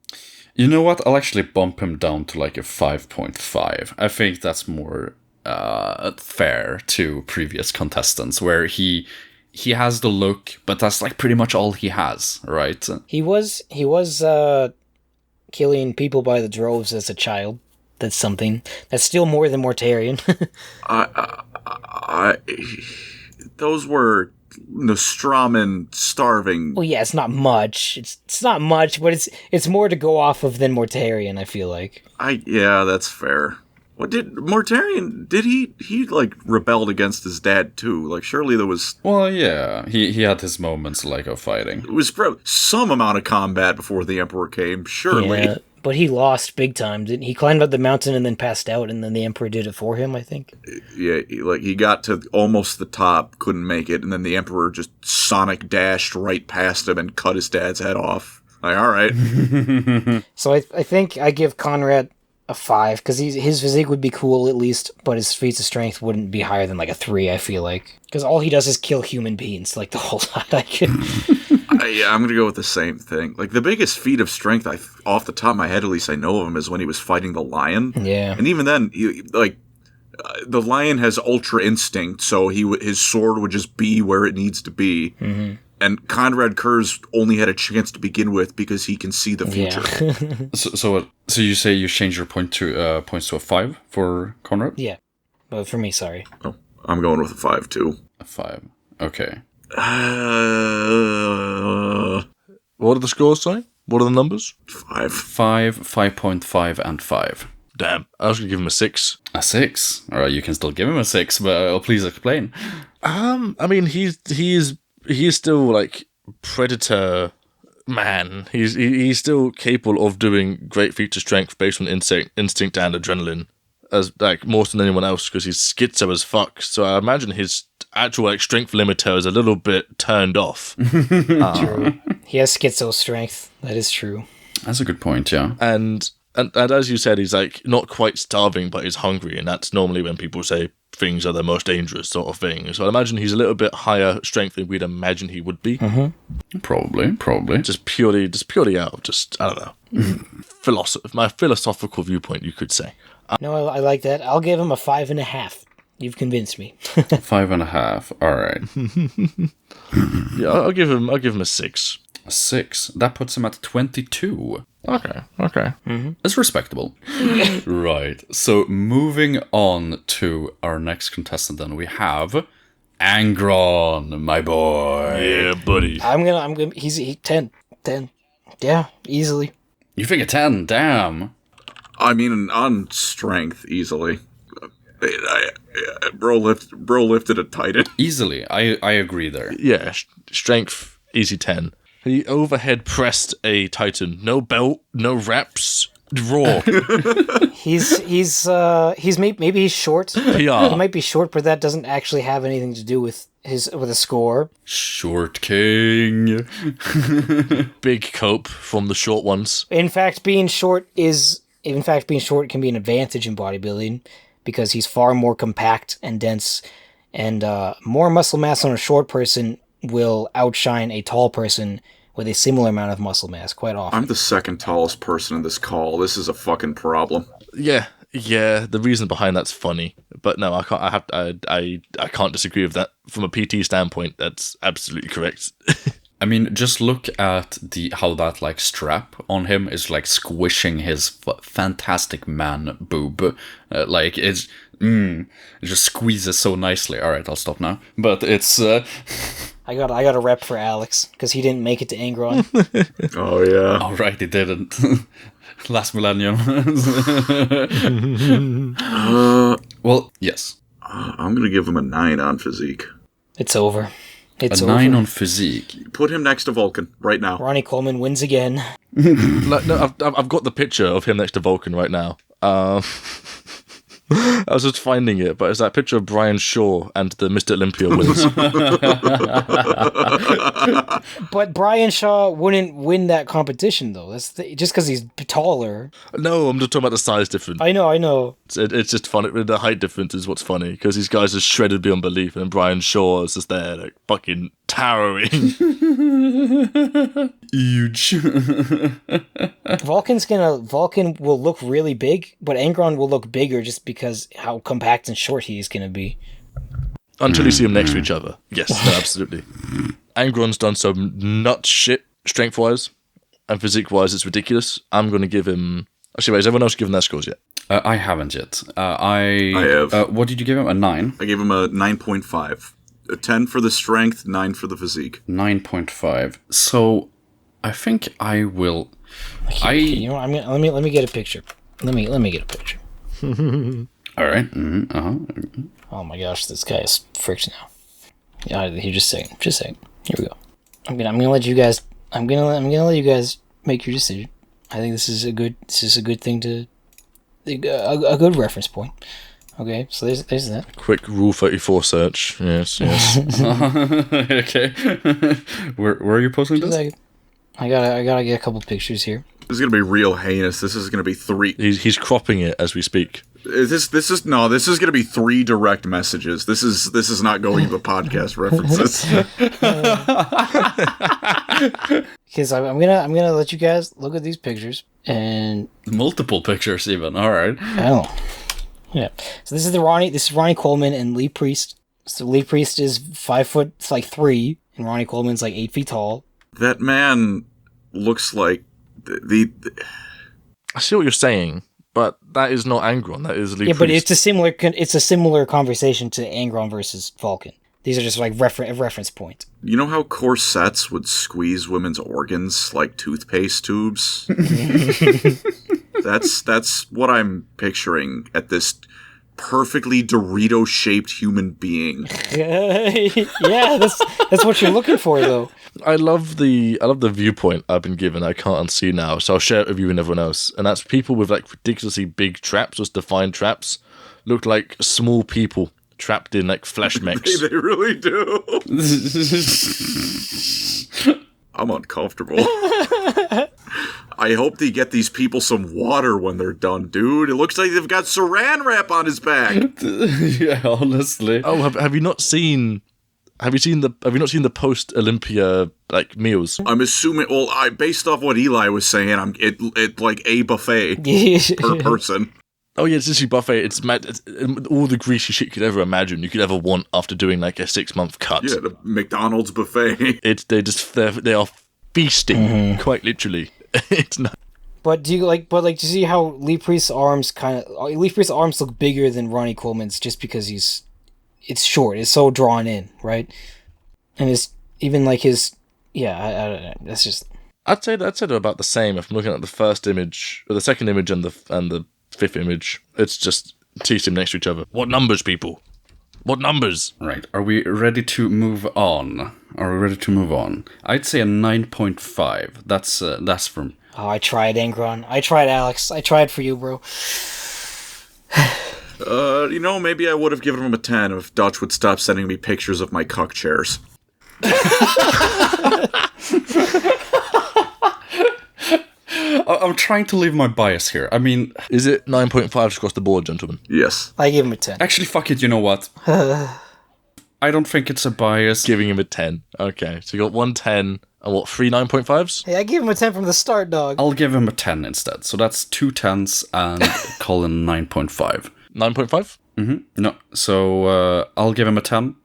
You know what? I'll actually bump him down to like a 5.5. I think that's more fair to previous contestants, where he has the look, but that's like pretty much all he has, right? He was killing people by the droves as a child. That's something. That's still more than Mortarion. Those were Nostraman starving. Well, yeah, it's not much. It's not much, but it's more to go off of than Mortarion, I feel like. Yeah, that's fair. What did Mortarion, did he like rebelled against his dad too? Like, surely there was... Well, yeah, he had his moments like of fighting. It was some amount of combat before the Emperor came, surely. Yeah, but he lost big time, didn't he? He climbed up the mountain and then passed out, and then the Emperor did it for him, I think. Yeah, he got to almost the top, couldn't make it, and then the Emperor just sonic dashed right past him and cut his dad's head off. Like, all right. So I think I give Conrad a 5, because his physique would be cool at least, but his feats of strength wouldn't be higher than like a 3, I feel like. Because all he does is kill human beings, like the whole lot. I'm going to go with the same thing. Like, the biggest feat of strength, off the top of my head, at least I know of him, is when he was fighting the lion. Yeah. And even then, the lion has ultra instinct, so his sword would just be where it needs to be. Mm-hmm. And Conrad Kurz only had a chance to begin with because he can see the future. Yeah. So you say you change your points to a 5 for Conrad? Yeah. But for me, sorry. Oh, I'm going with a 5 too. A 5. Okay. What are the scores, sorry? What are the numbers? 5. 5.5, and 5. Damn. I was going to give him a 6. A 6? Alright, you can still give him a 6, but please explain. I mean, he's still like Predator man. He's still capable of doing great feats of strength based on instinct and adrenaline, as like more than anyone else, because he's schizo as fuck. So I imagine his actual strength limiter is a little bit turned off. True. He has schizo strength. That is true. That's a good point, yeah. And as you said, he's like not quite starving, but he's hungry, and that's normally when people say things are the most dangerous sort of thing. So I imagine he's a little bit higher strength than we'd imagine he would be. Mm-hmm. Probably. Just purely out of I don't know, my philosophical viewpoint, you could say. No, I like that. I'll give him a 5.5. You've convinced me. 5.5. All right. Yeah, I'll give him a 6. A 6. That puts him at 22. Okay. Mm-hmm. That's respectable. Right. So moving on to our next contestant, then we have Angron, my boy. Yeah, buddy. I'm gonna. He's 10. Yeah, easily. You think a 10? Damn. I mean, on strength, easily. Bro lifted a Titan. Easily. I agree there. Yeah, strength, easy 10. He overhead pressed a Titan. No belt, no wraps, raw. Maybe he's short. PR. He might be short, but that doesn't actually have anything to do with a score. Short king. Big cope from the short ones. In fact, being short can be an advantage in bodybuilding because he's far more compact and dense, and more muscle mass on a short person will outshine a tall person with a similar amount of muscle mass quite often. I'm the second tallest person in this call. This is a fucking problem. Yeah. The reason behind that's funny, but no, I can't. I can't disagree with that. From a PT standpoint, that's absolutely correct. I mean, just look at how that like strap on him is like squishing his fantastic man boob. Like it just squeezes so nicely. All right, I'll stop now. But it's. I got a rep for Alex because he didn't make it to Angron. Oh yeah. All right, he didn't. Last millennium. Well, yes. I'm gonna give him a 9 on physique. It's over. It's a over. 9 on physique. Put him next to Vulcan right now. Ronnie Coleman wins again. No, I've got the picture of him next to Vulcan right now. I was just finding it, but it's that picture of Brian Shaw and the Mr. Olympia wins. But Brian Shaw wouldn't win that competition, though. Just because he's taller. No, I'm just talking about the size difference. I know. It's just funny. The height difference is what's funny, because these guys are shredded beyond belief, and Brian Shaw is just there, like, fucking towering. Huge. Vulcan will look really big, but Angron will look bigger just because how compact and short he is going to be. Until you see them next to each other. Yes, no, absolutely. Angron's done some nut shit, strength-wise, and physique-wise, it's ridiculous. I'm going to give him... Actually, wait, has everyone else given their scores yet? I haven't yet. I have. What did you give him? A 9? I gave him a 9.5. A 10 for the strength, 9 for the physique. 9.5. So, I think I will... You know what, let me get a picture. Let me get a picture. All right. Mm-hmm. Uh-huh. Oh my gosh, this guy is fricked now. Yeah, here, just a second. Here we go. I'm gonna let you guys. I'm gonna let you guys make your decision. I think this is a good thing to a good reference point. Okay, so there's that. Quick Rule 34 search. Yes. Okay. Where are you posting this? I gotta get a couple pictures here. This is gonna be real heinous. This is gonna be 3. He's cropping it as we speak. This is gonna be 3 direct messages. This is not going to the podcast references. Because I'm gonna let you guys look at these pictures and multiple pictures even. All right. Oh, yeah. So this is Ronnie Coleman and Lee Priest. So Lee Priest is 5'3", and Ronnie Coleman's like 8 feet tall. That man looks like the I see what you're saying, but that is not Angron. That is Lee Priest. But it's a similar conversation to Angron versus Vulcan. These are just like reference point. You know how corsets would squeeze women's organs like toothpaste tubes? That's what I'm picturing at this perfectly Dorito-shaped human being. Yeah, that's what you're looking for, though. I love the viewpoint I've been given. I can't unsee now, so I'll share it with you and everyone else. And that's people with like ridiculously big traps, just defined traps, look like small people trapped in like flesh mechs. They really do. I'm uncomfortable. I hope they get these people some water when they're done, dude. It looks like they've got saran wrap on his back. Yeah, honestly. Oh, have you not seen? Have you not seen the post Olympia like meals? I'm assuming. Well, based off what Eli was saying, it like a buffet per person. Oh yeah, it's literally buffet. It's all the greasy shit you could ever imagine, you could ever want after doing like a 6-month cut. Yeah, the McDonald's buffet. Mm-hmm. They are feasting, quite literally. It's not. But do you see how Lee Priest's arms look bigger than Ronnie Coleman's just because it's short, it's so drawn in, right? And it's even like his, yeah, I don't know, that's just. I'd say they're about the same. If I'm looking at the first image, or the second image, and the fifth image, it's just T-Sim next to each other. What numbers, people? What numbers? Right. Are we ready to move on? I'd say a 9.5. That's from. Oh, I tried, Angron. I tried, Alex. I tried for you, bro. Maybe I would have given him a 10 if Dutch would stop sending me pictures of my cuck chairs. I'm trying to leave my bias here. I mean, Is it 9.5 across the board, gentlemen? Yes. I give him a 10. actually, fuck it. You know what? I don't think it's a bias. Giving him a 10. Okay, so you got 1 10 and what, 3 9.5s? Hey, I gave him a 10 from the start, dog. I'll give him a 10 instead. So that's 2 10s and Colin 9.5. 9.5? No, so I'll give him a 10.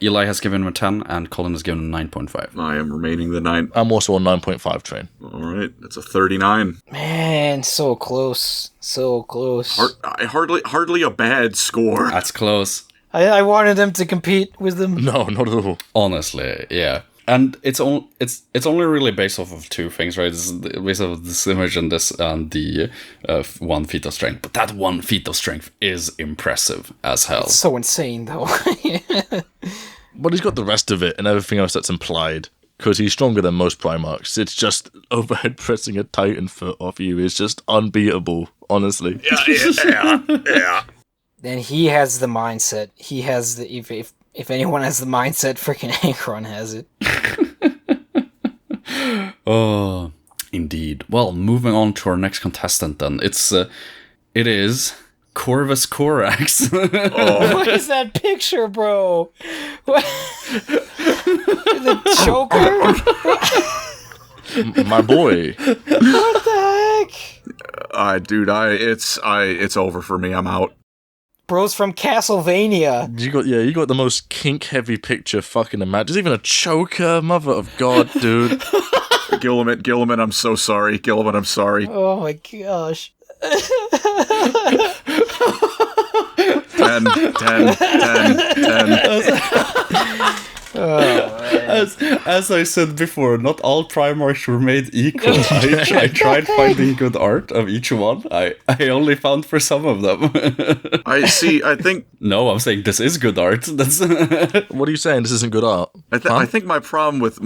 Eli has given him a 10, and Colin has given him 9.5. I am remaining the 9. I'm also on 9.5 train. All right, that's a 39. Man, so close. So close. Hardly a bad score. That's close. I wanted them to compete with them. No, not at all. Honestly, yeah. And it's only really based off of two things, right? It's based off of this image and the 1 feat of strength. But that 1 feat of strength is impressive as hell. It's so insane, though. But he's got the rest of it and everything else that's implied. Because he's stronger than most Primarchs. It's just overhead pressing a Titan foot off you is just unbeatable, honestly. Yeah. And he has the mindset. He has the... If anyone has the mindset, freaking Ankron has it. Oh, indeed. Well, moving on to our next contestant then. It is Corvus Corax. What is that picture, bro? What? The Joker? My boy. What the heck? Dude, it's over for me. I'm out. Bro's from Castlevania. You got the most kink-heavy picture fucking imagine. There's even a choker, mother of God, dude. Gilliman, I'm so sorry. Gilliman, I'm sorry. Oh my gosh. 10. As I said before, not all Primarchs were made equal. I tried finding good art of each one. I only found for some of them. I think... No, I'm saying this is good art. That's What are you saying? This isn't good art? I think my problem with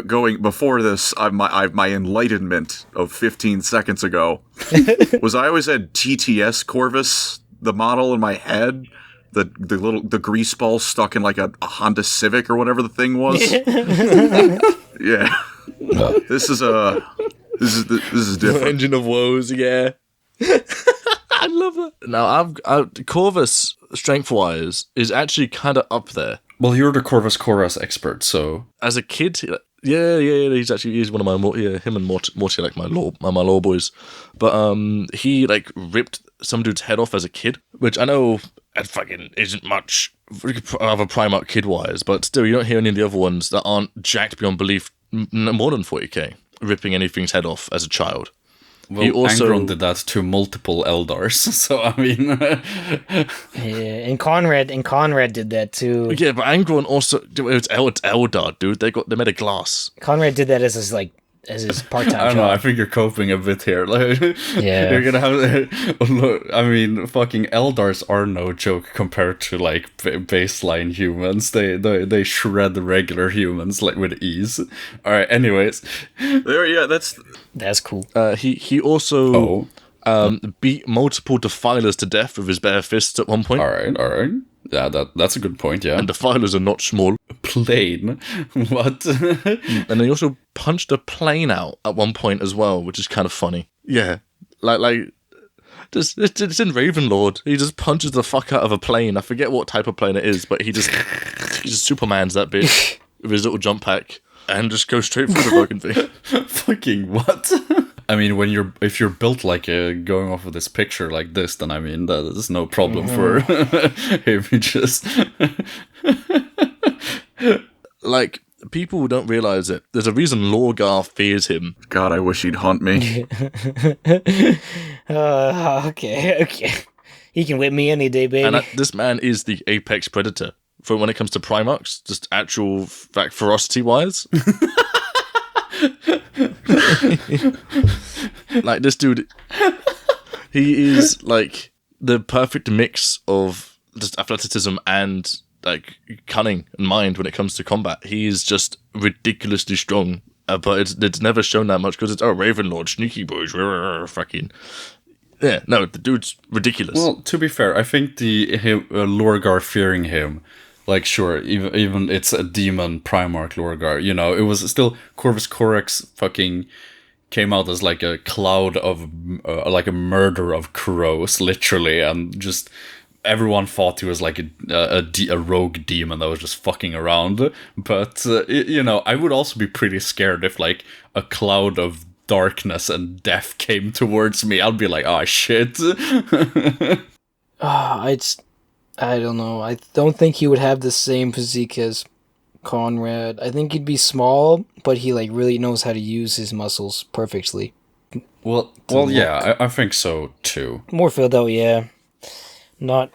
going before this, my enlightenment of 15 seconds ago, was I always had TTS Corvus, the model in my head. The grease ball stuck in like a Honda Civic or whatever the thing was. Yeah. This is different. Engine of Woes, yeah. I love that. Now, Corvus, strength-wise, is actually kind of up there. well, you're the Corvus Corax expert, so As a kid, yeah, he's one of my him and Morty like my law boys. But he like ripped some dude's head off as a kid, which I know it fucking isn't much of a Primarch kid-wise, but still, you don't hear any of the other ones that aren't jacked beyond belief more than 40k, ripping anything's head off as a child. well, He also- Angron did that to multiple Eldars. So I mean, Yeah, and Conrad did that too. Yeah, but Angron also, it's Eldar, dude. They made a glass. Conrad did that as his part-time I don't know. I job. think you're coping a bit here. Like, Yeah. you're gonna have. Look, I mean, fucking Eldars are no joke compared to like baseline humans. They shred the regular humans like with ease. All right. Anyways, That's cool. He also beat multiple defilers to death with his bare fists at one point. all right. Yeah, that's a good point. Yeah, And defilers are not small. plane. What? And he also punched a plane out at one point as well, which is kind of funny. Yeah, like just it's in Ravenlord. He just punches the fuck out of a plane. I forget what type of plane it is, but he just Supermans that bitch with his little jump pack and just goes straight through the fucking thing. Fucking what? I mean, if you're built like going off of this picture like this, then I mean that is no problem for him. He just Like, people don't realize it. There's a reason Lorgar fears him. God, I wish he'd hunt me. Okay. He can whip me any day, baby. And this man is the apex predator for when it comes to Primarchs, just actual ferocity-wise. Like, this dude, he is like the perfect mix of just athleticism and like cunning and mind when it comes to combat. He is just ridiculously strong, but it's never shown that much because it's Ravenlord, sneaky boys, fucking. Yeah, no, the dude's ridiculous. Well, to be fair, I think Lorgar fearing him, like, sure, even it's a demon Primarch Lorgar, you know, it was still Corvus Corax fucking came out as like a cloud of, like a murder of crows, literally, and just everyone thought he was like a rogue demon that was just fucking around. But, you know, I would also be pretty scared if like a cloud of darkness and death came towards me. I'd be like, oh shit. I don't know. I don't think he would have the same physique as Conrad. I think he'd be small, but he like really knows how to use his muscles perfectly. Well, yeah, I think so too. More filled out, yeah. Not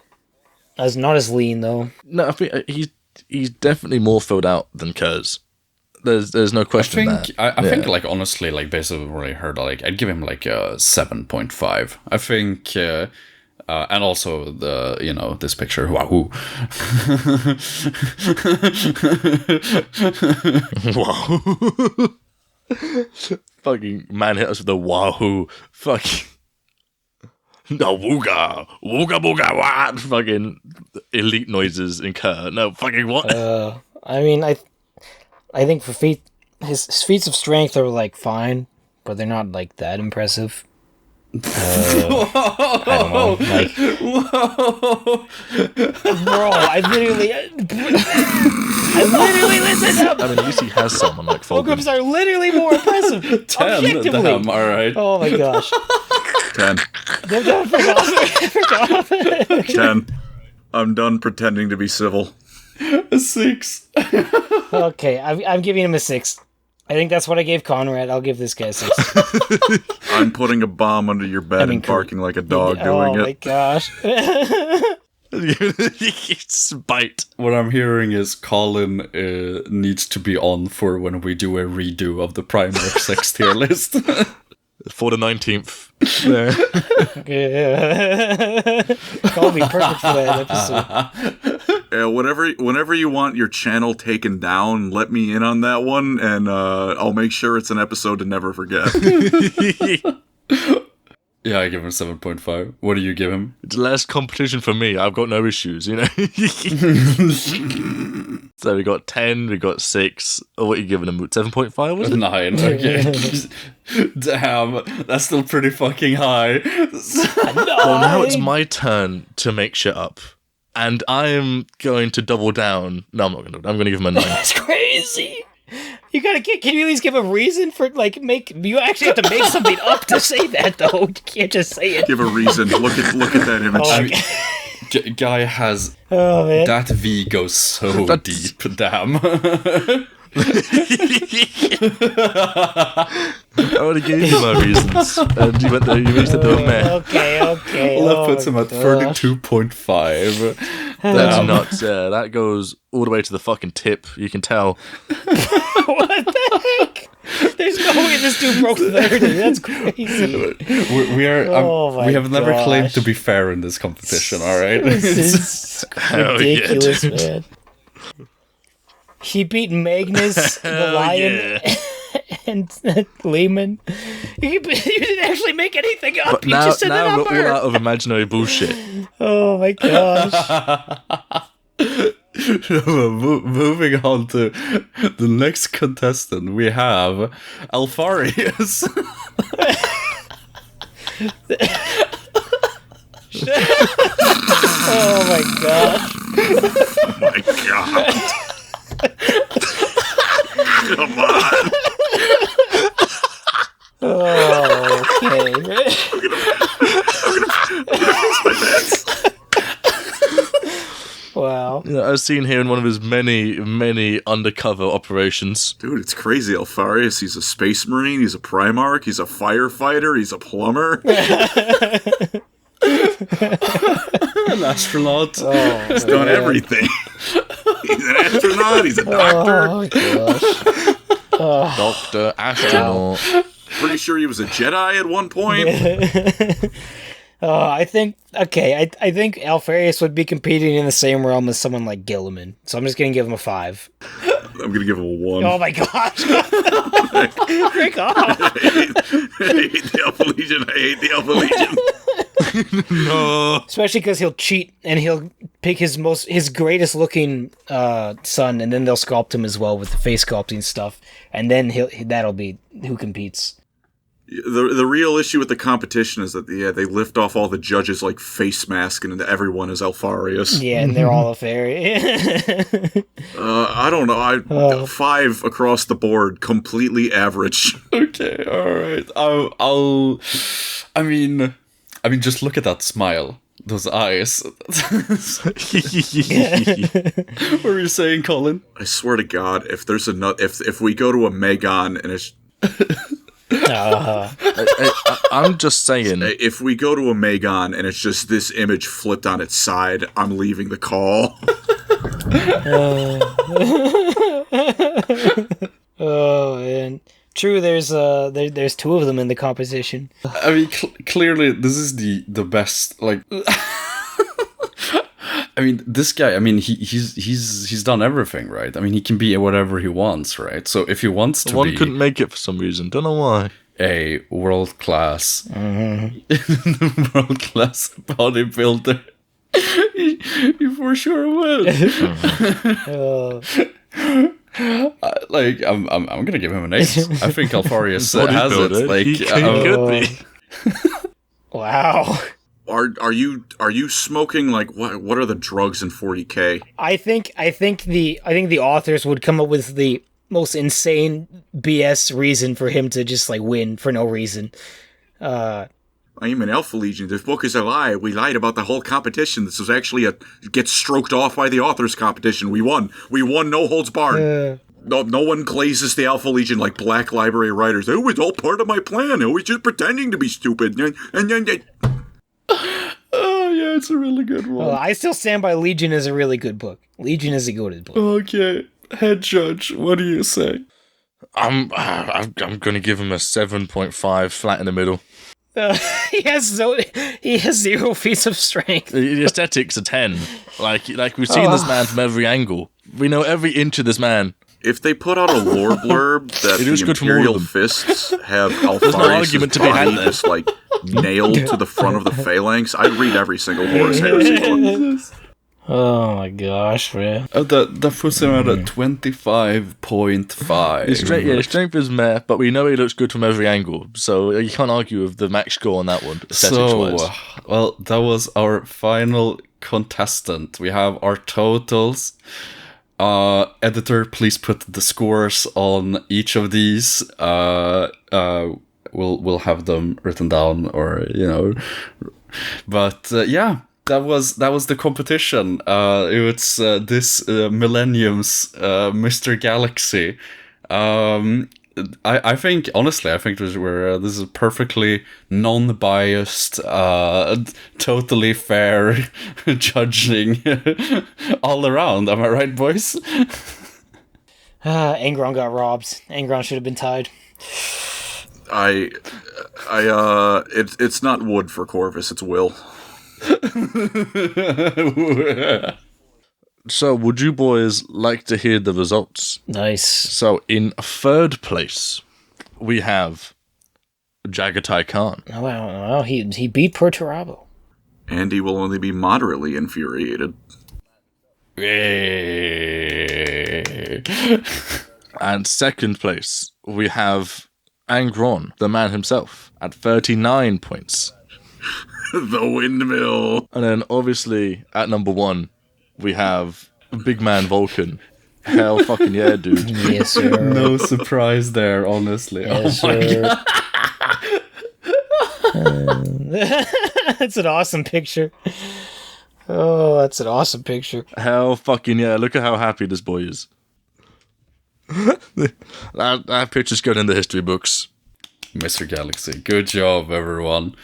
as lean though. No, I think he's definitely more filled out than Kurz. There's no question there. I think, like, honestly, like, based on what I heard, like, I'd give him, like, a 7.5. I think, and also the, you know, this picture, wahoo. Wahoo. Fucking man hit us with the wahoo. Fucking. No, wooga. Wooga booga, what? Fucking elite noises in Kerr. No, fucking what? I mean, I think for his feats of strength are like fine, but they're not like that impressive. I don't know. Like, bro, I literally listened up. I mean, at least he has someone like Fulgrim. Fulgrims are literally more impressive. 10, objectively. damn, alright. Oh my gosh. 10. 10. I'm done pretending to be civil. A 6. Okay, I'm giving him a 6. I think that's what I gave Conrad. I'll give this guy a 6. I'm putting a bomb under your bed and barking like a dog doing it. Oh my gosh. Spite. What I'm hearing is Colin needs to be on for when we do a redo of the Primarch 6 tier list. For the 19th. Call me perfect for that episode. Whenever you want your channel taken down, let me in on that one, and I'll make sure it's an episode to never forget. Yeah, I give him 7.5. What do you give him? It's less competition for me. I've got no issues, you know? So we got 10, we got 6. Oh, what are you giving him? 7.5, was it? 9, okay. Damn, that's still pretty fucking high. Well, now it's my turn to make shit up. And I'm going to double down. No, I'm not going to. I'm going to give him a 9. That's crazy. You gotta get. Can you at least give a reason for You actually have to make something up to say that, though. You can't just say it. Give a reason. Look at that image. Guy has. Oh man. That V goes so deep. Damn. I already gave you my reasons, and you went there. You reached the meh. Okay. Well, that puts him at 32.5. That's nuts. Yeah, that goes all the way to the fucking tip. You can tell. What the heck? There's no way this dude broke 30. That's crazy. We have never claimed to be fair in this competition. All right. This is ridiculous, man. He beat Magnus, the Lion, and Lehman. You didn't actually make anything up. But you just said now the we're all out of imaginary bullshit. Oh my gosh. Moving on to the next contestant, we have Alfarius. Oh my gosh. Oh my god. Come on. Oh, okay. I'm gonna face my pants. Wow. Yeah, I've seen here in one of his many, many undercover operations. Dude, it's crazy. Alfarius, he's a space marine, he's a Primarch, he's a firefighter, he's a plumber. An astronaut. Oh, He's done everything. He's an astronaut, he's a doctor. Oh my gosh. Dr. Astronaut. Pretty sure he was a Jedi at one point. I think Alfarius would be competing in the same realm as someone like Gilliman. So I'm just going to give him a 5. I'm going to give him a 1. Oh my gosh. Break off. I hate the Alpha Legion. I hate the Alpha Legion. No. Especially because he'll cheat and he'll pick his greatest looking son, and then they'll sculpt him as well with the face sculpting stuff, and then that'll be who competes. The real issue with the competition is that they lift off all the judges like face mask and everyone is Alfarius. Yeah, and they're all a fairy. I don't know. 5 across the board, completely average. Okay, all right. I mean, just look at that smile. Those eyes. What were you saying, Colin? I swear to God, if there's if we go to a Megon and it's I'm just saying. If we go to a Megon and it's just this image flipped on its side, I'm leaving the call. Oh man, true. There's 2 of them in the composition. I mean, clearly this is the best. Like, I mean, this guy. I mean, he's done everything, right? I mean, he can be whatever he wants, right? So if he wants to, one couldn't make it for some reason. Don't know why. A world class bodybuilder, he for sure would. Like, I'm gonna give him an 8. I think Alfarius has it. Like, he could be. Wow. Are you smoking? Like, what are the drugs in 40K? I think the authors would come up with the most insane BS reason for him to just like win for no reason. I am an Alpha Legion. This book is a lie. We lied about the whole competition. This was actually gets stroked off by the authors competition. We won. No holds barred. No one glazes the Alpha Legion like Black Library writers. It was all part of my plan. I was just pretending to be stupid. Oh yeah, it's a really good one. I still stand by Legion is a really good book. Legion is a good book. Okay, head judge, what do you say? I'm gonna give him a 7.5, flat in the middle. He has 0 feats of strength. The aesthetics are 10. Like we've seen this man from every angle. We know every inch of this man. If they put out a lore blurb that the Imperial Fists have Alfarius' body just like nailed to the front of the phalanx, I'd read every single Horus Heresy book. Oh my gosh, man. That puts him at a 25.5. His strength is meh, but we know he looks good from every angle, so you can't argue with the max score on that one, aesthetics-wise. So, well, that was our final contestant. We have our totals. Editor, please put the scores on each of these. We'll have them written down, or but yeah, that was the competition. It's this millennium's Mr. Galaxy. I think, honestly, this is a perfectly non-biased, totally fair judging all around. Am I right, boys? Angron got robbed. Angron should have been tied. It's not wood for Corvus, it's will. So, would you boys like to hear the results? Nice. So, in 3rd place, we have Jagatai Khan. Oh, wow. He beat Perturabo. And he will only be moderately infuriated. And 2nd place, we have Angron, the man himself, at 39 points. The windmill. And then, obviously, at number 1, we have Big Man Vulcan. Hell fucking yeah, dude. Yes, sir. No surprise there, honestly. Yes, oh my God. That's an awesome picture. Oh, that's an awesome picture. Hell fucking yeah, look at how happy this boy is. that picture's going in the history books. Mr. Galaxy, good job, everyone.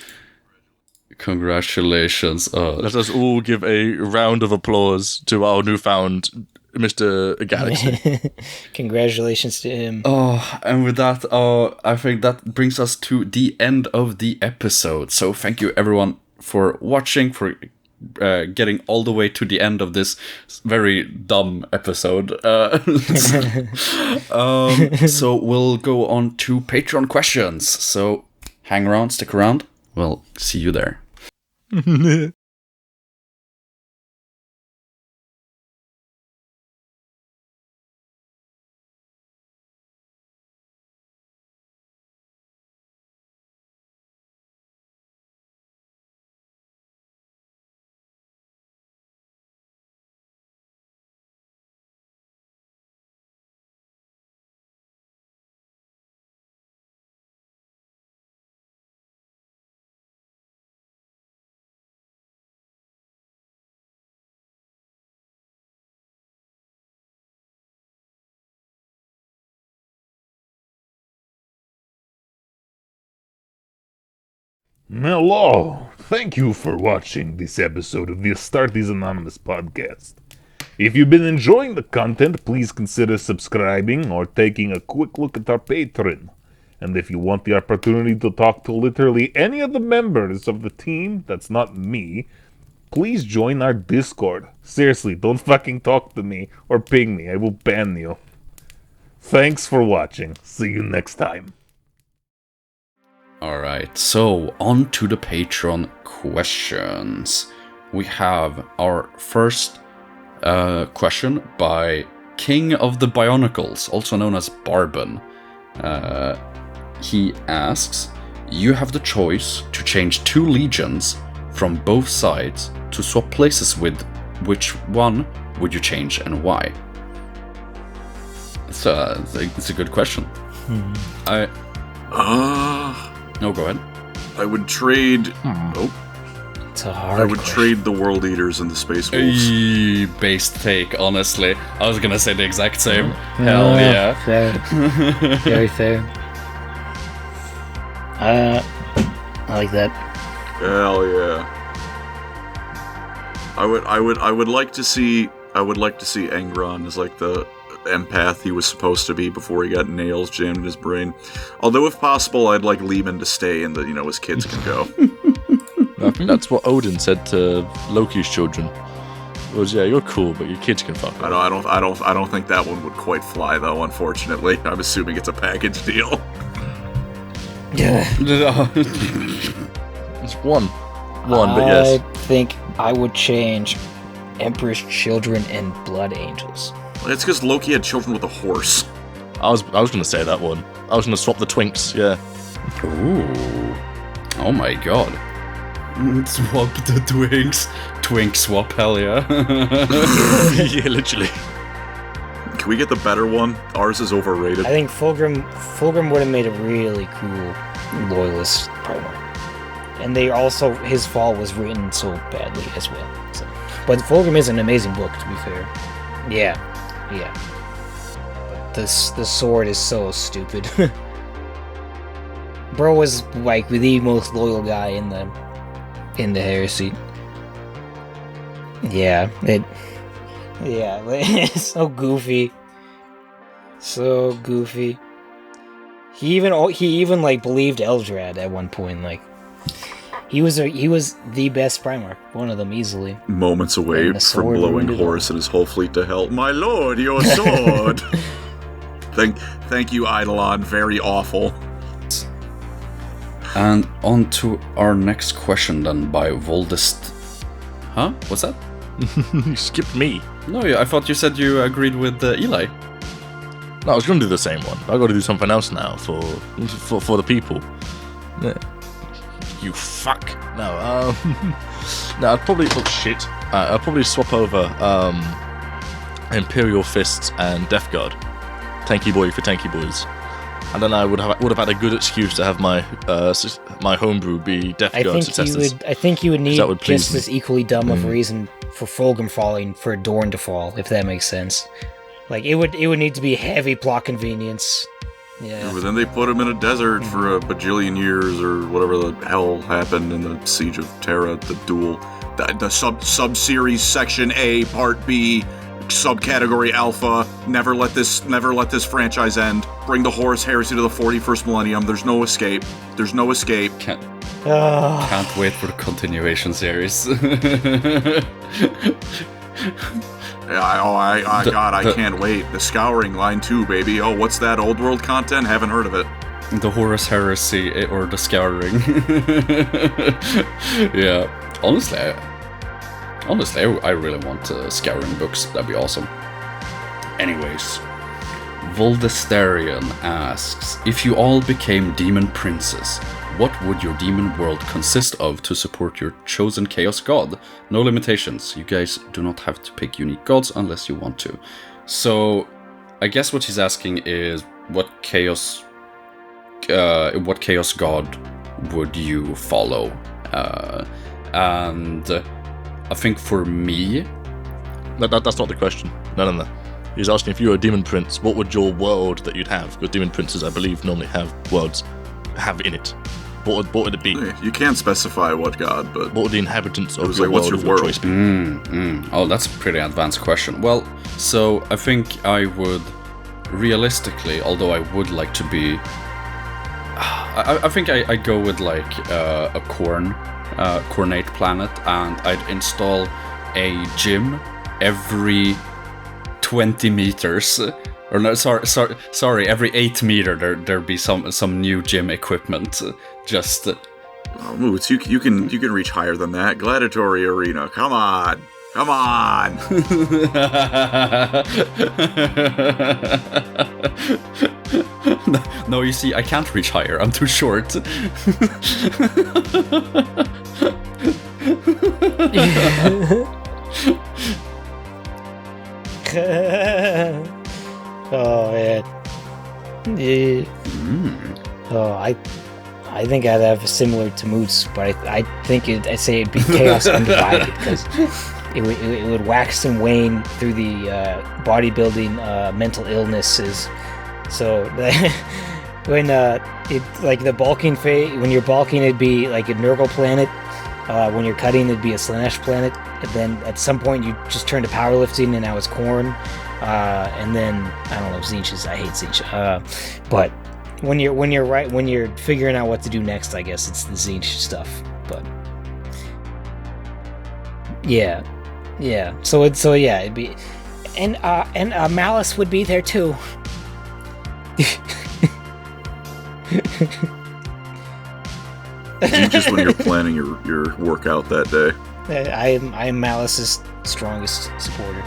Congratulations. Let us all give a round of applause to our newfound Mr. Galaxy. Congratulations to him. Oh, and with that, I think that brings us to the end of the episode. So thank you everyone for watching, for getting all the way to the end of this very dumb episode. So we'll go on to Patreon questions. So hang around, stick around. We'll see you there. Hello! Thank you for watching this episode of the Astartes Anonymous podcast. If you've been enjoying the content, please consider subscribing or taking a quick look at our Patreon. And if you want the opportunity to talk to literally any of the members of the team that's not me, please join our Discord. Seriously, don't fucking talk to me or ping me. I will ban you. Thanks for watching. See you next time. Alright, so on to the Patreon questions. We have our first question by King of the Bionicles, also known as Barben. He asks, you have the choice to change 2 legions from both sides to swap places with. Which one would you change and why? It's a good question. No, go ahead. I would trade. It's a hard I would question. trade the World Eaters and the Space Wolves. Based take, honestly. I was gonna say the exact same. Hell yeah. Fair. Very fair. I like that. Hell yeah. I would like to see Angron as like the empath he was supposed to be before he got nails jammed in his brain. Although if possible, I'd like Lehman to stay and his kids can go. I think that's what Odin said to Loki's children. Was you're cool, but your kids can fuck. I don't think that one would quite fly though, unfortunately. I'm assuming it's a package deal. Yeah. It's one, but yes. I think I would change Emperor's Children and Blood Angels. It's because Loki had children with a horse. I was gonna say that one. I was gonna swap the Twinks, yeah. Ooh. Oh my god. Swap the Twinks. Twink swap, hell yeah. Yeah, literally. Can we get the better one? Ours is overrated. I think Fulgrim would have made a really cool loyalist Primarch. And his fall was written so badly as well. So. But Fulgrim is an amazing book, to be fair. Yeah. But the sword is so stupid. Bro was like the most loyal guy in the heresy. Yeah, it's so goofy. So goofy. He even like believed Eldrad at one point. Like he was the best Primarch, one of them easily. Moments away And the from sword blowing ruined it Horus and his whole fleet to hell. My lord, your sword! Thank you, Eidolon. Very awful. And on to our next question then by Voldest. Huh? What's that? You skipped me. No, I thought you said you agreed with Eli. No, I was gonna do the same one. I gotta do something else now for the people. Yeah. You fuck. No, no, I'd probably I'd probably swap over Imperial Fists and Death Guard. Tanky boy for tanky boys. And then I would have had a good excuse to have my my homebrew be Death Guard successors. I think you would need would please just me. as equally dumb of a reason for Fulgrim falling for Dorn to fall, if that makes sense. Like it would need to be heavy plot convenience. Yeah. But then they put him in a desert for a bajillion years or whatever the hell happened in the Siege of Terra, the duel. The sub-series Section A, Part B, subcategory alpha. Never let this franchise end. Bring the Horus Heresy to the 41st millennium. There's no escape. Can't wait for the continuation series. God, I can't wait. The Scouring Line 2, baby. Oh, what's that old world content? Haven't heard of it. The Horus Heresy or the Scouring. Yeah, honestly, I really want Scouring books. That'd be awesome. Anyways, Voldestarian asks, if you all became demon princes, what would your demon world consist of to support your chosen chaos god? No limitations. You guys do not have to pick unique gods unless you want to. So, I guess what he's asking is what chaos god would you follow? And I think for me, That's not the question. No. He's asking if you were a demon prince, what would your world that you'd have? Because demon princes, I believe, normally have worlds have in it. What would it be? You can't specify what god, but What would the inhabitants of was your like, what's world your of world? choice be? Oh, that's a pretty advanced question. Well, so I think I would, realistically, although I would like to be, I think I'd go with like a cornate planet, and I'd install a gym every 20 meters. Or no, sorry. Every 8 meter, there'd be some new gym equipment. Just ooh, you can reach higher than that. Gladiatory arena. Come on. No, you see, I can't reach higher. I'm too short. Oh yeah. Oh, I think I'd have similar to Moots, but I think I'd say it'd be Chaos Undivided, because it would wax and wane through the bodybuilding mental illnesses. So when like the bulking phase, when you're bulking, it'd be like a Nurgle planet. When you're cutting, it'd be a Slanesh planet. And then at some point, you just turn to powerlifting, and now it's Khorne. And then I don't know, Tzeentch. I hate Tzeentch. But when you're figuring out what to do next, I guess it's the Tzeentch stuff. But yeah. So it'd be, and Malice would be there too. Just when you're planning your workout that day. I am Malice's strongest supporter.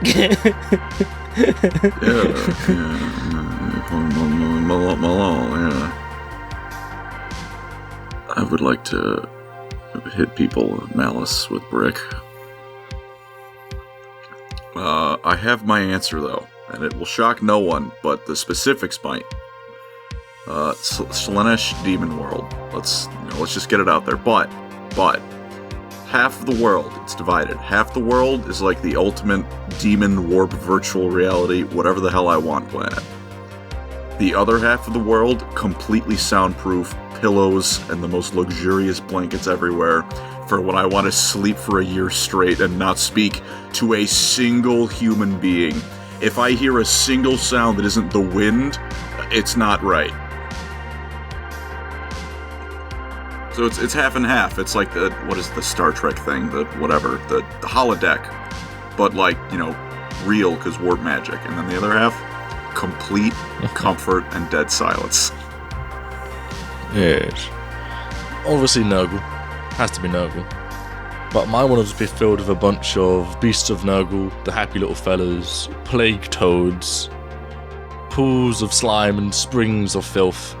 Yeah. I would like to hit people with Malice with brick. I have my answer though, and it will shock no one, but the specifics might. Slanesh Demon World. Let's just get it out there. But half of the world, it's divided. Half the world is like the ultimate demon warp virtual reality, whatever the hell I want planet. The other half of the world, completely soundproof, pillows, and the most luxurious blankets everywhere for when I want to sleep for a year straight and not speak to a single human being. If I hear a single sound that isn't the wind, it's not right. So it's half and half. It's like what is the Star Trek thing? The holodeck. But like, real, because warp magic. And then the other half, complete comfort and dead silence. Yes. Obviously Nurgle. Has to be Nurgle. But my one would be filled with a bunch of beasts of Nurgle, the happy little fellas, plague toads, pools of slime and springs of filth.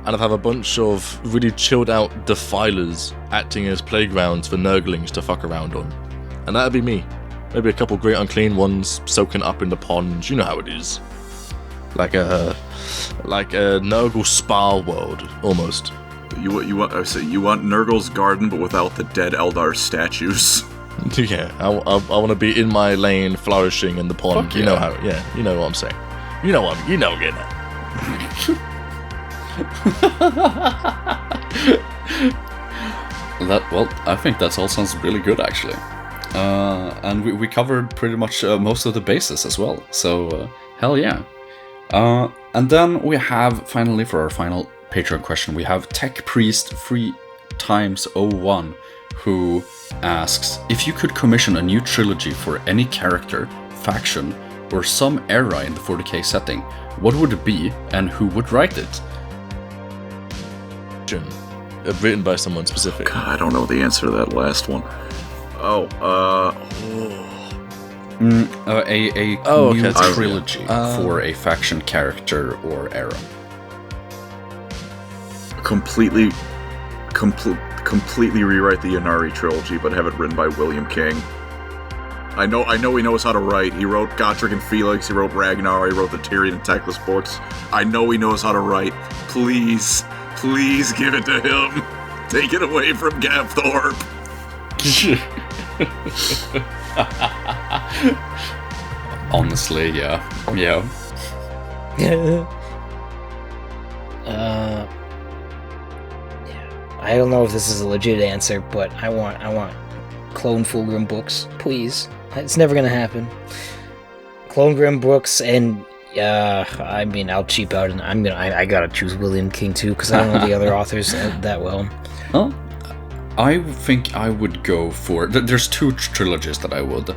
And I'd have a bunch of really chilled out defilers acting as playgrounds for Nurglings to fuck around on. And that'd be me. Maybe a couple great unclean ones soaking up in the ponds, you know how it is. Like a Nurgle spa world, almost. You want Nurgle's garden, but without the dead Eldar statues. Yeah, I want to be in my lane, flourishing in the pond. Fuck You know yeah. how? Yeah, you know what I'm saying. You know what I'm getting at. I think that all sounds really good, actually. And we covered pretty much most of the bases as well. So, hell yeah. And then we have, finally, for our final Patreon question, we have Tech Priest 3x01, who asks, if you could commission a new trilogy for any character, faction, or some era in the 40k setting, what would it be, and who would write it? Written by someone specific. God, I don't know the answer to that last one. A new trilogy for a faction, character, or era. Completely rewrite the Inari trilogy, but have it written by William King. I know he knows how to write. He wrote Gotrek and Felix, he wrote Ragnar, he wrote the Tyrion and Teclis books. I know he knows how to write. Please give it to him. Take it away from Gav Thorpe. Honestly, yeah. I don't know if this is a legit answer, but I want Clone Fulgrim books, please. It's never gonna happen. Clone Grim books, and I mean, I'll cheap out, and I gotta choose William King too, because I don't know the other authors that well. Well, I think I would go for... There's two trilogies that I would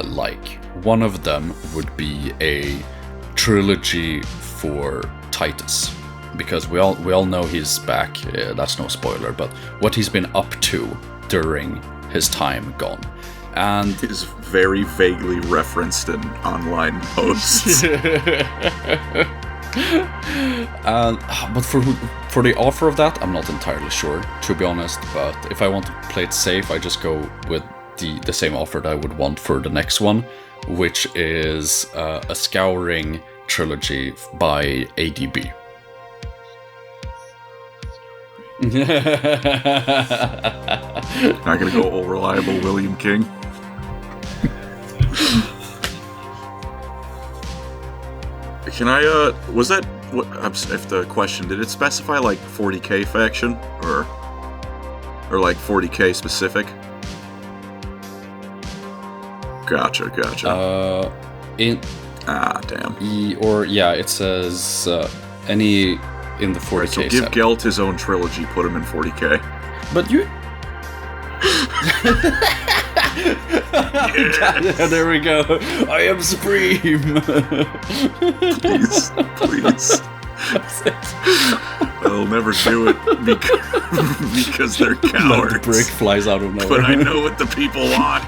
like. One of them would be a trilogy for Titus, because we all know he's back. That's no spoiler, but what he's been up to during his time gone. And it is very vaguely referenced in online posts. But for the author of that, I'm not entirely sure, to be honest. But if I want to play it safe, I just go with the same author that I would want for the next one, which is a Scouring trilogy by ADB. Not gonna go all reliable William King. Can I, was that, if the question, did it specify, like, 40k faction, or like, 40k specific? Gotcha. Damn. It says, any in the 40k so give Gelt his own trilogy, put him in 40k. But you... Yeah, there we go. I am supreme. Please. They'll never do it because they're cowards. The brick flies out of nowhere. But I know what the people want.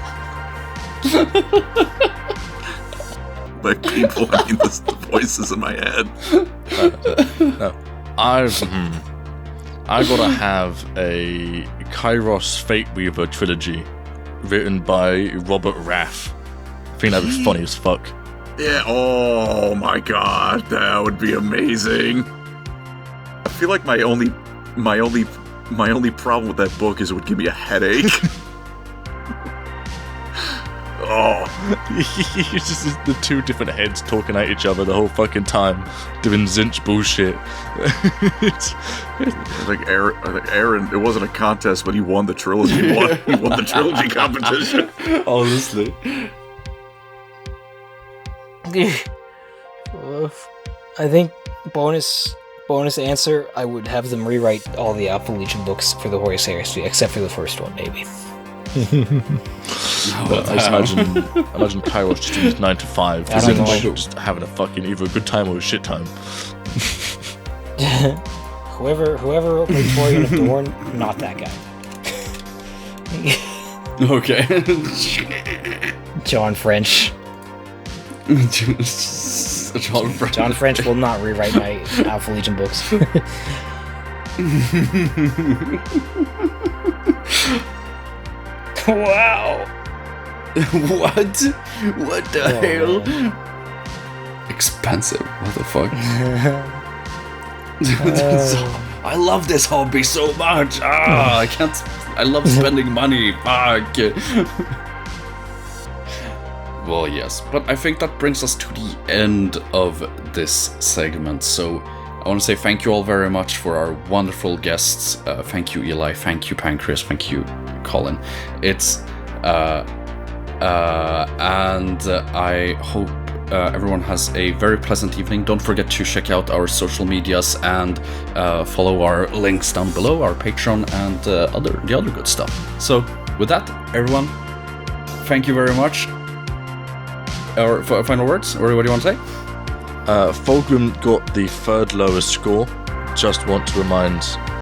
By people, I mean the voices in my head. No. I gotta have a Kairos Fate Weaver trilogy written by Robert Raff. I think that'd be funny as fuck. Yeah, oh my god, that would be amazing. I feel like my only problem with that book is it would give me a headache. Oh. It's just the two different heads talking at each other the whole fucking time, doing Zinch bullshit. I think Aaron, it wasn't a contest, but he won the trilogy. He won the trilogy competition. Honestly. I think bonus answer, I would have them rewrite all the Alpha Legion books for the Horus Heresy, except for the first one, maybe. But I just imagine Kairos just doing his 9 to 5, just having a fucking either a good time or a shit time. Whoever wrote Praetorian of Dorn, not that guy. Okay. John French. John French will not rewrite my Alpha Legion books. Wow. What the hell? Expensive, what the fuck? I love this hobby so much. I love spending money. Fuck. Well, yes, but I think that brings us to the end of this segment. So I want to say thank you all very much for our wonderful guests. Thank you, Eli. Thank you, Pancreas. Thank you, Colin. It's And I hope everyone has a very pleasant evening. Don't forget to check out our social medias and follow our links down below, our Patreon, and the other good stuff. So with that, everyone, thank you very much. Or final words, or what do you want to say? Fulgrim got the third lowest score. Just want to remind